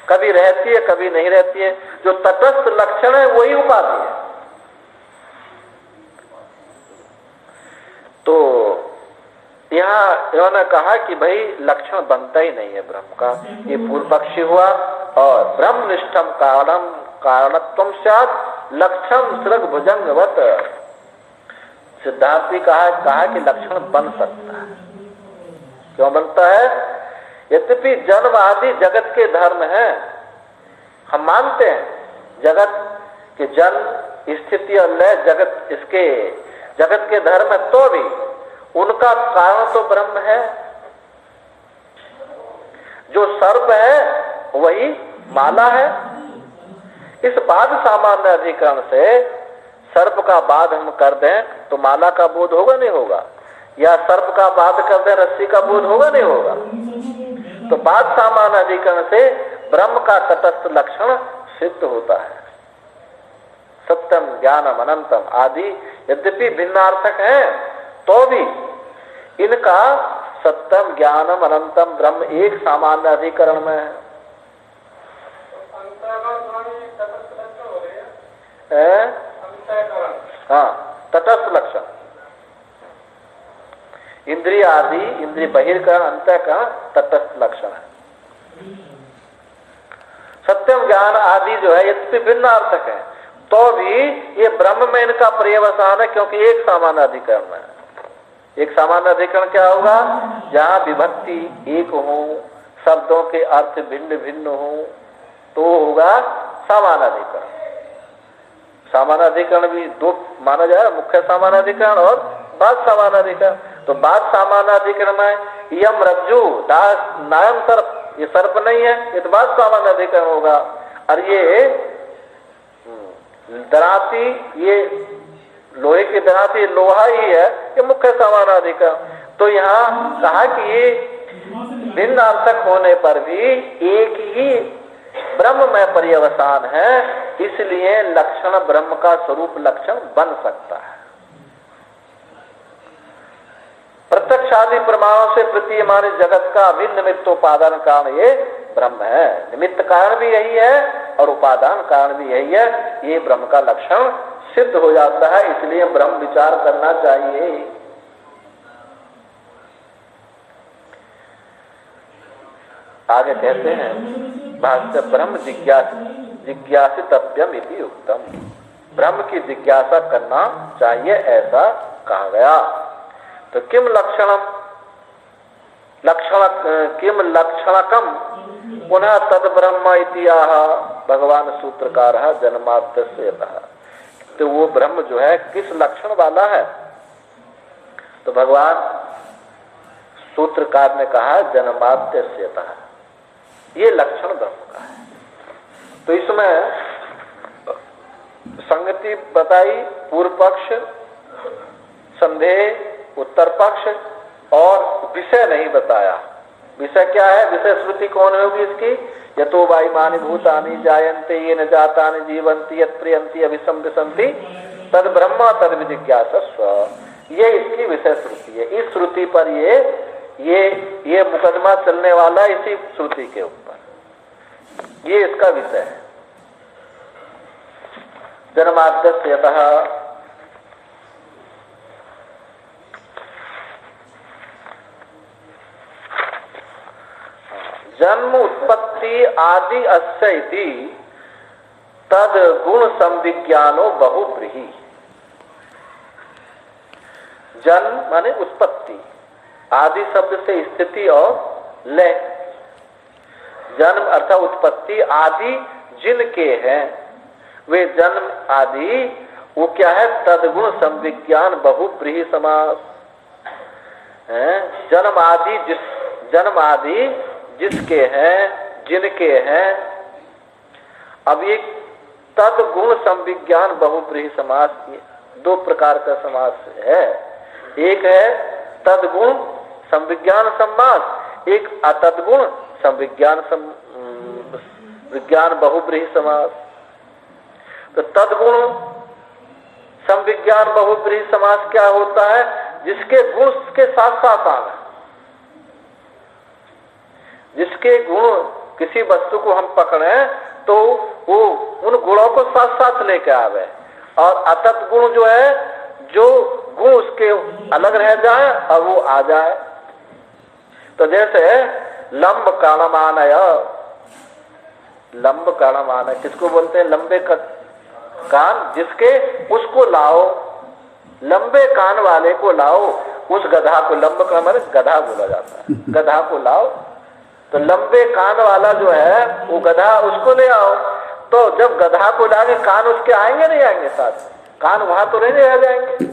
कभी रहती है कभी नहीं रहती है। जो तटस्थ लक्षण है वही उपाधि है। तो यहाँ इन्होंने कहा कि भाई लक्षण बनता ही नहीं है ब्रह्म का, ये पूर्व पक्षी हुआ। और ब्रह्मनिष्ठम कारणत्वं स्यात् लक्षण सृग भुजंगवत्, सिद्धांति कहा कि लक्षण बन सकता है। क्यों बनता है? यद्यपि जन्म आदि जगत के धर्म हैं, हम मानते हैं जगत के जन्म स्थिति और लय जगत इसके जगत के धर्म है, तो भी उनका कारण तो ब्रह्म है। जो सर्प है वही माला है। इस बाध सामान्य अधिकरण से सर्प का बाध हम कर दें तो माला का बोध होगा नहीं होगा, या सर्प का बाध कर दें रस्सी का बोध होगा नहीं होगा। तो बाध सामान्य अधिकरण से ब्रह्म का तटस्थ लक्षण सिद्ध होता है। सत्यम ज्ञानम अनंतम आदि यद्यपि भिन्नार्थक हैं तो भी इनका सत्यम ज्ञानम अनंतम ब्रह्म एक सामान्य अधिकरण में है। हाँ, तटस्थ लक्षण इंद्रिय आदि, इंद्रिय बहिर्करण अंतःकरण तटस्थ लक्षण है। सत्यम ज्ञान आदि जो है ये भिन्नार्थक है तो भी ये ब्रह्म में इनका पर्यवसान है, क्योंकि एक सामान्य अधिकरण में है। एक सामान्य अधिकरण क्या होगा? जहां विभक्ति एक हो, शब्दों के अर्थ भिन्न भिन्न हो, तो होगा सामान्य अधिकरण। सामान्य अधिकरण भी दो माना जाए, मुख्य सामान्य अधिकरण और बाध सामान्य अधिकरण। तो बाध सामान्य अधिकरण में यम रज्जु दास नायम सर्प, ये सर्प नहीं है, ये तो बाध सामान्य अधिकरण होगा। और ये दराती, ये लोहे की दराती लोहा ही है, ये मुख्य सामान्य अधिकरण। तो यहाँ कहा कि ये भिन्न अर्थक होने पर भी एक ही ब्रह्म में पर्यवसान है, इसलिए लक्षण ब्रह्म का स्वरूप लक्षण बन सकता है। प्रत्यक्ष आदि प्रमाणों से प्रतीयमान जगत का अभिन्न निमित्तोपादान कारण ये ब्रह्म है। निमित्त कारण भी यही है और उपादान कारण भी यही है। ये ब्रह्म का लक्षण सिद्ध हो जाता है, इसलिए ब्रह्म विचार करना चाहिए। आगे कहते हैं भाष्य ब्रह्म जिज्ञासितव्यम इति उक्तम, ब्रह्म की जिज्ञासा करना चाहिए ऐसा कहा गया। तो किम लक्षणम किम लक्षणकम पुनः तद ब्रह्म इति आह भगवान सूत्रकार जन्माद्यस्य। तो वो ब्रह्म जो है किस लक्षण वाला है? तो भगवान सूत्रकार ने कहा जन्माद्यस्य, ये लक्षण ब्रह्म का है। तो इसमें संगति बताई, पूर्व पक्ष, संदेह, उत्तर पक्ष, और विषय नहीं बताया। विषय क्या है? विषय श्रुति कौन होगी इसकी? यतो वायुमानि भूतानि जायन्ते येन जातानि जीवन्ति यत् प्रियन्ति अभिसंविशन्ति तद ब्रह्म तद विजिज्ञासस्व। ये इसकी विषय श्रुति है। इस श्रुति पर ये मुकदमा चलने वाला इसी श्रुति के ऊपर, ये इसका विषय है। जन्माद्यस्य यतः जन्म उत्पत्ति आदि अस्य इति तद गुण संविज्ञानो बहुब्रीहि। जन्म माने उत्पत्ति, आदि शब्द से स्थिति और लय। जन्म अर्थात उत्पत्ति, आदि जिनके हैं वे जन्म आदि, वो क्या है? तदगुण संविज्ञान बहुब्रीहि समास है। जन्म आदि जिसके हैं, जिनके हैं। अब ये तद गुण संविज्ञान बहुब्रीहि समास, ये दो प्रकार का समास है। एक है तदगुण संविज्ञान समास, एक अतदगुण संविज्ञान विज्ञान बहुब्रीहि समास। तो तदगुण संविज्ञान बहुब्रीहि समास क्या होता है? जिसके गुण के साथ साथ आना, जिसके गुण, किसी वस्तु को हम पकड़े तो वो उन गुणों को साथ साथ लेके आवे। और अतत गुण जो है, जो गुण उसके अलग रह जाए और वो आ जाए। तो जैसे लंब काणमानय, लंब काणमानय किसको बोलते हैं? लंबे कान जिसके, उसको लाओ, लंबे कान वाले को लाओ। उस गधा को, लंब का माने गधा बोला जाता है, गधा को लाओ। तो लंबे कान वाला जो है वो गधा, उसको ले आओ। तो जब गधा को लाएंगे कान उसके आएंगे नहीं आएंगे साथ? कान वहां तो नहीं रह जाएंगे।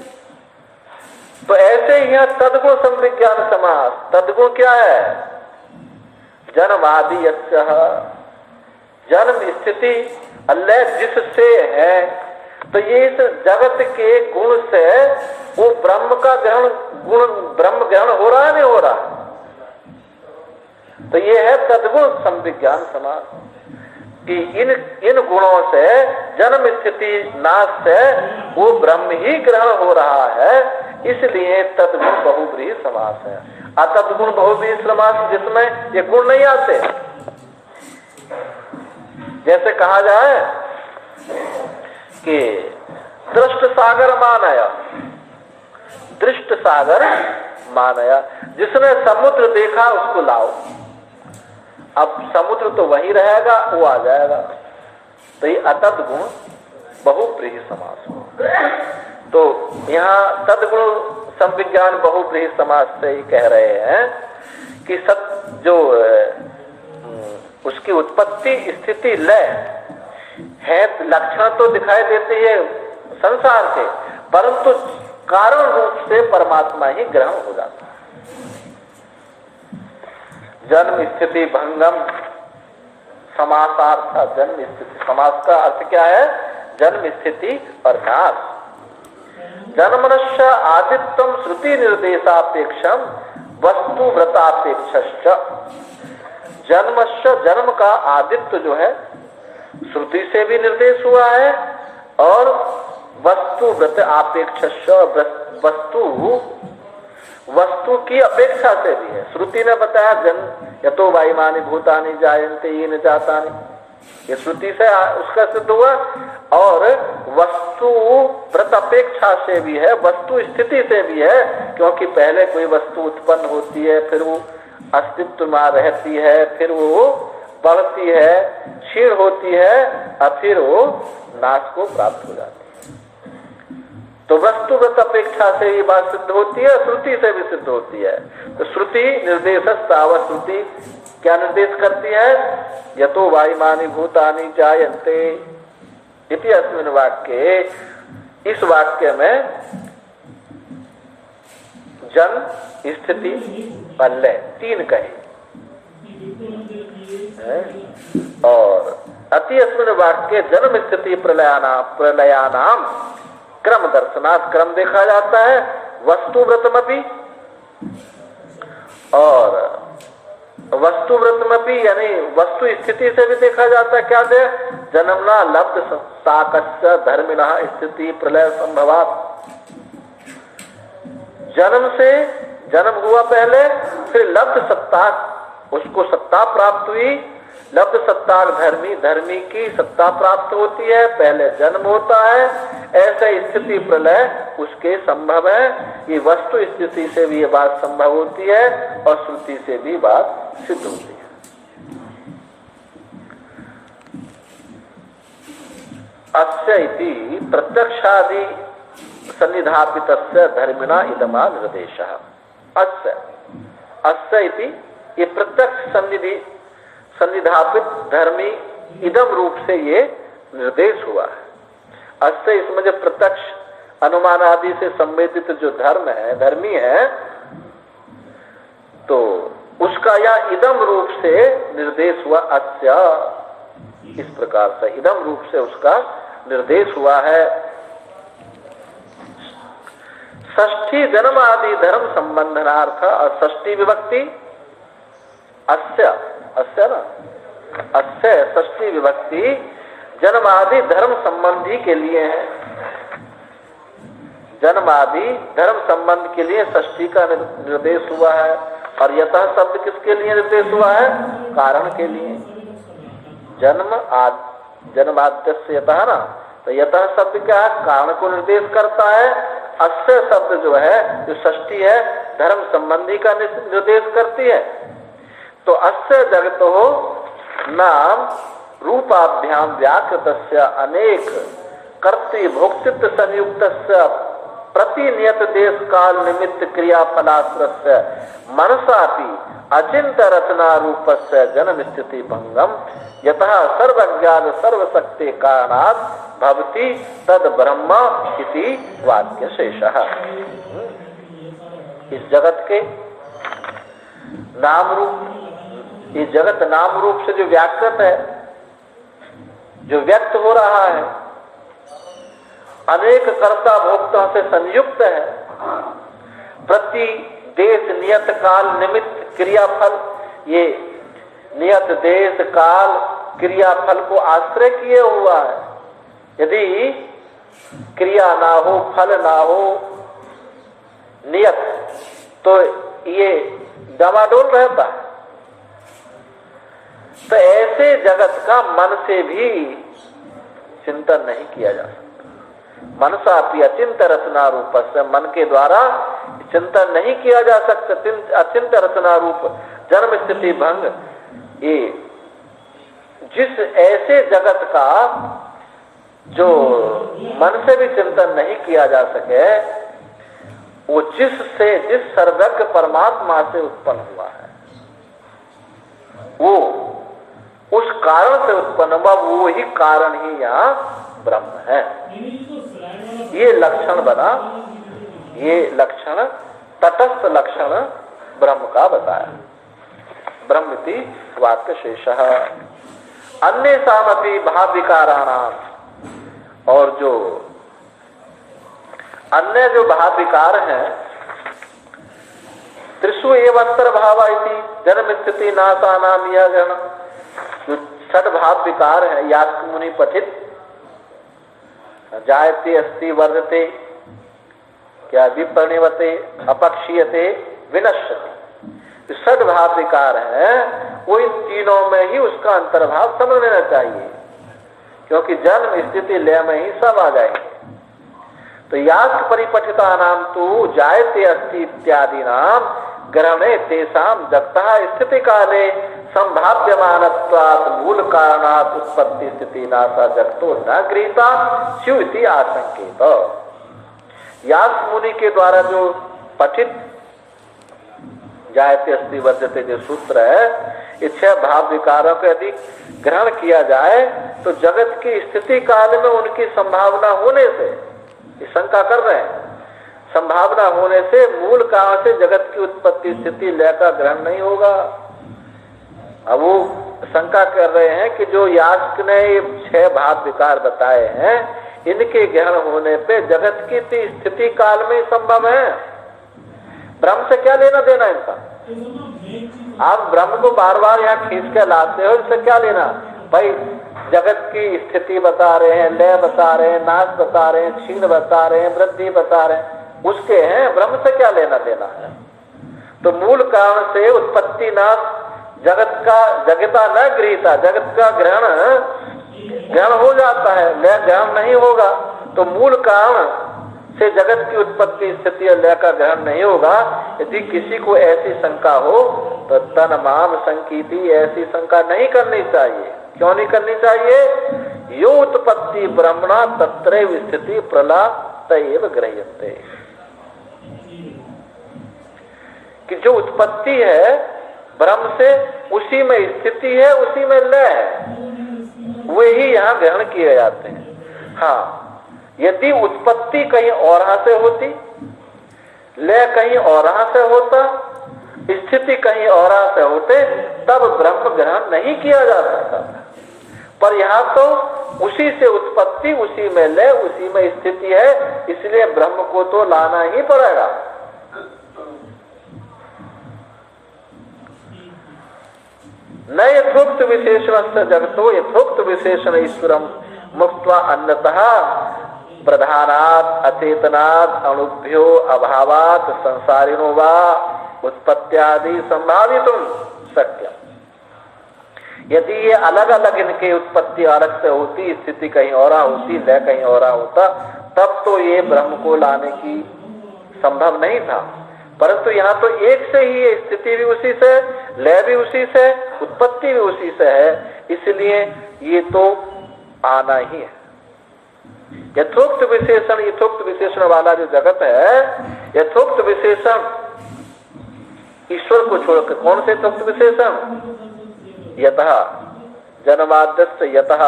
तो ऐसे ही यहाँ तदगुण संविज्ञान समास। तदगुण क्या है? जन्मादि यस्यः, जन्म स्थिति अल्लाह जिससे है, तो ये इस जगत के गुण से वो ब्रह्म का ग्रहण, गुण ब्रह्म ग्रहण हो रहा है, नहीं हो रहा? तो ये है तद्गुण संविज्ञान समास कि इन गुणों से, जन्म स्थिति नाश से वो ब्रह्म ही ग्रहण हो रहा है, इसलिए तद्गुण बहुब्रीहि समास है। अतद्गुण बहुब्रीहि समास जिसमें ये गुण नहीं आते, जैसे कहा जाए कि दृष्ट सागर मानया, दृष्ट सागर मानया, जिसने समुद्र देखा उसको लाओ। अब समुद्र तो वही रहेगा, वो आ जाएगा, तो ये अतद्गुण बहुब्रीहि समास हो। तो यहाँ तद्गुण संविज्ञान बहुब्रीहि समास से ही कह रहे हैं कि जो उसकी उत्पत्ति स्थिति लय है, लक्षण तो दिखाई देते हैं संसार के, परंतु कारण रूप से परमात्मा ही ग्रहण हो जाता है। जन्म स्थिति भंगम समासार्थ, जन्म स्थिति, समास का अर्थ क्या है? जन्म स्थिति और नाश। जन्मनस्य आदित्यम श्रुति निर्देशापेक्षम वस्तु व्रतापेक्षश्च, जन्मस्य, जन्म का आदित्य जो है श्रुति से भी निर्देश हुआ है और वस्तु व्रत आपेक्षश्च, वस्तु की अपेक्षा से भी है। श्रुति ने बताया जन्म यतो वायुमानि भूतानि जायन्ते येन जातानि, ये श्रुति से उसका सिद्ध हुआ, और वस्तु व्रत अपेक्षा से भी है, वस्तु स्थिति से भी है, क्योंकि पहले कोई वस्तु उत्पन्न होती है, फिर वो अस्तित्व में रहती है, फिर वो बढ़ती है, क्षीण होती है, और फिर वो नाश को प्राप्त हो जाती है। तो वस्तुगत अपेक्षा से ये बात सिद्ध होती है, श्रुति से भी सिद्ध होती है। तो श्रुति निर्देशस्ताव, श्रुति क्या निर्देश करती है? यतो वायुमानि भूतानि जायन्ते इति अस्मिन् वाक्ये, इस वाक्य में जन्म स्थिति प्रलय तीन कहे, और अति अस्मिन् वाक्य जन्म स्थिति प्रलयानाम क्रम दर्शनात्, क्रम देखा जाता है, वस्तु व्रतमपि, और वस्तु व्रतमपि यानी वस्तु स्थिति से भी देखा जाता है। क्या दे? जन्मना लब्ध साकस्य धर्मिणः स्थिति प्रलय संभवात्, जन्म से, जन्म हुआ पहले, फिर लब्ध सत्ता, उसको सत्ता प्राप्त हुई, लब्ध सत्ता धर्मी, धर्मी की सत्ता प्राप्त होती है, पहले जन्म होता है, ऐसे स्थिति प्रलय उसके संभव है। ये वस्तु स्थिति से भी ये बात संभव होती है और श्रुति से भी बात सिद्ध होती है। अस्य इति प्रत्यक्षादि सन्निधापितस्य धर्मिणा इदमा निर्देशः। अस्य इति, ये प्रत्यक्ष सन्निधापित धर्मी इदम रूप से ये निर्देश हुआ है। अस्य, इसमें जो प्रत्यक्ष अनुमान आदि से संवेदित जो धर्म है, धर्मी है, तो उसका यह इदम रूप से निर्देश हुआ। अस्य, इस प्रकार से इदम रूप से उसका निर्देश हुआ है। षष्ठी जन्म आदि धर्म संबंधनार्थ, और षष्ठी विभक्ति अस्य, अस्य ना, अस्य षष्ठी विभक्ति जन्म आदि धर्म संबंधी के लिए है। जन्म आदि धर्म संबंध के लिए षष्ठी का निर्देश हुआ है। और यतः शब्द किसके लिए निर्देश हुआ है? कारण के लिए। जन्माद्यस्य यतः ना, तो यतः शब्द क्या है? कारण को निर्देश करता है। अस्य शब्द जो है, जो षष्ठी है, धर्म संबंधी का निर्देश करती है। तो अस्य जगतो नाम रूपाभ्याम व्याकृतस्य अनेक कर्तृ भोक्तृत्व संयुक्तस्य प्रतिनियत देश काल निमित्त क्रियाफलाश्रस्य मनसापि अचिंत्य रचना रूपस्य जन्म स्थिति भंगम यतः सर्वज्ञान सर्वशक्ति कारणात् भवति तद ब्रह्म इति वाक्य शेषः। इस जगत के नाम रूप ये जगत नाम रूप से जो व्याकृत है, जो व्यक्त हो रहा है, अनेक कर्ता भोक्ताओं से संयुक्त है, प्रति देश नियत काल निमित्त क्रियाफल, ये नियत देश काल क्रियाफल को आश्रय किए हुआ है। यदि क्रिया ना हो, फल ना हो, नियत, तो ये डमाडोल रहता है। तो ऐसे जगत का मन से भी चिंतन नहीं किया जा सकता। मनसा भी अचिंत रचना रूप से, मन के द्वारा चिंतन नहीं किया जा सकता। अचिंत रचना रूप जन्म स्थिति भंग, ये जिस ऐसे जगत का जो मन से भी चिंतन नहीं किया जा सके, वो जिस सर्वज्ञ परमात्मा से उत्पन्न हुआ है, वो उस कारण से उत्पन्न हुआ, वो ही कारण ही यहाँ ब्रह्म है। ये लक्षण बना, ये लक्षण तटस्थ लक्षण ब्रह्म का बताया। ब्रह्मति वाक्य शेषः अन्य सामपि भाव विकाराणाम, और जो अन्य जो भाव विकार हैं, त्रिषु एव अंतर्भावा इति जन्म स्थिति नाशानाम यह गण, जो छठ भाव विकार है, यास्क मुनि पठित, जायते अस्ति वर्धते, क्या विपरिणवते अपक्षीयते विनश्यते, छठ भाव विकार है, वो इन तीनों में ही उसका अंतर्भाव समझ लेना चाहिए, क्योंकि जन्म स्थिति लय में ही सब आ जाएंगे। तो यास्क परिपठिता नाम तो जायते अस्ति इत्यादि नाम ग्रहणे तेषाम जगतः स्थिति काले संभाव्यमानत्वात् मूल कारणात् उत्पत्ति स्थिति नाशा जगतो न गृहीता स्यु इति आशंकित। यास्क मुनि के द्वारा जो पठित जायते अस्ति वर्धते जो सूत्र है, इच्छा भाव विकारों को यदि ग्रहण किया जाए तो जगत की स्थिति काल में उनकी संभावना होने से, शंका कर रहे हैं, संभावना होने से मूल कारण से जगत की उत्पत्ति स्थिति लय का ग्रहण नहीं होगा। अब वो शंका कर रहे हैं कि जो यास्क ने ये 6 भाव विकार बताए हैं, इनके ग्रहण होने पे जगत की स्थिति काल में संभव है। ब्रह्म से क्या लेना देना इनका? आप ब्रह्म को बार बार यहाँ खींच के लाते हो, इससे क्या लेना भाई? जगत की स्थिति बता रहे हैं, लय बता रहे हैं, नाश बता रहे हैं, क्षीण बता रहे हैं, वृद्धि बता रहे हैं, उसके हैं, ब्रह्म से क्या लेना देना है? तो मूल कारण से उत्पत्ति नाश जगत का जगता न गृहीता, जगत का ग्रहण हो जाता है, लय ग्रहण नहीं होगा। तो मूल कारण से जगत की उत्पत्ति स्थिति और लय का ग्रहण नहीं होगा। यदि किसी को ऐसी शंका हो तो तन माम संकीति, ऐसी शंका नहीं करनी चाहिए। क्यों नहीं करनी चाहिए? यो उत्पत्ति ब्रह्मणा तत्रैव स्थिति प्रलय तैव गृह्यते, कि जो उत्पत्ति है ब्रह्म से, उसी में स्थिति है, उसी में लय है, वही यहाँ ग्रहण किए जाते हैं। हाँ, यदि उत्पत्ति कहीं और से होती, लय कहीं और से होता, स्थिति कहीं और से होते, तब ब्रह्म ग्रहण नहीं किया जा सकता। पर यहाँ तो उसी से उत्पत्ति, उसी में लय, उसी में स्थिति है, इसलिए ब्रह्म को तो लाना ही पड़ेगा। न यथोक्त विशेषण से जगतो यथोक्त विशेषण ईश्वरम मुक्त्वा अन्यतः प्रधानात् अचेतनात् अणुभ्यो अभावात् संसारिणो वा उत्पत्त्यादि संभावितुम शक्य। यदि ये अलग अलग इनके उत्पत्ति अलग से होती, स्थिति कहीं और होती, लय कहीं और होता, तब तो ये ब्रह्म को लाने की संभव नहीं था। परंतु यहाँ तो एक से ही है, स्थिति भी उसी से, लय भी उसी से, उत्पत्ति भी उसी से है, इसलिए ये तो आना ही है। यथोक्त विशेषण वाला जो जगत है, यथोक्त विशेषण ईश्वर को छोड़कर, कौन से यथोक्त विशेषण? यतः जन्माद्यस्य यतः,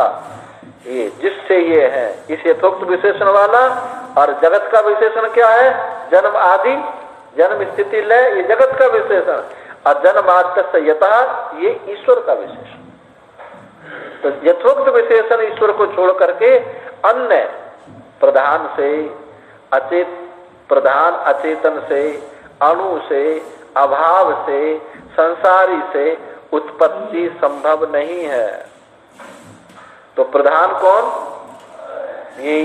ये जिससे ये है, इस यथोक्त विशेषण वाला। और जगत का विशेषण क्या है? जन्म आदि, जन्म स्थिति लय, ये जगत का विशेषण। अजन्मात्र से यतः, ये ईश्वर का विशेषण। तो यथोक्त विशेषण ईश्वर को छोड़ करके अन्य प्रधान से, प्रधान अचेतन से, अणु से, अभाव से, संसारी से उत्पत्ति संभव नहीं है। तो प्रधान कौन? ये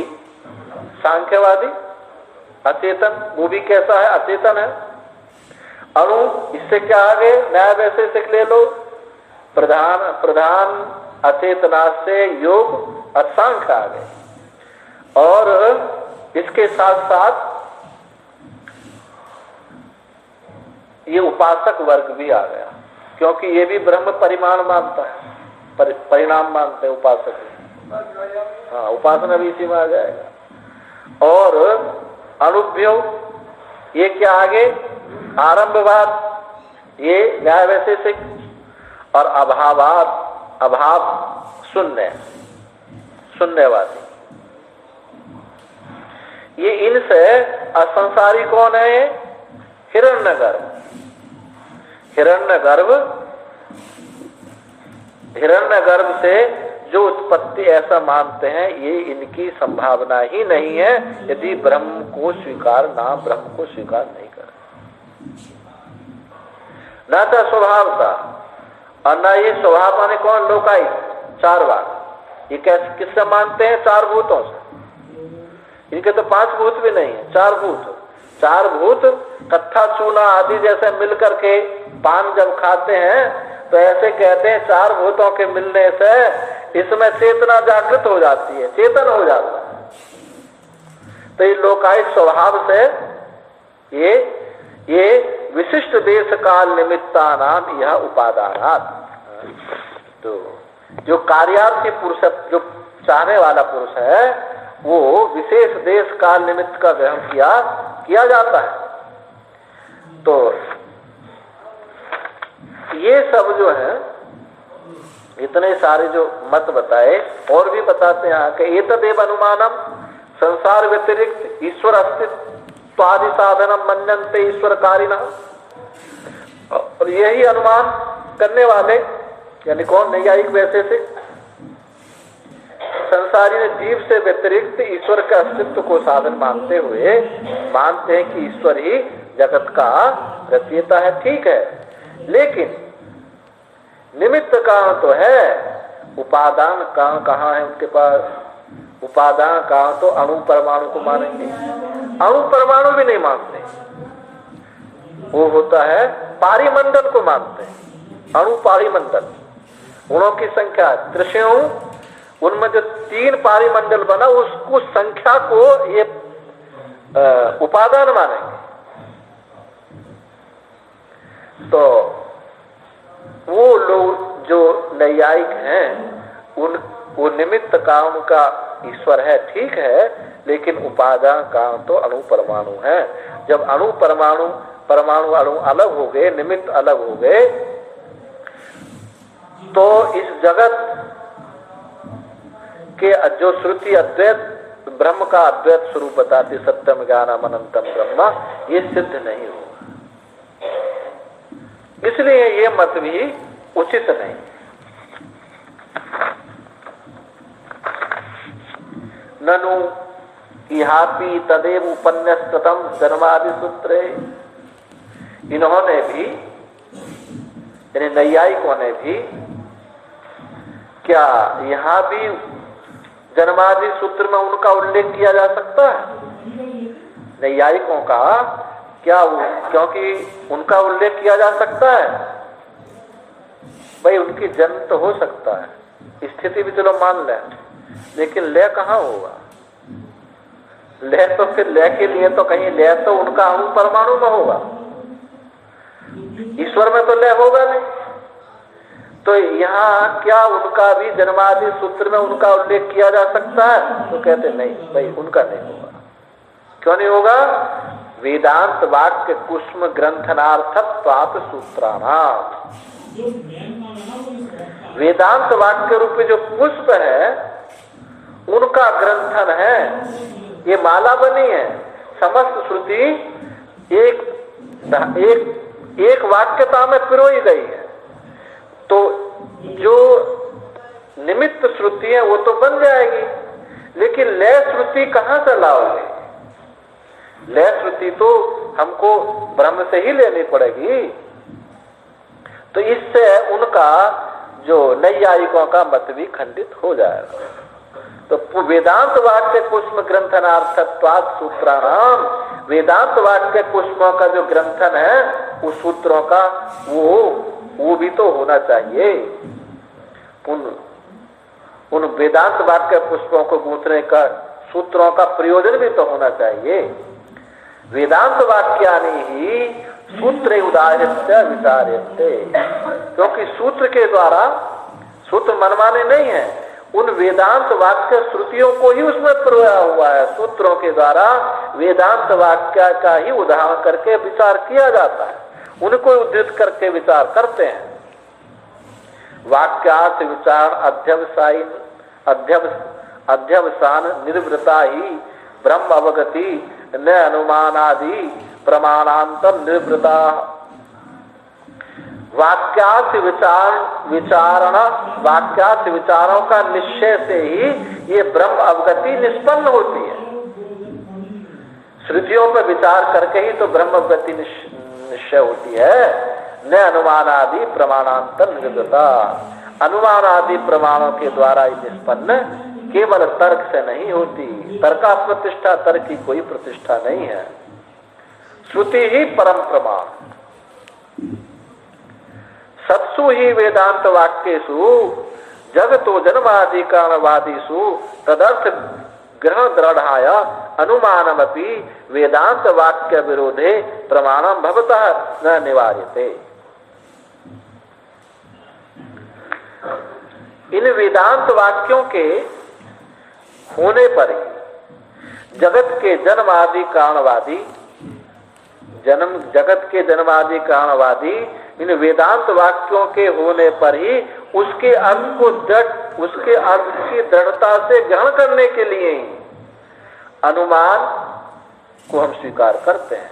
सांख्यवादी। अचेतन, वो भी कैसा है? अचेतन है। अणु, इससे क्या आगे न्याय वैशेषिक ले लो, प्रधान अचेतना से योग और सांख्य आ गए। और इसके साथ साथ ये उपासक वर्ग भी आ गया, क्योंकि ये भी ब्रह्म परिमाण मानता है, परिणाम मानते हैं उपासक। हाँ, उपासना भी इसी में आ जाएगा। और अनुभ्यो, ये क्या आगे? आरंभवाद, ये न्याय वैशेषिक। और अभावाद, अभाव शून्य, शून्यवादी। ये इनसे असंसारी कौन है? हिरण्यगर्भ। हिरण्यगर्भ से जो उत्पत्ति ऐसा मानते हैं, ये इनकी संभावना ही नहीं है यदि ब्रह्म को स्वीकार नहीं करे। न तो स्वभाव था और न ये स्वभाव माने कौन? लोकायत, चार बार। ये कैसे, किससे मानते हैं? चार भूतों से। इनके तो पांच भूत भी नहीं है, चार भूत। चार भूत कत्था चूना आदि जैसे मिलकर के पान जब खाते हैं तो ऐसे कहते हैं चार भूतों के मिलने से इसमें चेतना जागृत हो जाती है, चेतन हो जाता है। तो ये लोकायत स्वभाव से ये विशिष्ट देश काल निमित्ता नाम यह उपादानात्। तो जो कार्यार्थी पुरुष, जो चाहने वाला पुरुष है, वो विशेष देश काल निमित्त का ग्रहण किया जाता है। तो ये सब जो है, इतने सारे जो मत बताए, और भी बताते हैं कि एतदेव अनुमानम संसार व्यतिरिक्त ईश्वर अस्तित्व आदि साधनम मन्यन्ते ईश्वरकारिणः। और यही अनुमान करने वाले यानी कौन? नैयायिक वैशेषिक। संसारी ने जीव से व्यतिरिक्त ईश्वर के अस्तित्व को साधन मानते हुए मानते हैं कि ईश्वर ही जगत का रचयिता है। ठीक है, लेकिन निमित्त कारण तो है, उपादान कारण कहाँ है उनके पास? उपादान कारण तो अणु परमाणु को मानेंगे, अणु परमाणु भी नहीं मानते। वो होता है पारिमंडल को मानते हैं, अणु पारिमंडल। गुणों की संख्या त्रिशु, उनमें जो 3 पारिमंडल बना उसको संख्या को ये उपादान मानेंगे। तो वो लोग जो नैयायिक हैं, वो निमित्त काम का ईश्वर है, ठीक है, लेकिन उपादान काम तो अणु परमाणु है। जब अणु परमाणु अणु अलग हो गए, निमित्त अलग हो गए, तो इस जगत के जो श्रुति अद्वैत ब्रह्म का अद्वैत स्वरूप बताती सत्यम ज्ञानम अनंतम ब्रह्म, ये सिद्ध नहीं होगा। इसलिए ये मत भी उचित नहीं। ननु इहापि तदेव उपन्यस्तम जन्मादि सूत्रे, इन्होंने भी यानी नैयायिकों ने भी क्या यहाँ भी जन्मादि सूत्र में उनका उल्लेख किया जा सकता है? नैयायिकों का क्या क्योंकि उनका उल्लेख किया जा सकता है भाई, उनकी जन्म तो हो सकता है, स्थिति भी चलो मान लें, लेकिन लय कहाँ होगा? लय तो फिर लय के लिए तो कहीं लय तो उनका अणु परमाणु में होगा, ईश्वर में तो लय होगा नहीं। तो यहाँ क्या उनका भी जन्मादि सूत्र में उनका उल्लेख किया जा सकता है? तो कहते नहीं भाई, उनका नहीं होगा। क्यों नहीं होगा? वेदांत वाक्य कुष्म ग्रंथनार्थत्वात् सूत्राणाम, वेदांत वाक्य रूप जो पुष्प है उनका ग्रंथन है, ये माला बनी है। समस्त श्रुति एक एक वाक्यता में पिरोई गई है। तो जो निमित्त श्रुति है वो तो बन जाएगी, लेकिन लय श्रुति कहां से लाओगे? लय श्रुति तो हमको ब्रह्म से ही लेनी पड़ेगी। तो इससे उनका जो नैयायिकों का मत भी खंडित हो जाएगा। तो वेदांत वाक्य पुष्प ग्रंथनार्थत्वात् सूत्राणाम, वेदांत वाक्य पुष्पों का जो ग्रंथन है उस सूत्रों का वो भी तो होना चाहिए। उन वेदांत वाक्य पुष्पों को गूंथने का सूत्रों का प्रयोजन भी तो होना चाहिए। वेदांत वाक्यानि ही सूत्र उदाहृत्य विचार्यते, क्योंकि सूत्र के द्वारा, सूत्र मनमाने नहीं है, उन वेदांत वाक्य श्रुतियों को ही उसमें पिरोया हुआ है। सूत्रों के द्वारा वेदांत वाक्य का ही उदाहरण करके विचार किया जाता है, उनको उद्धृत करके विचार करते हैं। वाक्यार्थ विचार अध्यवसान निर्वृता ही ब्रह्म अवगति न अनुमानादि प्रमाणांतर निर्वृता। वाक्यार्थ विचारों का निश्चय से ही ये ब्रह्म अवगति निष्पन्न होती है। श्रुतियों पर विचार करके ही तो ब्रह्म अवगति निश्चय होती है। न अनुमानादि प्रमाणांतर निर्वृता, अनुमान आदि प्रमाणों के द्वारा ही निष्पन्न, केवल तर्क से नहीं होती। तर्का प्रतिष्ठा, तर्क की कोई प्रतिष्ठा नहीं है। श्रुति ही परम प्रमाण। सत्सु ही वेदांत वाक्येषु जगतो जन्मादि कारणवादीषु तदर्थ ग्रहण दृढ़ाय अनुमानमपि वेदांत वाक्य विरोधे प्रमाणम भवतः न निवार्यते। इन वेदांत वाक्यों के होने पर ही जगत के जन्मादि कारणवादी, जगत के जन्मादि कारणवादी इन वेदांत वाक्यों के होने पर ही उसके अर्थ की दृढ़ता से ग्रहण करने के लिए ही अनुमान को हम स्वीकार करते हैं।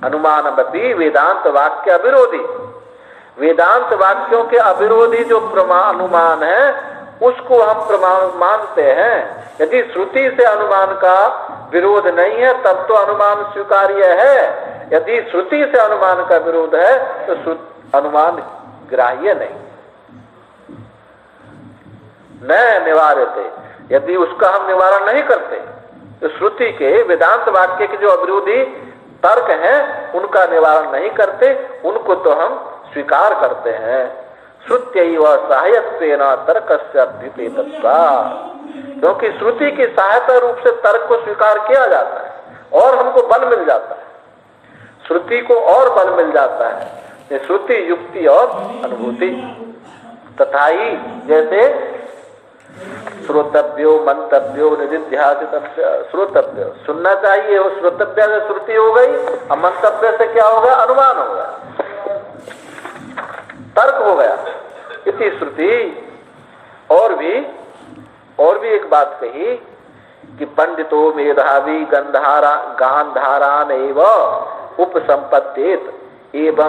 अनुमानमपि वेदांत वाक्य अविरोधी, वेदांत वाक्यों के अविरोधी जो अनुमान है उसको हम प्रमाण मानते हैं। यदि श्रुति से अनुमान का विरोध नहीं है तब तो अनुमान स्वीकार्य है। यदि श्रुति से अनुमान का विरोध है तो अनुमान ग्राह्य नहीं, न निवार्यते। यदि उसका हम निवारण नहीं करते तो श्रुति के वेदांत वाक्य के जो अविरोधी तर्क हैं उनका निवारण नहीं करते, उनको तो हम स्वीकार करते हैं। श्रुत्यैव सहायत्वेन तर्कस्य अभ्युपेतत्वा, क्योंकि श्रुति की सहायता रूप से तर्क को स्वीकार किया जाता है और हमको बल मिल जाता है। श्रुति को और बल मिल जाता है, ये श्रुति युक्ति और अनुभूति। तथा ही जैसे श्रोतव्यो मंतव्यो निधिध्यासितस्य, श्रोतव्य सुनना चाहिए, वो श्रोतव्य से श्रुति हो गई, और मंतव्य से क्या होगा? अनुमान हो गया, तर्क हो गया। इसी श्रुति और भी एक बात कही कि पंडितो मेधावी गांधारान एव उपसंपत्तेत एव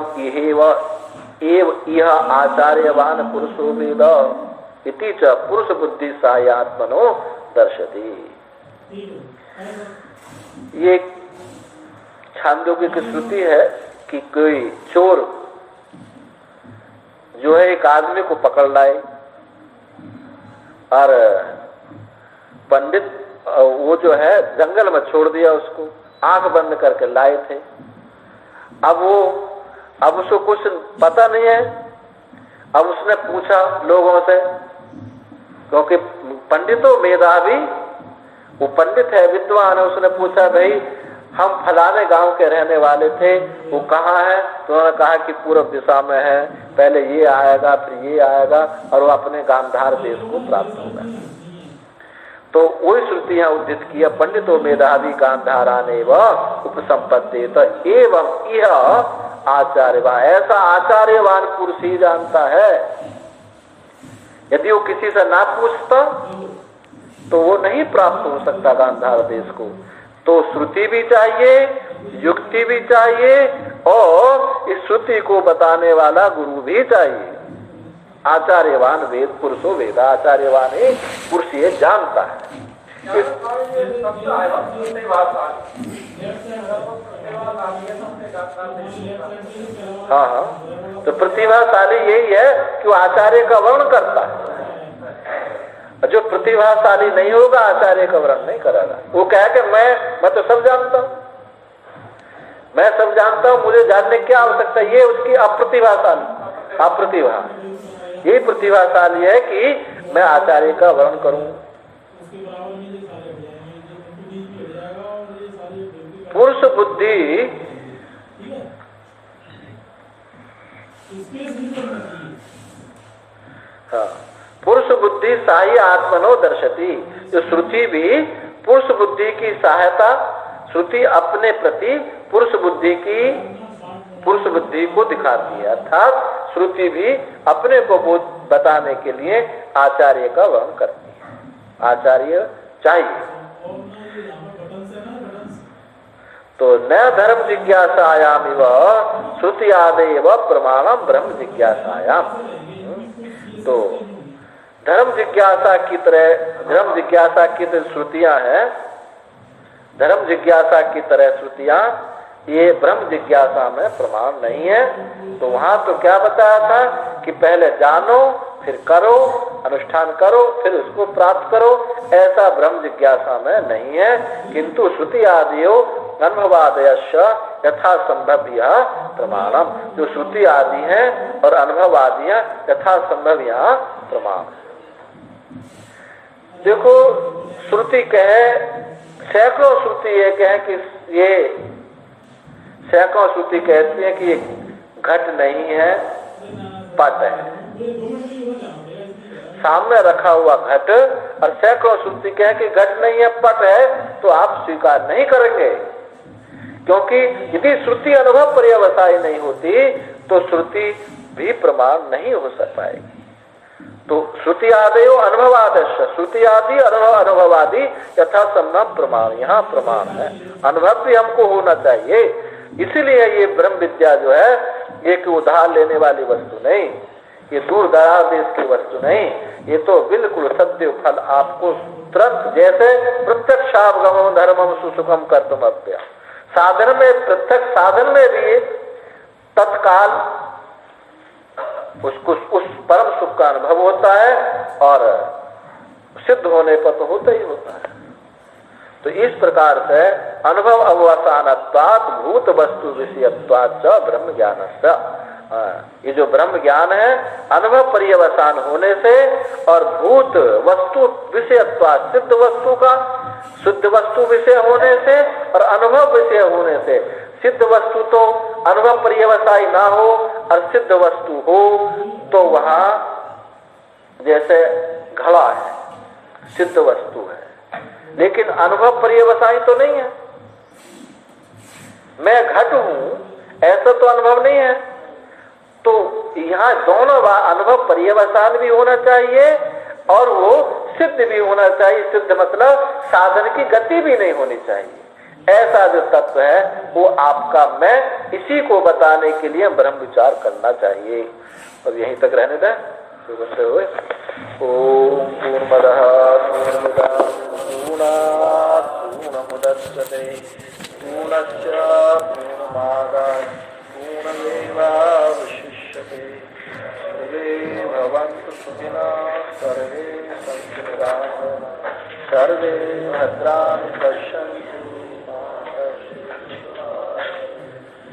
इह आचार्यवान पुरुषो वेद इति च पुरुष बुद्धि सायात्मनो दर्शति। ये छांदोग्य की श्रुति है कि कोई चोर जो है एक आदमी को पकड़ लाए और पंडित वो जो है जंगल में छोड़ दिया, उसको आंख बंद करके लाए थे। अब उसको कुछ पता नहीं है। अब उसने पूछा लोगों से, क्योंकि पंडितों मेधावी, वो पंडित है, विद्वान है, उसने पूछा भाई हम फलाने गांव के रहने वाले थे, वो कहाँ है? तो उन्होंने कहा कि पूर्व दिशा में है, पहले ये आएगा फिर ये आएगा, और वो अपने गांधार देश को प्राप्त होगा। तो वही श्रुति यहाँ उद्धृत किया, पंडितों मेधावी गांधाराने व उपसंपत्तेत एवं यह आचार्यवान, ऐसा आचार्यवान पुरुष ही जानता है। यदि वो किसी से ना पूछता तो वो नहीं प्राप्त हो सकता गांधार देश को। तो श्रुति भी चाहिए, युक्ति भी चाहिए और इस श्रुति को बताने वाला गुरु भी चाहिए। आचार्यवान वेद पुरुषो वेदा, आचार्यवान ही पुरुष ये जानता है। हाँ हाँ, तो प्रतिभाशाली यही है कि वो आचार्य का वर्ण करता है। जो प्रतिभाशाली नहीं होगा आचार्य का वर्ण नहीं करेगा। वो कहे कि मैं तो सब जानता हूँ, मैं सब जानता हूँ, मुझे जानने की क्या आवश्यकता है। ये उसकी अप्रतिभाशाली, अप्रतिभा। यही प्रतिभाशाली है कि मैं आचार्य का वर्ण करूं। पुरुष बुद्धि हाँ, पुरुष बुद्धि साही आत्मनो दर्शति। जो श्रुति भी पुरुष बुद्धि की सहायता, श्रुति अपने प्रति पुरुष बुद्धि को दिखाती है। अर्थात श्रुति भी अपने को बताने के लिए आचार्य का वर्ण करती है। आचार्य चाहिए। तो न धर्म जिज्ञासायाम इव श्रुति आदेव प्रमाणम ब्रह्म जिज्ञासायाम। तो धर्म जिज्ञासा की तरह श्रुतियां हैं। धर्म जिज्ञासा की तरह श्रुतियां ये ब्रह्म जिज्ञासा में प्रमाण नहीं है। तो वहां तो क्या बताया था कि पहले जानो, फिर करो, अनुष्ठान करो, फिर उसको प्राप्त करो। ऐसा ब्रह्म जिज्ञासा में नहीं है। किंतु श्रुति आदियो अनुभवादयश्च यथा संभव यह प्रमाणम। जो श्रुति आदि है और अनुभव आदि है यथा संभव यह प्रमाण। देखो श्रुति कहे, सैकड़ों श्रुति ये कहे कि ये सैकड़ों श्रुति कहती है कि ये घट नहीं है, पट है। सामने रखा हुआ घट, और सैकड़ों श्रुति कहे कि घट नहीं है, पट है, तो आप स्वीकार नहीं करेंगे। क्योंकि यदि श्रुति अनुभव पर्यवसायी नहीं होती तो श्रुति भी प्रमाण नहीं हो सक पाएगी। तो श्रुति आदयो अनुभवादश्च, श्रुति आदि अनुभव आदि यथा संभव प्रमाण, यहाँ प्रमाण है। अनुभव भी हमको होना चाहिए। इसीलिए ये ब्रह्म विद्या जो है एक उधार लेने वाली वस्तु नहीं, ये दूर दराज देश की वस्तु नहीं। ये तो बिल्कुल सत्य फल आपको तुरंत, जैसे प्रत्यक्षावगमो धर्मम सुसुखम कर्तुम अप्य। साधन में, प्रत्यक्ष साधन में भी तत्काल उसको उस परम सुख का अनुभव होता है, और सिद्ध होने पर तो होता ही होता है। तो इस प्रकार से अनुभव अवसानत्वात् भूत वस्तु विषयत्वात् च ब्रह्म ज्ञानस्य। ये जो ब्रह्म ज्ञान है अनुभव पर्यवसान होने से और भूत वस्तु विषयत्वात्, सिद्ध वस्तु का शुद्ध वस्तु विषय होने से और अनुभव विषय होने से। सिद्ध वस्तु तो अनुभव पर्यवसायी ना हो और सिद्ध वस्तु हो तो वहां जैसे घड़ा है, सिद्ध वस्तु है, लेकिन अनुभव पर्यवसायी तो नहीं है। मैं घट हूं ऐसा तो अनुभव नहीं है। तो यहाँ दोनों अनुभव पर्यवसान भी होना चाहिए और वो सिद्ध भी होना चाहिए। सिद्ध मतलब साधन की गति भी नहीं होनी चाहिए। ऐसा जो तत्व है वो आपका मैं, इसी को बताने के लिए ब्रह्म विचार करना चाहिए। और यहीं तक रहने दें बनते हुए। ओम पूर्णमदः पूर्णमिदं पूर्णात् पूर्णमुदच्यते पूर्णस्य पूर्णमादाय पूर्णमेवावशिष्यते। सर्वे भवन्तु सुखिनः, सर्वे सन्तु निरामयाः, सर्वे भद्राणि पश्यन्तु